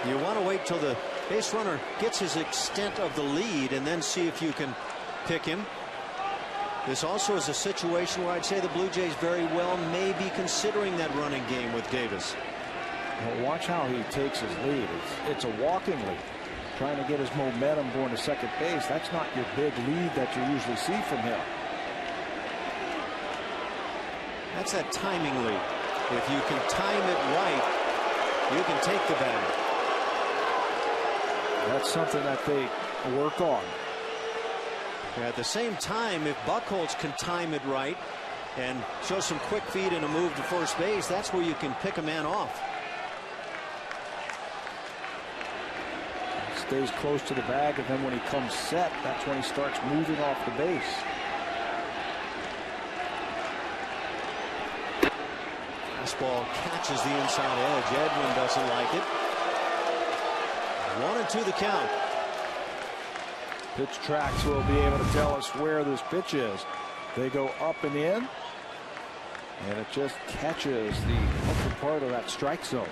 You want to wait till the base runner gets his extent of the lead and then see if you can pick him. This also is a situation where I'd say the Blue Jays very well may be considering that running game with Davis. Well, watch how he takes his lead. It's a walking lead. Trying to get his momentum going to second base. That's not your big lead that you usually see from him. That's that timing lead. If you can time it right, you can take the bag. That's something that they work on. At the same time, if Buchholz can time it right and show some quick feet and a move to first base, that's where you can pick a man off. Stays close to the bag, and then when he comes set, that's when he starts moving off the base. Fastball catches the inside edge. Edwin doesn't like it. 1-2 the count. Pitch tracks will be able to tell us where this pitch is. They go up and in, and it just catches the upper part of that strike zone.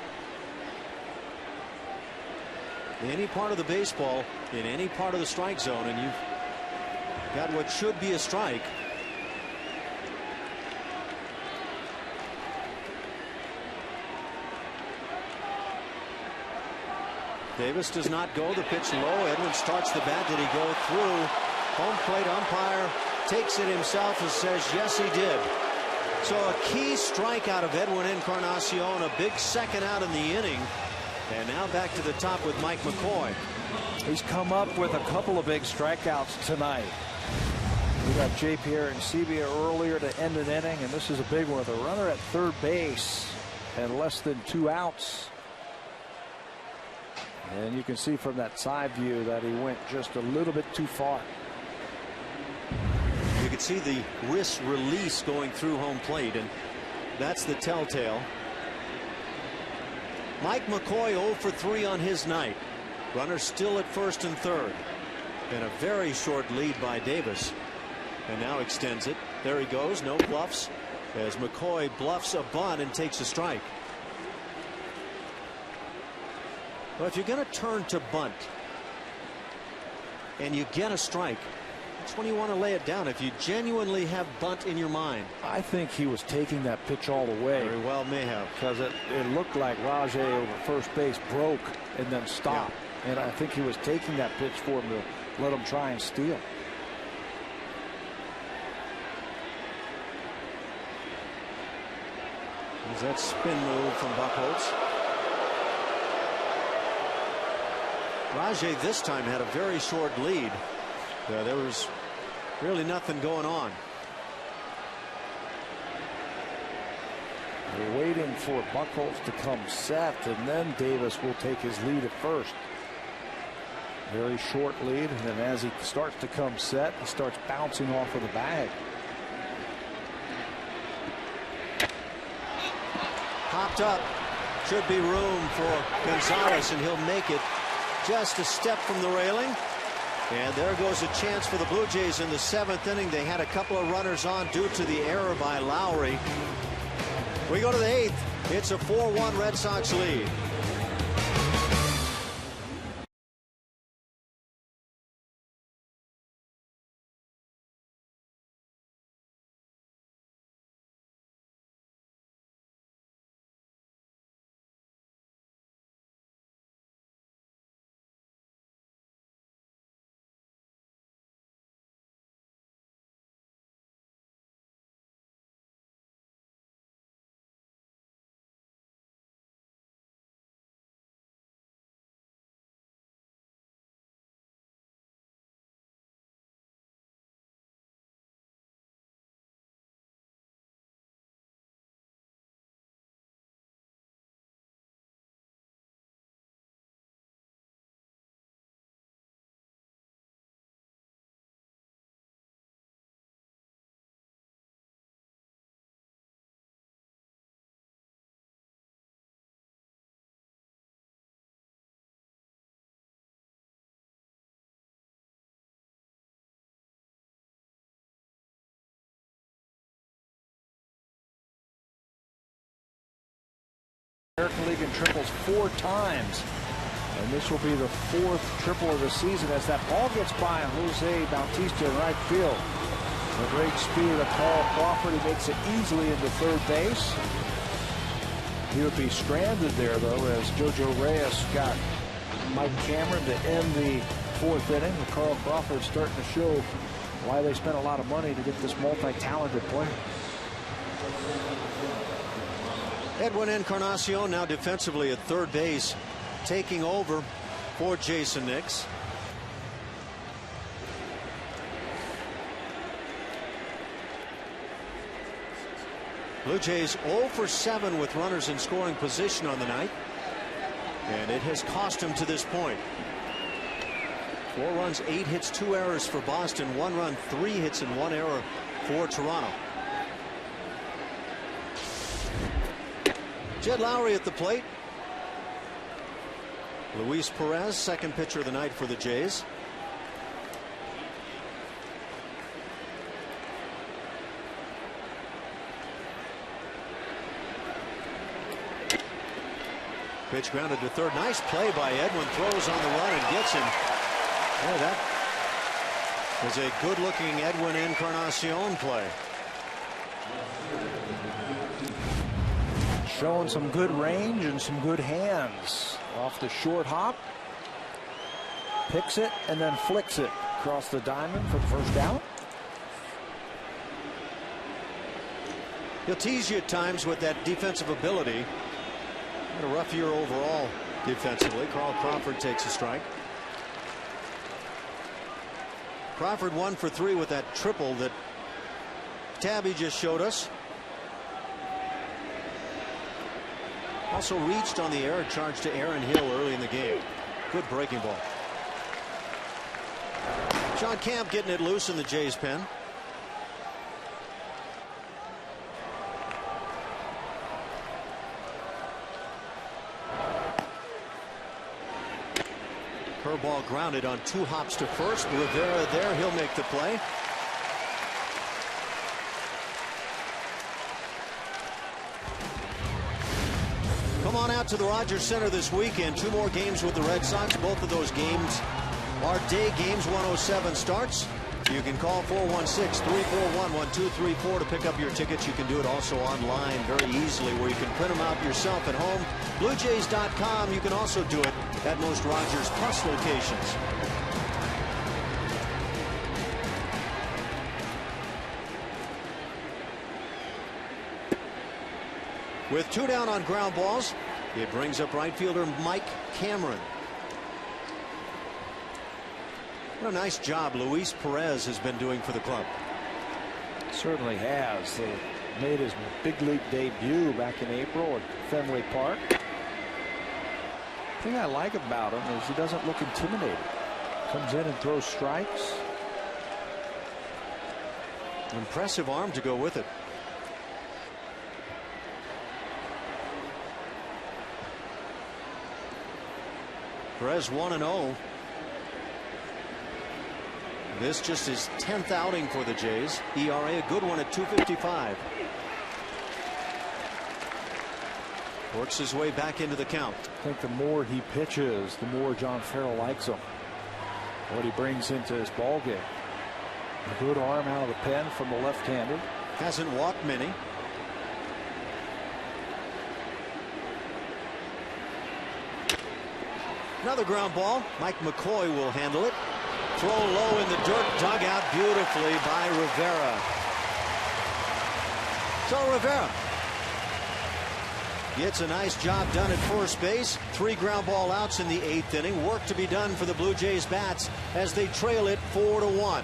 Any part of the baseball in any part of the strike zone, and you've got what should be a strike. Davis does not go. The pitch low. Edwin starts the bat. Did he go through? Home plate umpire takes it himself and says yes he did. So a key strikeout of Edwin Encarnacion, a big second out in the inning. And now back to the top with Mike McCoy. He's come up with a couple of big strikeouts tonight. We got J.P. Sebia earlier to end an inning, and this is a big one with a runner at third base and less than 2 outs. And you can see from that side view that he went just a little bit too far. You can see the wrist release going through home plate, and that's the telltale. Mike McCoy 0 for 3 on his night. Runner still at first and third. And a very short lead by Davis. And now extends it. There he goes. No bluffs as McCoy bluffs a bunt and takes a strike. Well, if you're going to turn to bunt and you get a strike, that's when you want to lay it down. If you genuinely have bunt in your mind. I think he was taking that pitch all the way. Very well may have. Because it looked like Rajay over first base broke and then stopped. Yeah. And I think he was taking that pitch for him to let him try and steal. There's that spin move from Buchholz. Rajay this time had a very short lead. There was really nothing going on. We're waiting for Buchholz to come set, and then Davis will take his lead at first. Very short lead, and then as he starts to come set, he starts bouncing off of the bag. Popped up. Should be room for Gonzalez, and he'll make it just a step from the railing. And there goes a chance for the Blue Jays in the 7th inning. They had a couple of runners on due to the error by Lowry. We go to the 8th. It's a 4-1 Red Sox lead. American League in triples 4 times. And this will be the 4th triple of the season as that ball gets by Jose Bautista in right field. The great speed of Carl Crawford. He makes it easily into third base. He would be stranded there, though, as JoJo Reyes got Mike Cameron to end the 4th inning. And Carl Crawford starting to show why they spent a lot of money to get this multi-talented player. Edwin Encarnacion now defensively at third base, taking over for Jason Nix. Blue Jays 0 for 7 with runners in scoring position on the night, and it has cost him to this point. 4 runs, 8 hits, 2 errors for Boston, 1 run, 3 hits, and 1 error for Toronto. Jed Lowry at the plate. Luis Perez, second pitcher of the night for the Jays. Pitch grounded to third. Nice play by Edwin. Throws on the run and gets him. Oh, that was a good-looking Edwin Encarnacion play. Showing some good range and some good hands. Off the short hop. Picks it and then flicks it across the diamond for the first out. He'll tease you at times with that defensive ability. Had a rough year overall defensively. Carl Crawford takes a strike. Crawford 1 for 3 with that triple that Tabby just showed us. Also reached on the error charge to Aaron Hill early in the game. Good breaking ball. Sean Camp getting it loose in the Jays pen. Curveball grounded on 2 hops to first. Rivera there. He'll make the play. Come on out to the Rogers Center this weekend. 2 more games with the Red Sox. Both of those games are day games. 1:07 starts. You can call 416-341-1234 to pick up your tickets. You can do it also online very easily, where you can print them out yourself at home. BlueJays.com. You can also do it at most Rogers Plus locations. With 2 down on ground balls, it brings up right fielder Mike Cameron. What a nice job Luis Perez has been doing for the club. Certainly has. He made his big league debut back in April at Fenway Park. The thing I like about him is he doesn't look intimidated. Comes in and throws strikes. Impressive arm to go with it. Perez 1-0. This just his 10th outing for the Jays. ERA a good one at 2.55. Works his way back into the count. I think the more he pitches, the more John Farrell likes him. What he brings into his ball game. A good arm out of the pen from the left-handed. Hasn't walked many. Another ground ball. Mike McCoy will handle it. Throw low in the dirt, dug out beautifully by Rivera. So Rivera gets a nice job done at first base. 3 ground ball outs in the 8th inning. Work to be done for the Blue Jays bats as they trail it 4-1.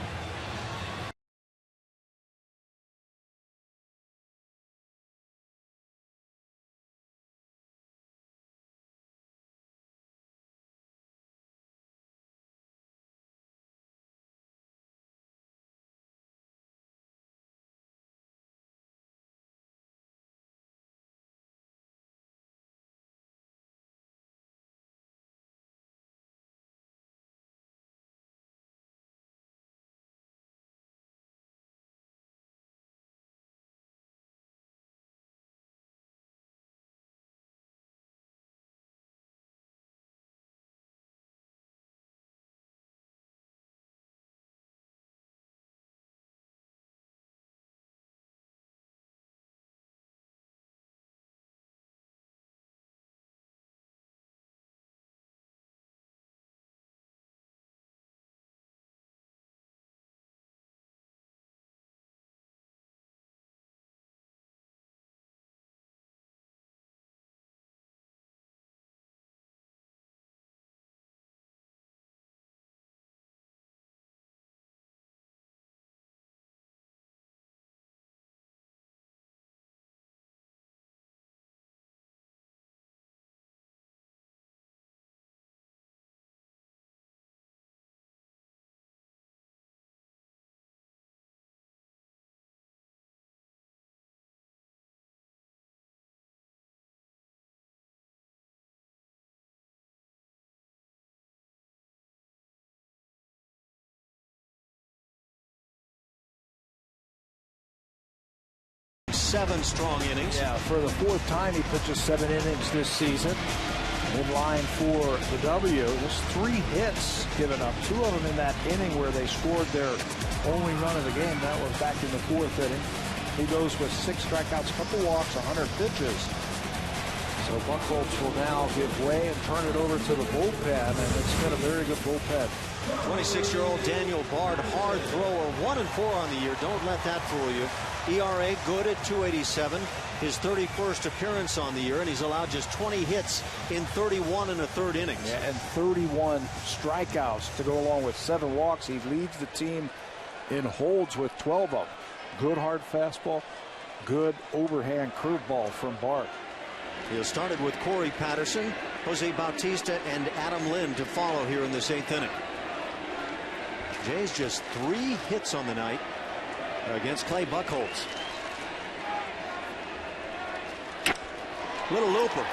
Seven strong innings. Yeah, for the 4th time he pitches 7 innings this season. In line for the W. Just 3 hits given up. 2 of them in that inning where they scored their only run of the game. That was back in the 4th inning. He goes with 6 strikeouts, couple walks, 100 pitches. So So Buchholz will now give way and turn it over to the bullpen, and it's been a very good bullpen. 26-year-old Daniel Bard, hard thrower, 1-4 on the year. Don't let that fool you. ERA good at 2.87. His 31st appearance on the year, and he's allowed just 20 hits in 31 1/3 innings. Yeah, and 31 strikeouts to go along with 7 walks. He leads the team in holds with 12 of them. Good hard fastball, good overhand curveball from Bard. He started with Corey Patterson, Jose Bautista, and Adam Lind to follow here in this 8th inning. Jays just 3 hits on the night against Clay Buchholz. Little looper,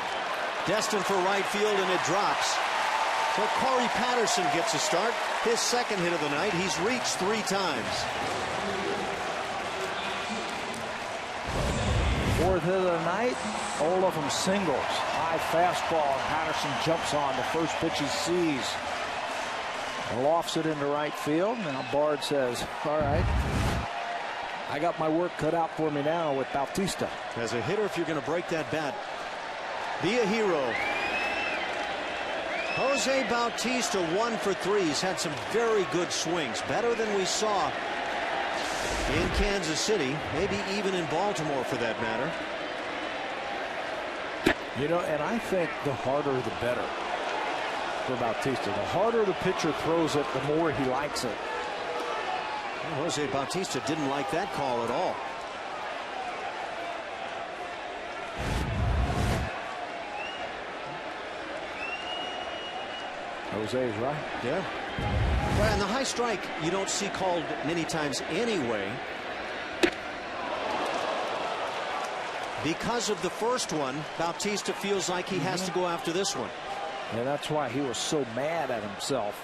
destined for right field, and it drops. So Corey Patterson gets a start, his 2nd hit of the night. He's reached 3 times. 4th hit of the night, all of them singles. High fastball, and Patterson jumps on the first pitch he sees. Lofts it into right field. Now Bard says, all right, I got my work cut out for me now with Bautista. As a hitter, if you're going to break that bat, be a hero. Jose Bautista 1 for 3. He's had some very good swings, better than we saw in Kansas City, maybe even in Baltimore for that matter. You know, and I think the harder the better for Bautista. The harder the pitcher throws it, the more he likes it. Well, Jose Bautista didn't like that call at all. Jose's right. Yeah. Well, and the high strike you don't see called many times anyway. Because of the first one, Bautista feels like he has to go after this one. And that's why he was so mad at himself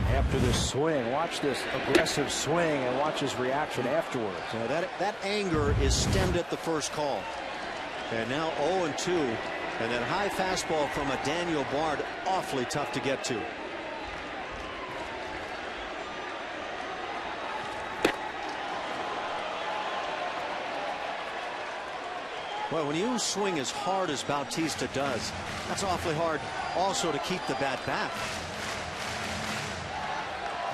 after this swing. Watch this aggressive swing and watch his reaction afterwards. That anger is stemmed at the first call. And now 0-2. And that high fastball from a Daniel Bard, awfully tough to get to. Well, when you swing as hard as Bautista does, that's awfully hard also to keep the bat back.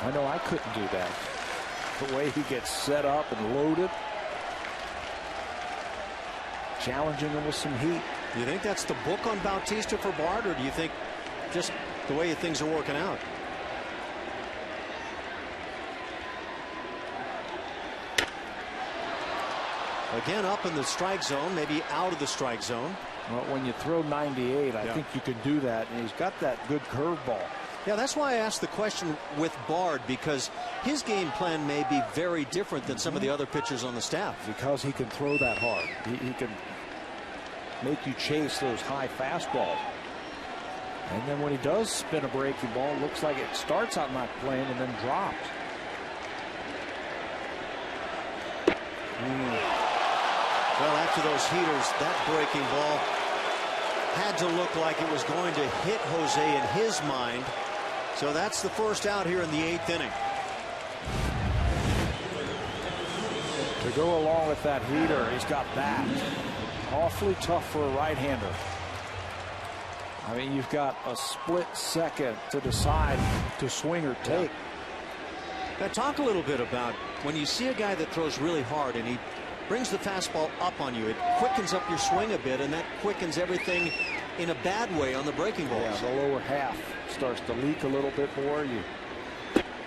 I know I couldn't do that. The way he gets set up and loaded. Challenging him with some heat. Do you think that's the book on Bautista for Bard, or do you think just the way things are working out? Again, up in the strike zone, maybe out of the strike zone. Well, when you throw 98, I think you can do that, and he's got that good curveball. Yeah, that's why I asked the question with Bard, because his game plan may be very different than some of the other pitchers on the staff. Because he can throw that hard. He can make you chase those high fastballs. And then when he does spin a breaking ball, it looks like it starts out not playing and then drops. Well, after those heaters, that breaking ball had to look like it was going to hit Jose in his mind. So that's the first out here in the 8th inning. To go along with that heater, he's got that. Awfully tough for a right-hander. I mean, you've got a split second to decide to swing or take. Now, talk a little bit about when you see a guy that throws really hard and he brings the fastball up on you, it quickens up your swing a bit, and that quickens everything in a bad way on the breaking balls. Yeah, the lower half starts to leak a little bit more. You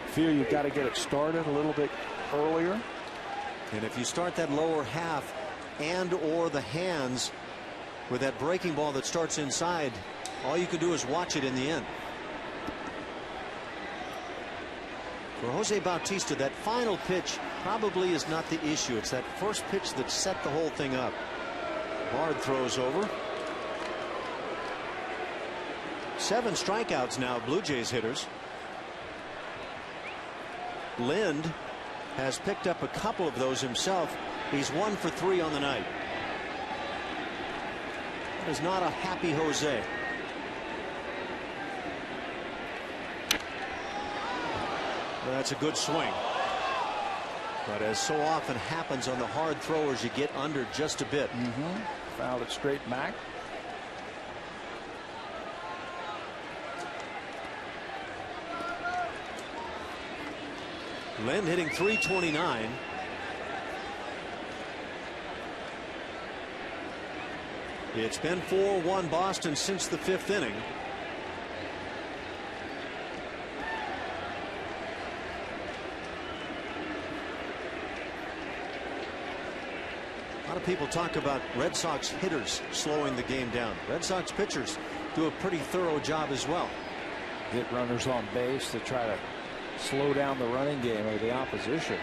feel you've got to get it started a little bit earlier. And if you start that lower half and or the hands with that breaking ball that starts inside, all you can do is watch it in the end. For Jose Bautista, that final pitch probably is not the issue. It's that first pitch that set the whole thing up. Bard throws over. 7 strikeouts now, Blue Jays hitters. Lind has picked up a couple of those himself. He's 1 for 3 on the night. That is not a happy Jose. Well, that's a good swing. But as so often happens on the hard throwers, you get under just a bit. Fouled it straight back. Lind hitting .329. It's been 4-1 Boston since the 5th inning. A lot of people talk about Red Sox hitters slowing the game down. Red Sox pitchers do a pretty thorough job as well. Get runners on base to try to slow down the running game of the opposition.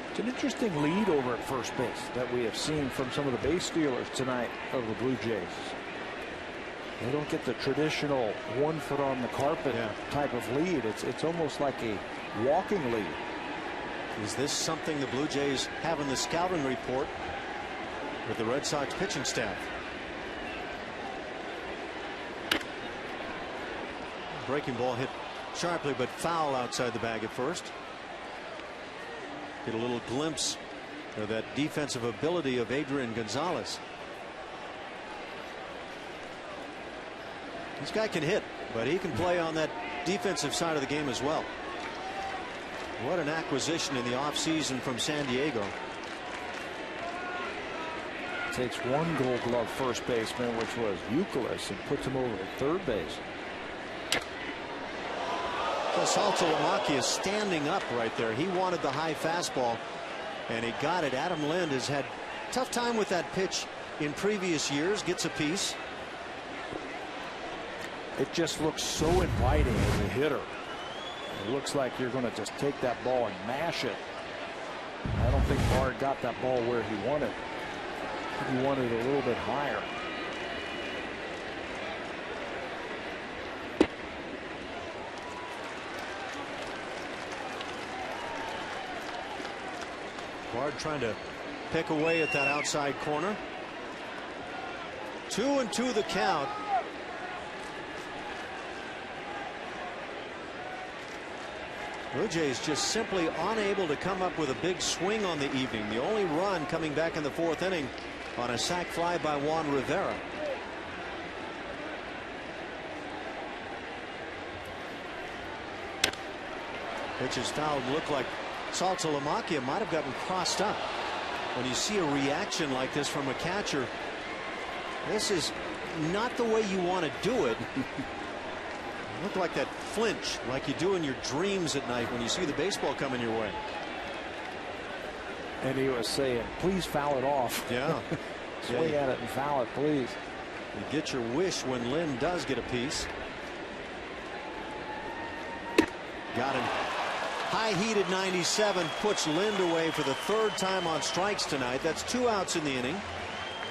It's an interesting lead over at first base that we have seen from some of the base stealers tonight of the Blue Jays. They don't get the traditional 1 foot on the carpet type of lead. It's almost like a walking lead. Is this something the Blue Jays have in the scouting report with the Red Sox pitching staff? Breaking ball hit sharply but foul outside the bag at first. Get a little glimpse of that defensive ability of Adrian Gonzalez. This guy can hit, but he can play on that defensive side of the game as well. What an acquisition in the offseason from San Diego. Takes one Gold Glove first baseman, which was Youkilis, and puts him over at third base. Saltalamacchia is standing up right there. He wanted the high fastball, and he got it. Adam Lind has had a tough time with that pitch in previous years. Gets a piece. It just looks so inviting as a hitter. It looks like you're going to just take that ball and mash it. I don't think Bard got that ball where he wanted. He wanted it a little bit higher. Bard trying to pick away at that outside corner. 2-2 the count. Blue Jays just simply unable to come up with a big swing on the evening. The only run coming back in the 4th inning on a sac fly by Juan Rivera. Pitch is fouled. Looked like Saltalamacchia might have gotten crossed up. When you see a reaction like this from a catcher, this is not the way you want to do it. Look like that flinch like you do in your dreams at night when you see the baseball coming your way. And he was saying, please foul it off. Yeah. Swing at it and foul it, please. You get your wish when Lind does get a piece. Got him. High heated 97 puts Lind away for the 3rd time on strikes tonight. That's 2 outs in the inning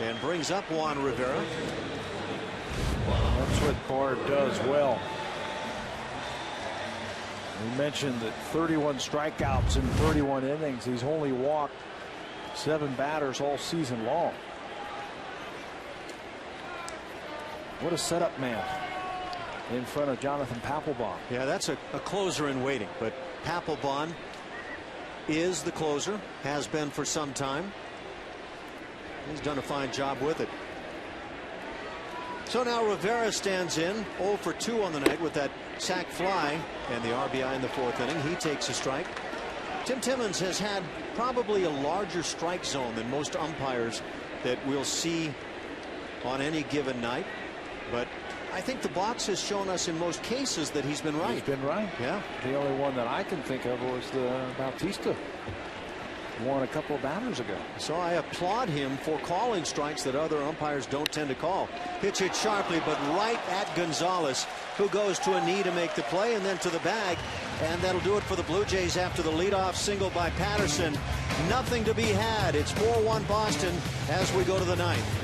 and brings up Juan Rivera. That's what Bard does well. We mentioned that 31 strikeouts in 31 innings. He's only walked 7 batters all season long. What a setup man in front of Jonathan Papelbon. Yeah, that's a closer in waiting, but Papelbon is the closer, has been for some time. He's done a fine job with it. So now Rivera stands in 0 for 2 on the night with that sac fly and the RBI in the 4th inning. He takes a strike. Tim Timmons has had probably a larger strike zone than most umpires that we'll see on any given night. But I think the box has shown us in most cases that he's been right. He's been right. Yeah. The only one that I can think of was the Bautista one a couple of batters ago. So I applaud him for calling strikes that other umpires don't tend to call. Pitch it sharply, but right at Gonzalez, who goes to a knee to make the play and then to the bag. And that'll do it for the Blue Jays after the leadoff single by Patterson. Nothing to be had. It's 4-1 Boston as we go to the 9th.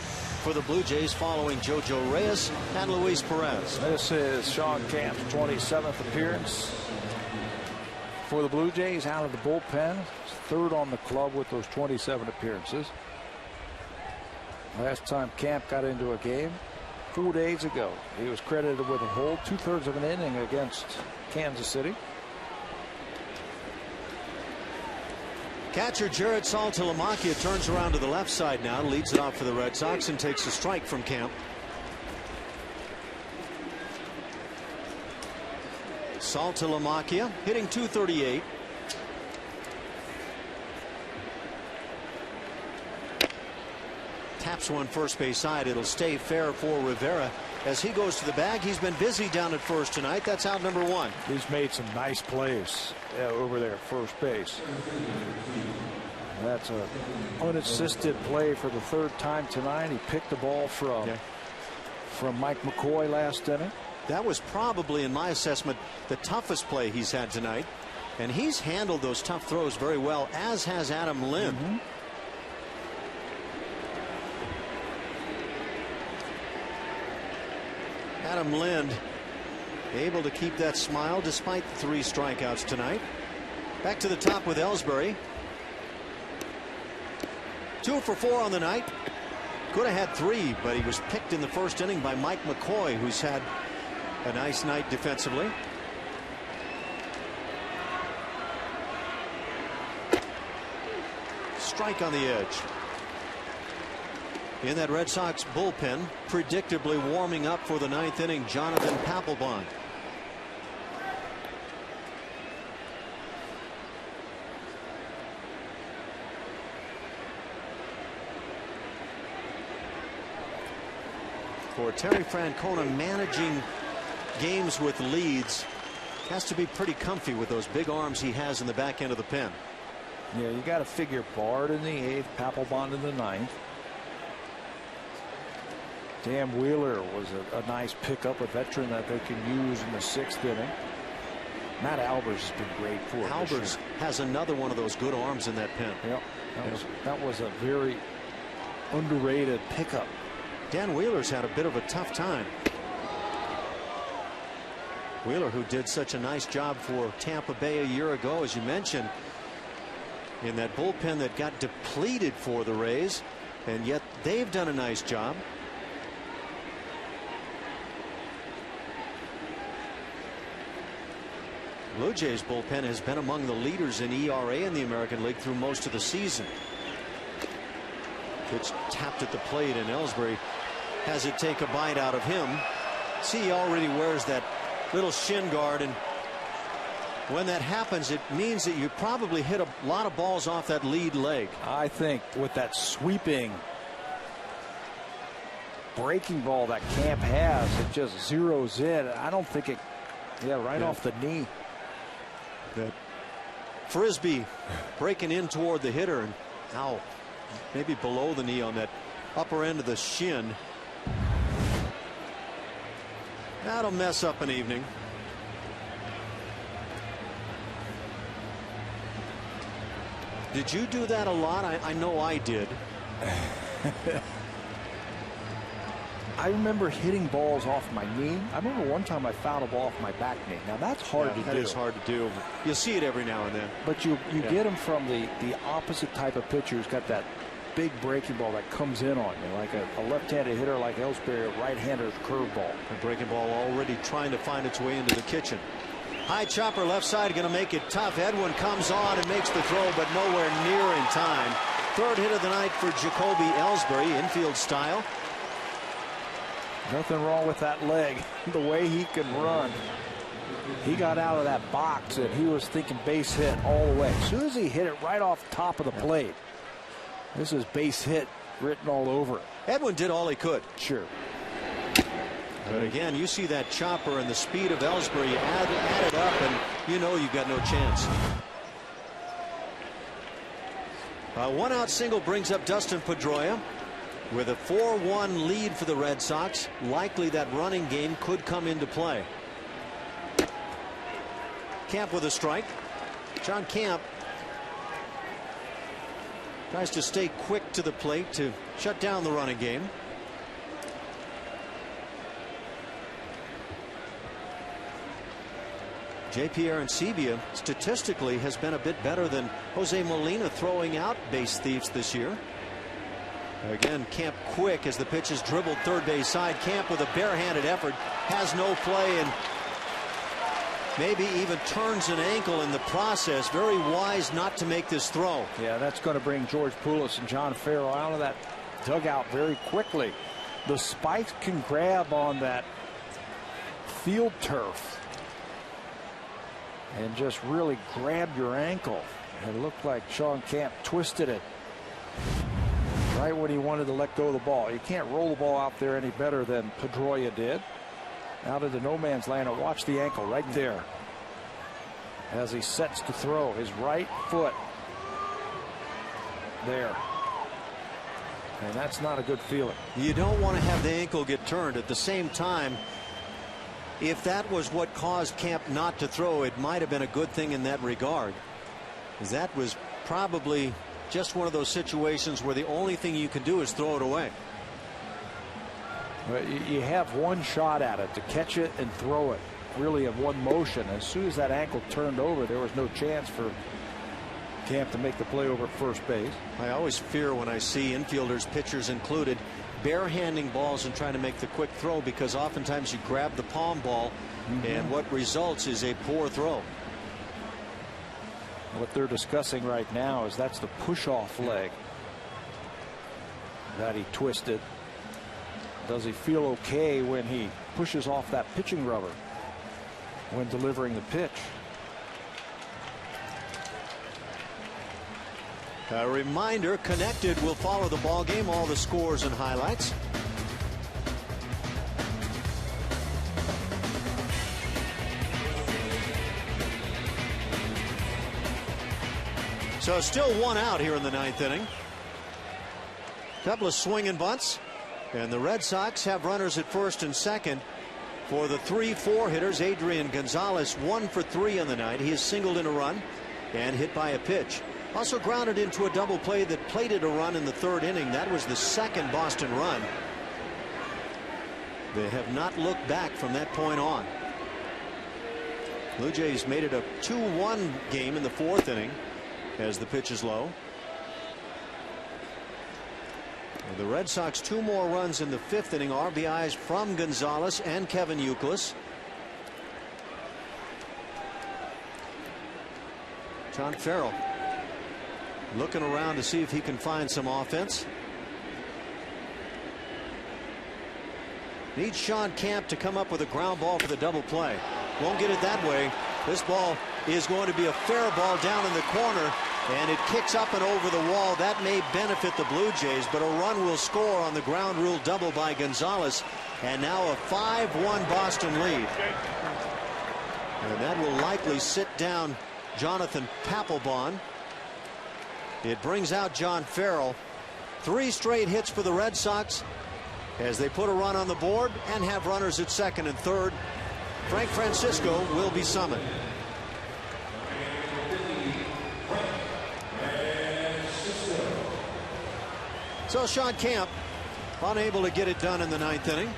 for the Blue Jays following JoJo Reyes and Luis Perez. This is Sean Camp's 27th appearance for the Blue Jays out of the bullpen. Third on the club with those 27 appearances. Last time Camp got into a game 4 days ago. He was credited with a hold, 2/3 of an inning against Kansas City. Catcher Jared Saltalamacchia turns around to the left side now, leads it off for the Red Sox and takes a strike from Camp. Saltalamacchia hitting .238. Taps one first base side. It'll stay fair for Rivera as he goes to the bag. He's been busy down at first tonight. That's out number one. He's made some nice plays over there at first base. That's an unassisted play for the third time tonight. He picked the ball from Mike McCoy last inning. That was probably, in my assessment, the toughest play he's had tonight. And he's handled those tough throws very well, as has Adam Lind. Adam Lind able to keep that smile despite 3 strikeouts tonight. Back to the top with Ellsbury. 2 for 4 on the night. Could have had 3, but he was picked in the first inning by Mike McCoy, who's had a nice night defensively. Strike on the edge. In that Red Sox bullpen, predictably warming up for the 9th inning, Jonathan Papelbon. For Terry Francona, managing games with leads has to be pretty comfy with those big arms he has in the back end of the pen. Yeah, you got to figure Bard in the 8th, Papelbon in the 9th. Dan Wheeler was a nice pickup, a veteran that they can use in the 6th inning. Matt Albers has been great for him. Albers has another one of those good arms in that pen. Yep, that was a very underrated pickup. Dan Wheeler's had a bit of a tough time. Wheeler, who did such a nice job for Tampa Bay a year ago, as you mentioned, in that bullpen that got depleted for the Rays, and yet they've done a nice job. Blue Jays bullpen has been among the leaders in ERA in the American League through most of the season. Pitch tapped at the plate, and Ellsbury has it take a bite out of him. See, he already wears that little shin guard, and when that happens, it means that you probably hit a lot of balls off that lead leg. I think with that sweeping breaking ball that Camp has, it just zeroes in. I don't think it, right off the knee. That frisbee breaking in toward the hitter, and now maybe below the knee on that upper end of the shin. That'll mess up an evening. Did you do that a lot? I know I did. I remember hitting balls off my knee. I remember one time I fouled a ball off my back knee. Now that's hard to do. That is hard to do. You'll see it every now and then. But you get them from the opposite type of pitcher who's got that big breaking ball that comes in on you, like a left-handed hitter like Ellsbury, a right-hander's curveball. The breaking ball already trying to find its way into the kitchen. High chopper left side, going to make it tough. Edwin comes on and makes the throw, but nowhere near in time. Third hit of the night for Jacoby Ellsbury, infield style. Nothing wrong with that leg. The way he can run. He got out of that box and he was thinking base hit all the way. As soon as he hit it right off the top of the plate, this is base hit written all over it. Edwin did all he could. Sure. But again, you see that chopper and the speed of Ellsbury added up, and you know you've got no chance. A 1-out single brings up Dustin Pedroia. With a 4-1 lead for the Red Sox, likely that running game could come into play. Camp with a strike. John Camp tries to stay quick to the plate to shut down the running game. J.P. Arancibia statistically has been a bit better than Jose Molina throwing out base thieves this year. Again, Camp quick as the pitch is dribbled third base side. Camp with a barehanded effort has no play and maybe even turns an ankle in the process. Very wise not to make this throw. Yeah, that's going to bring George Poulos and John Farrell out of that dugout very quickly. The spikes can grab on that field turf and just really grab your ankle. It looked like Sean Camp twisted it right when he wanted to let go of the ball. You can't roll the ball out there any better than Pedroia did. Out into no man's land, and watch the ankle right there as he sets to throw. His right foot there. And that's not a good feeling. You don't want to have the ankle get turned. At the same time, if that was what caused Camp not to throw, it might have been a good thing in that regard. That was probably just one of those situations where the only thing you can do is throw it away. You have one shot at it, to catch it and throw it, really in one motion. As soon as that ankle turned over, there was no chance for Camp to make the play over at first base. I always fear when I see infielders, pitchers included, barehanding balls and trying to make the quick throw, because oftentimes you grab the palm ball and what results is a poor throw. What they're discussing right now is that's the push-off leg that he twisted. Does he feel okay when he pushes off that pitching rubber when delivering the pitch? A reminder, Connected will follow the ball game, all the scores and highlights. So still one out here in the ninth inning. Couple of swinging bunts, and the Red Sox have runners at first and second. For the 3-4 hitters, Adrian Gonzalez 1 for 3 on the night. He has singled in a run and hit by a pitch. Also grounded into a double play that plated a run in the third inning. That was the second Boston run. They have not looked back from that point on. Blue Jays made it a 2-1 game in the fourth inning as the pitch is low. And the Red Sox 2 more runs in the fifth inning. RBIs from Gonzalez and Kevin Youkilis. John Farrell looking around to see if he can find some offense. Needs Sean Camp to come up with a ground ball for the double play. Won't get it that way. This ball is going to be a fair ball down in the corner, and it kicks up and over the wall. That may benefit the Blue Jays, but a run will score on the ground rule double by Gonzalez, and now a 5-1 Boston lead. And that will likely sit down Jonathan Papelbon. It brings out John Farrell. 3 straight hits for the Red Sox as they put a run on the board and have runners at second and third. Frank Francisco will be summoned. So Sean Camp unable to get it done in the ninth inning.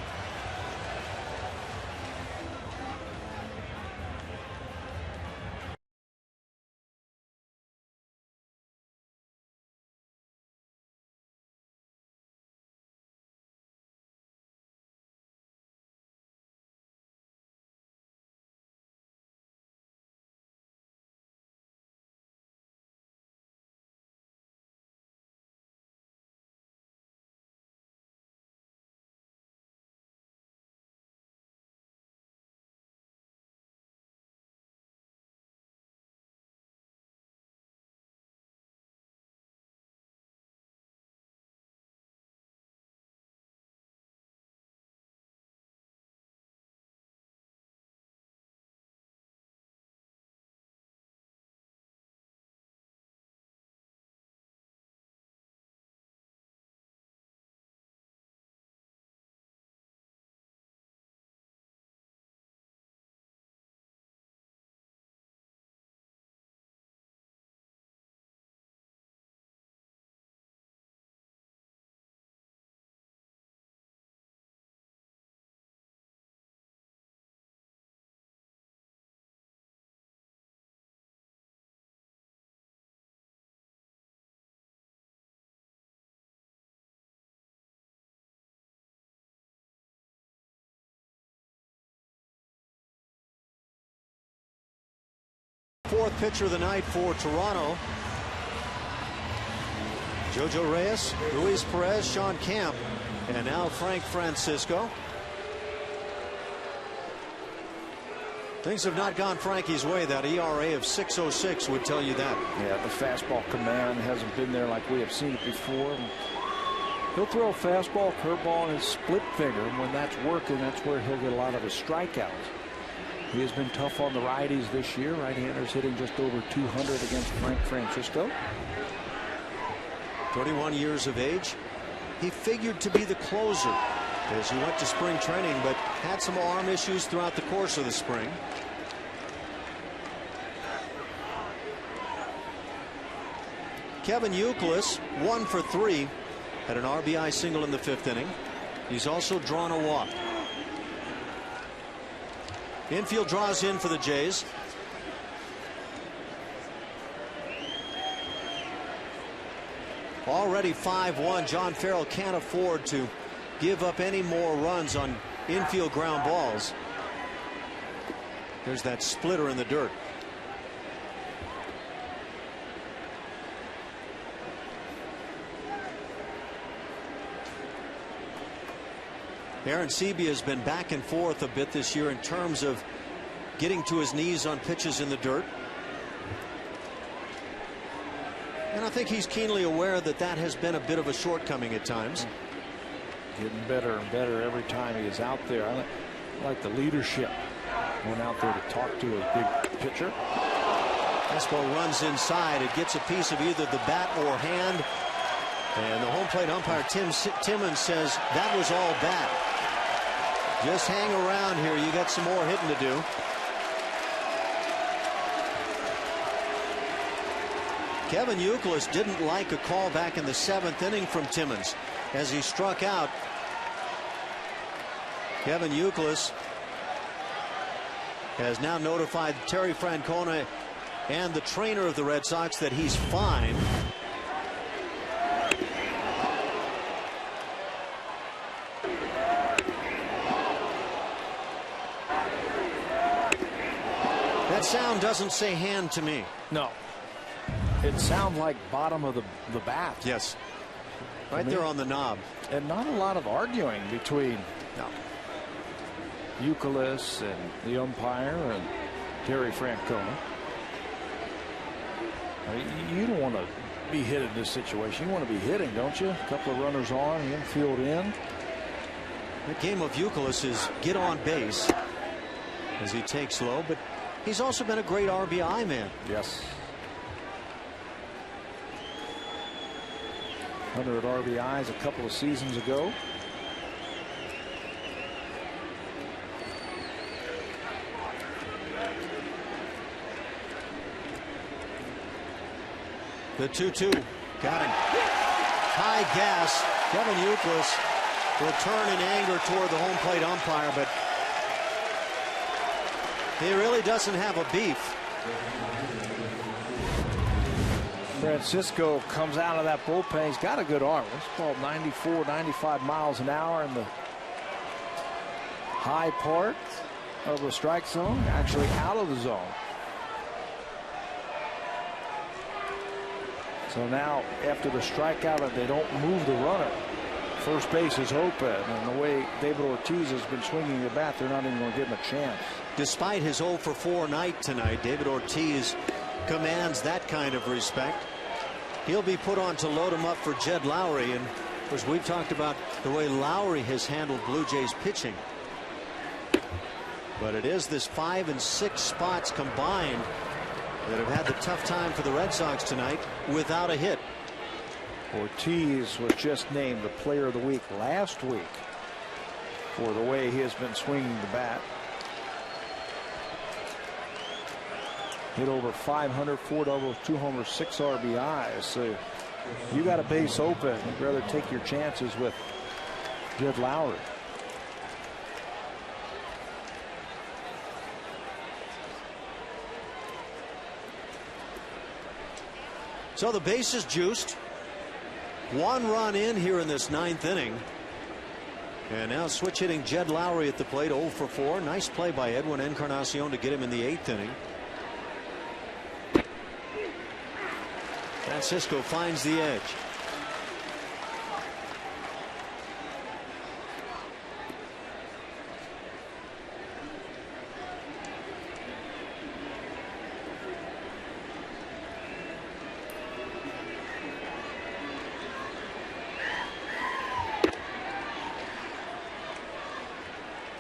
Fourth pitcher of the night for Toronto. Jojo Reyes, Luis Perez, Sean Camp, and now Frank Francisco. Things have not gone Frankie's way. That ERA of 6.06 would tell you that. Yeah, the fastball command hasn't been there like we have seen it before. He'll throw a fastball, curveball, and his split finger. And when that's working, that's where he'll get a lot of his strikeouts. He has been tough on the righties this year. Right-handers hitting just over 200 against Frank Francisco. 31 years of age. He figured to be the closer as he went to spring training, but had some arm issues throughout the course of the spring. Kevin Youkilis, 1 for 3, had an RBI single in the 5th inning. He's also drawn a walk. Infield draws in for the Jays. Already 5-1. John Farrell can't afford to give up any more runs on infield ground balls. There's that splitter in the dirt. Aaron Sebia has been back and forth a bit this year in terms of getting to his knees on pitches in the dirt. And I think he's keenly aware that that has been a bit of a shortcoming at times. Getting better and better every time he is out there. I like the leadership. Going out there to talk to a big pitcher. Fastball runs inside. It gets a piece of either the bat or hand. And the home plate umpire Tim Timmons says that was all bat. Just hang around here. You got some more hitting to do. Kevin Youkilis didn't like a call back in the 7th inning from Timmons as he struck out. Kevin Youkilis has now notified Terry Francona and the trainer of the Red Sox that he's fine. That sound doesn't say hand to me. No. It sounds like bottom of the bat. Yes. Right there on the knob. And not a lot of arguing between Youkilis and the umpire and Terry Francona. You don't want to be hit in this situation. You want to be hitting, don't you? A couple of runners on, infield in. The game of Youkilis is get on base as he takes low, but he's also been a great RBI man. Yes. 100 RBIs a couple of seasons ago. The 2-2 got him. High gas. Kevin Youkilis will turn in anger toward the home plate umpire, but he really doesn't have a beef. Francisco comes out of that bullpen. He's got a good arm. It's called 94, 95 miles an hour in the high part of the strike zone, actually out of the zone. So now, after the strikeout, they don't move the runner. First base is open, and the way David Ortiz has been swinging the bat, they're not even going to give him a chance. Despite his 0 for 4 night tonight, David Ortiz commands that kind of respect. He'll be put on to load him up for Jed Lowry, and of course we've talked about the way Lowry has handled Blue Jays pitching. But it is this 5 and 6 spots combined that have had the tough time for the Red Sox tonight without a hit. Ortiz was just named the player of the week last week for the way he has been swinging the bat. Hit over 500, 4 doubles, 2 homers, 6 RBIs. So you got a base open. You'd rather take your chances with Jed Lowry. So the base is juiced. 1 run in here in this 9th inning. And now switch hitting Jed Lowry at the plate, 0 for 4. Nice play by Edwin Encarnacion to get him in the 8th inning. Francisco finds the edge.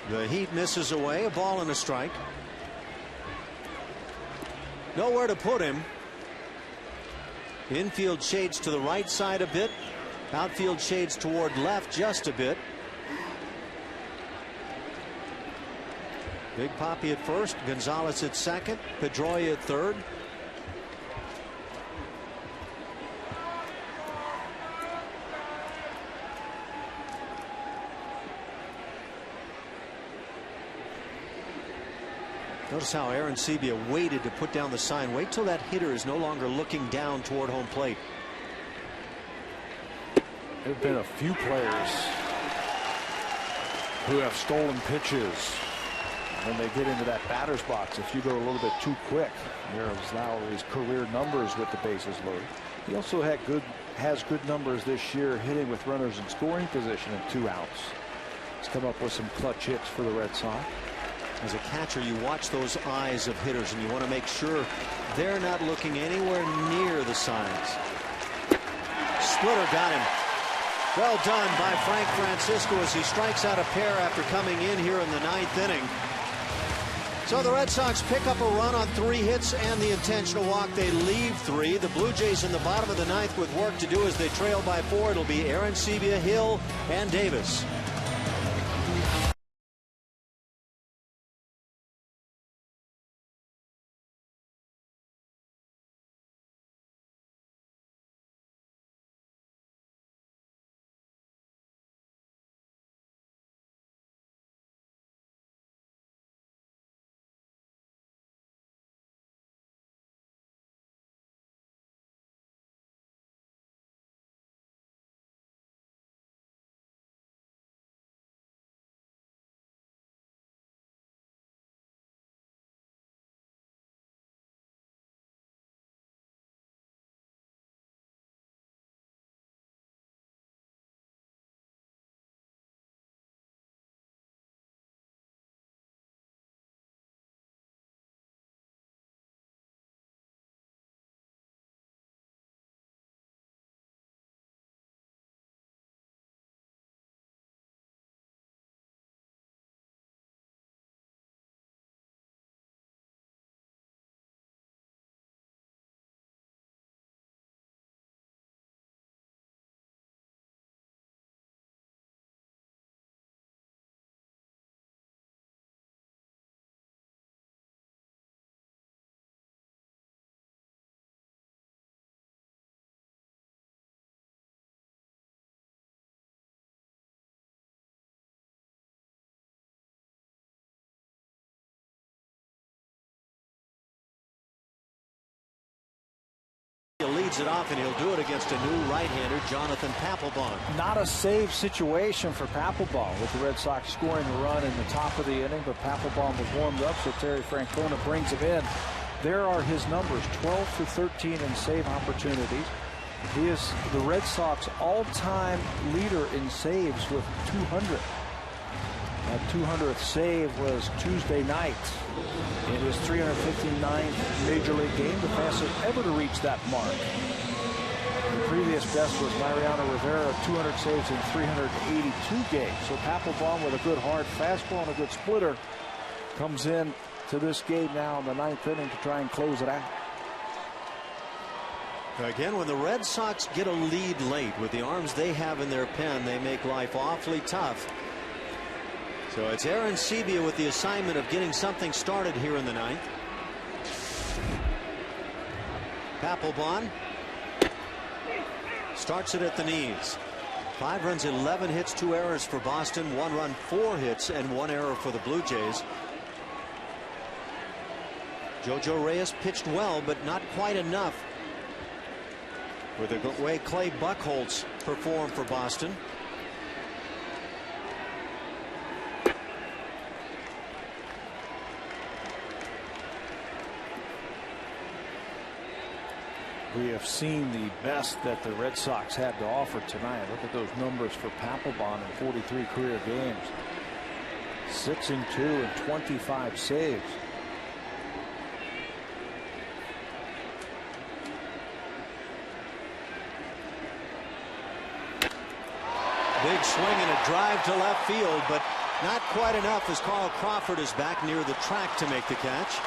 The Heat misses away, a ball and a strike. Nowhere to put him. Infield shades to the right side a bit. Outfield shades toward left just a bit. Big Papi at first, Gonzalez at second, Pedroia at third. Notice how Aaron Sebia waited to put down the sign. Wait till that hitter is no longer looking down toward home plate. There have been a few players who have stolen pitches when they get into that batter's box. If you go a little bit too quick, there's now his career numbers with the bases loaded. He also has good numbers this year hitting with runners in scoring position in 2 outs. He's come up with some clutch hits for the Red Sox. As a catcher, you watch those eyes of hitters and you want to make sure they're not looking anywhere near the signs. Splitter got him. Well done by Frank Francisco as he strikes out a pair after coming in here in the 9th inning. So the Red Sox pick up a run on 3 hits and the intentional walk. They leave 3. The Blue Jays in the bottom of the 9th with work to do as they trail by 4. It'll be Aaron Sebia, Hill, and Davis. Leads it off, and he'll do it against a new right-hander, Jonathan Papelbon. Not a save situation for Papelbon with the Red Sox scoring a run in the top of the inning, but Papelbon was warmed up, so Terry Francona brings him in. There are his numbers, 12 for 13 in save opportunities. He is the Red Sox all-time leader in saves with 200. That 200th save was Tuesday night in his 359th Major League game, the fastest ever to reach that mark. The previous best was Mariano Rivera, 200 saves in 382 games. So Papelbon with a good hard fastball and a good splitter comes in to this game now in the 9th inning to try and close it out. Again, when the Red Sox get a lead late with the arms they have in their pen, they make life awfully tough. So it's Aaron Sebia with the assignment of getting something started here in the 9th. Papelbon starts it at the knees. 5 runs, 11 hits, 2 errors for Boston, 1 run, 4 hits, and 1 error for the Blue Jays. Jojo Reyes pitched well, but not quite enough with the way Clay Buchholz performed for Boston. We have seen the best that the Red Sox had to offer tonight. Look at those numbers for Papelbon in 43 career games. 6-2 and 25 saves. Big swing and a drive to left field, but not quite enough as Carl Crawford is back near the track to make the catch.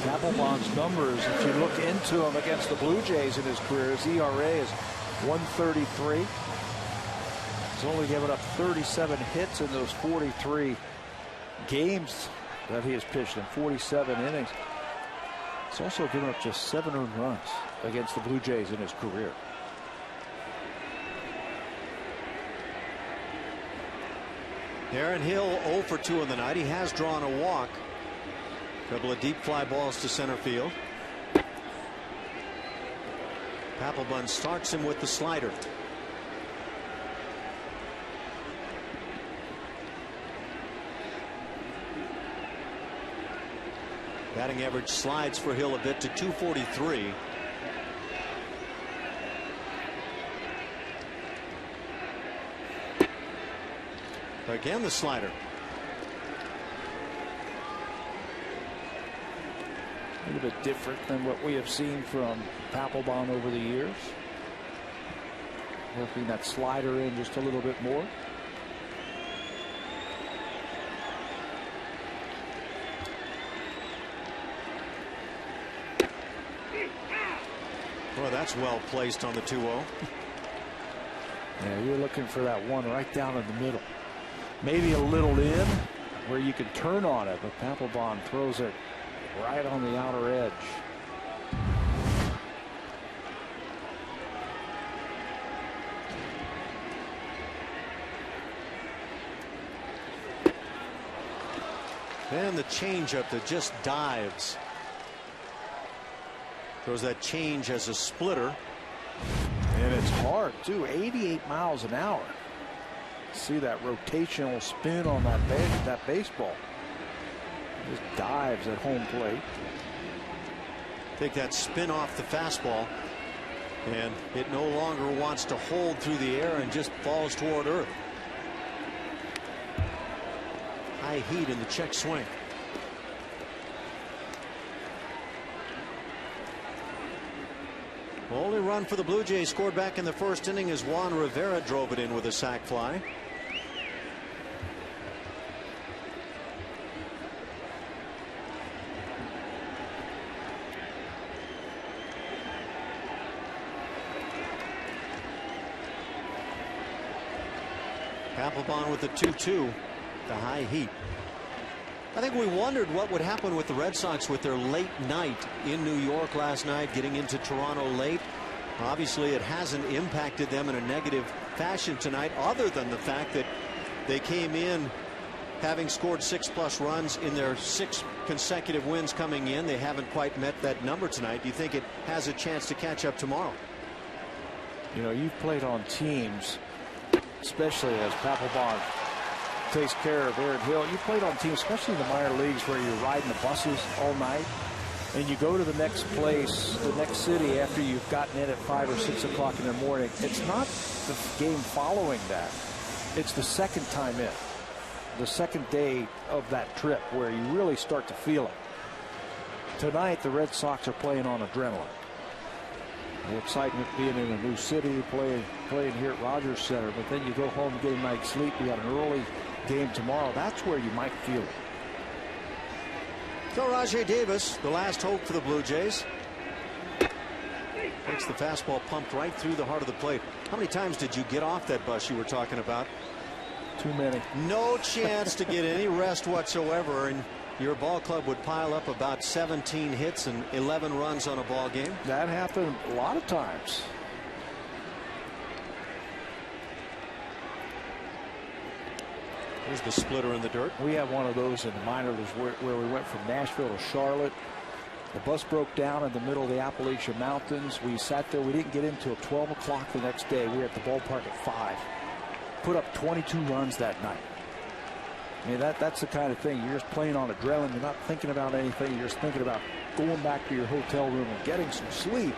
Papelbon's numbers, if you look into them against the Blue Jays in his career, his ERA is 1.33. He's only given up 37 hits in those 43 games that he has pitched in 47 innings. He's also given up just 7 earned runs against the Blue Jays in his career. Aaron Hill 0 for 2 in the night. He has drawn a walk. Couple of deep fly balls to center field. Papelbon starts him with the slider. Batting average slides for Hill a bit to 243. Again the slider. A little bit different than what we have seen from Papelbon over the years. Working that slider in just a little bit more. Well, that's well placed on the 2-0. Yeah, you're looking for that one right down in the middle. Maybe a little in where you can turn on it, but Papelbon throws it right on the outer edge. And the changeup that just dives. Throws that change as a splitter. And it's hard too. 88 miles an hour. See that rotational spin on that baseball. Just dives at home plate. Take that spin off the fastball, and it no longer wants to hold through the air and just falls toward earth. High heat in the check swing. Only run for the Blue Jays scored back in the first inning as Juan Rivera drove it in with a sac fly. Papelbon with the 2-2, the high heat. I think we wondered what would happen with the Red Sox with their late night in New York last night, getting into Toronto late. Obviously, it hasn't impacted them in a negative fashion tonight, other than the fact that they came in having scored 6+ runs in their 6 consecutive wins coming in. They haven't quite met that number tonight. Do you think it has a chance to catch up tomorrow? You know, you've played on teams, especially as Papelbon takes care of Aaron Hill. You played on teams, especially in the minor leagues, where you're riding the buses all night, and you go to the next place, the next city, after you've gotten in at 5 or 6 o'clock in the morning. It's not the game following that. It's the second time in, the second day of that trip, where you really start to feel it. Tonight, the Red Sox are playing on adrenaline. The excitement being in a new city, playing here at Rogers Center, but then you go home and get a night's sleep. You got an early game tomorrow. That's where you might feel it. So Rajai Davis, the last hope for the Blue Jays. Takes the fastball pumped right through the heart of the plate. How many times did you get off that bus you were talking about? Too many. No chance to get any rest whatsoever, and your ball club would pile up about 17 hits and 11 runs on a ball game. That happened a lot of times. Here's the splitter in the dirt. We have one of those in the minors where we went from Nashville to Charlotte. The bus broke down in the middle of the Appalachian Mountains. We sat there. We didn't get in until 12 o'clock the next day. We were at the ballpark at 5. Put up 22 runs that night. I mean, that's the kind of thing. You're just playing on adrenaline. You're not thinking about anything. You're just thinking about going back to your hotel room and getting some sleep.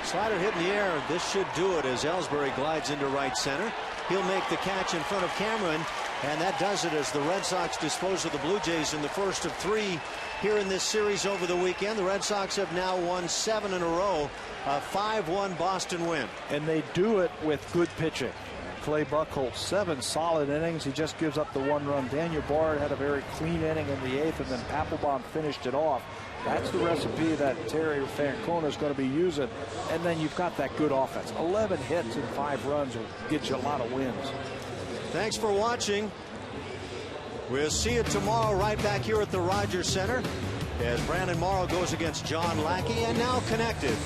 Slider hit in the air. This should do it as Ellsbury glides into right center. He'll make the catch in front of Cameron, and that does it as the Red Sox dispose of the Blue Jays in the first of 3 here in this series over the weekend. The Red Sox have now won 7 in a row, a 5-1 Boston win. And they do it with good pitching. Clay Buchholz, 7 solid innings. He just gives up the 1 run. Daniel Bard had a very clean inning in the 8th, and then Papelbon finished it off. That's the recipe that Terry Francona is going to be using. And then you've got that good offense. 11 hits and 5 runs will get you a lot of wins. Thanks for watching. We'll see you tomorrow right back here at the Rogers Center as Brandon Morrow goes against John Lackey and now connected.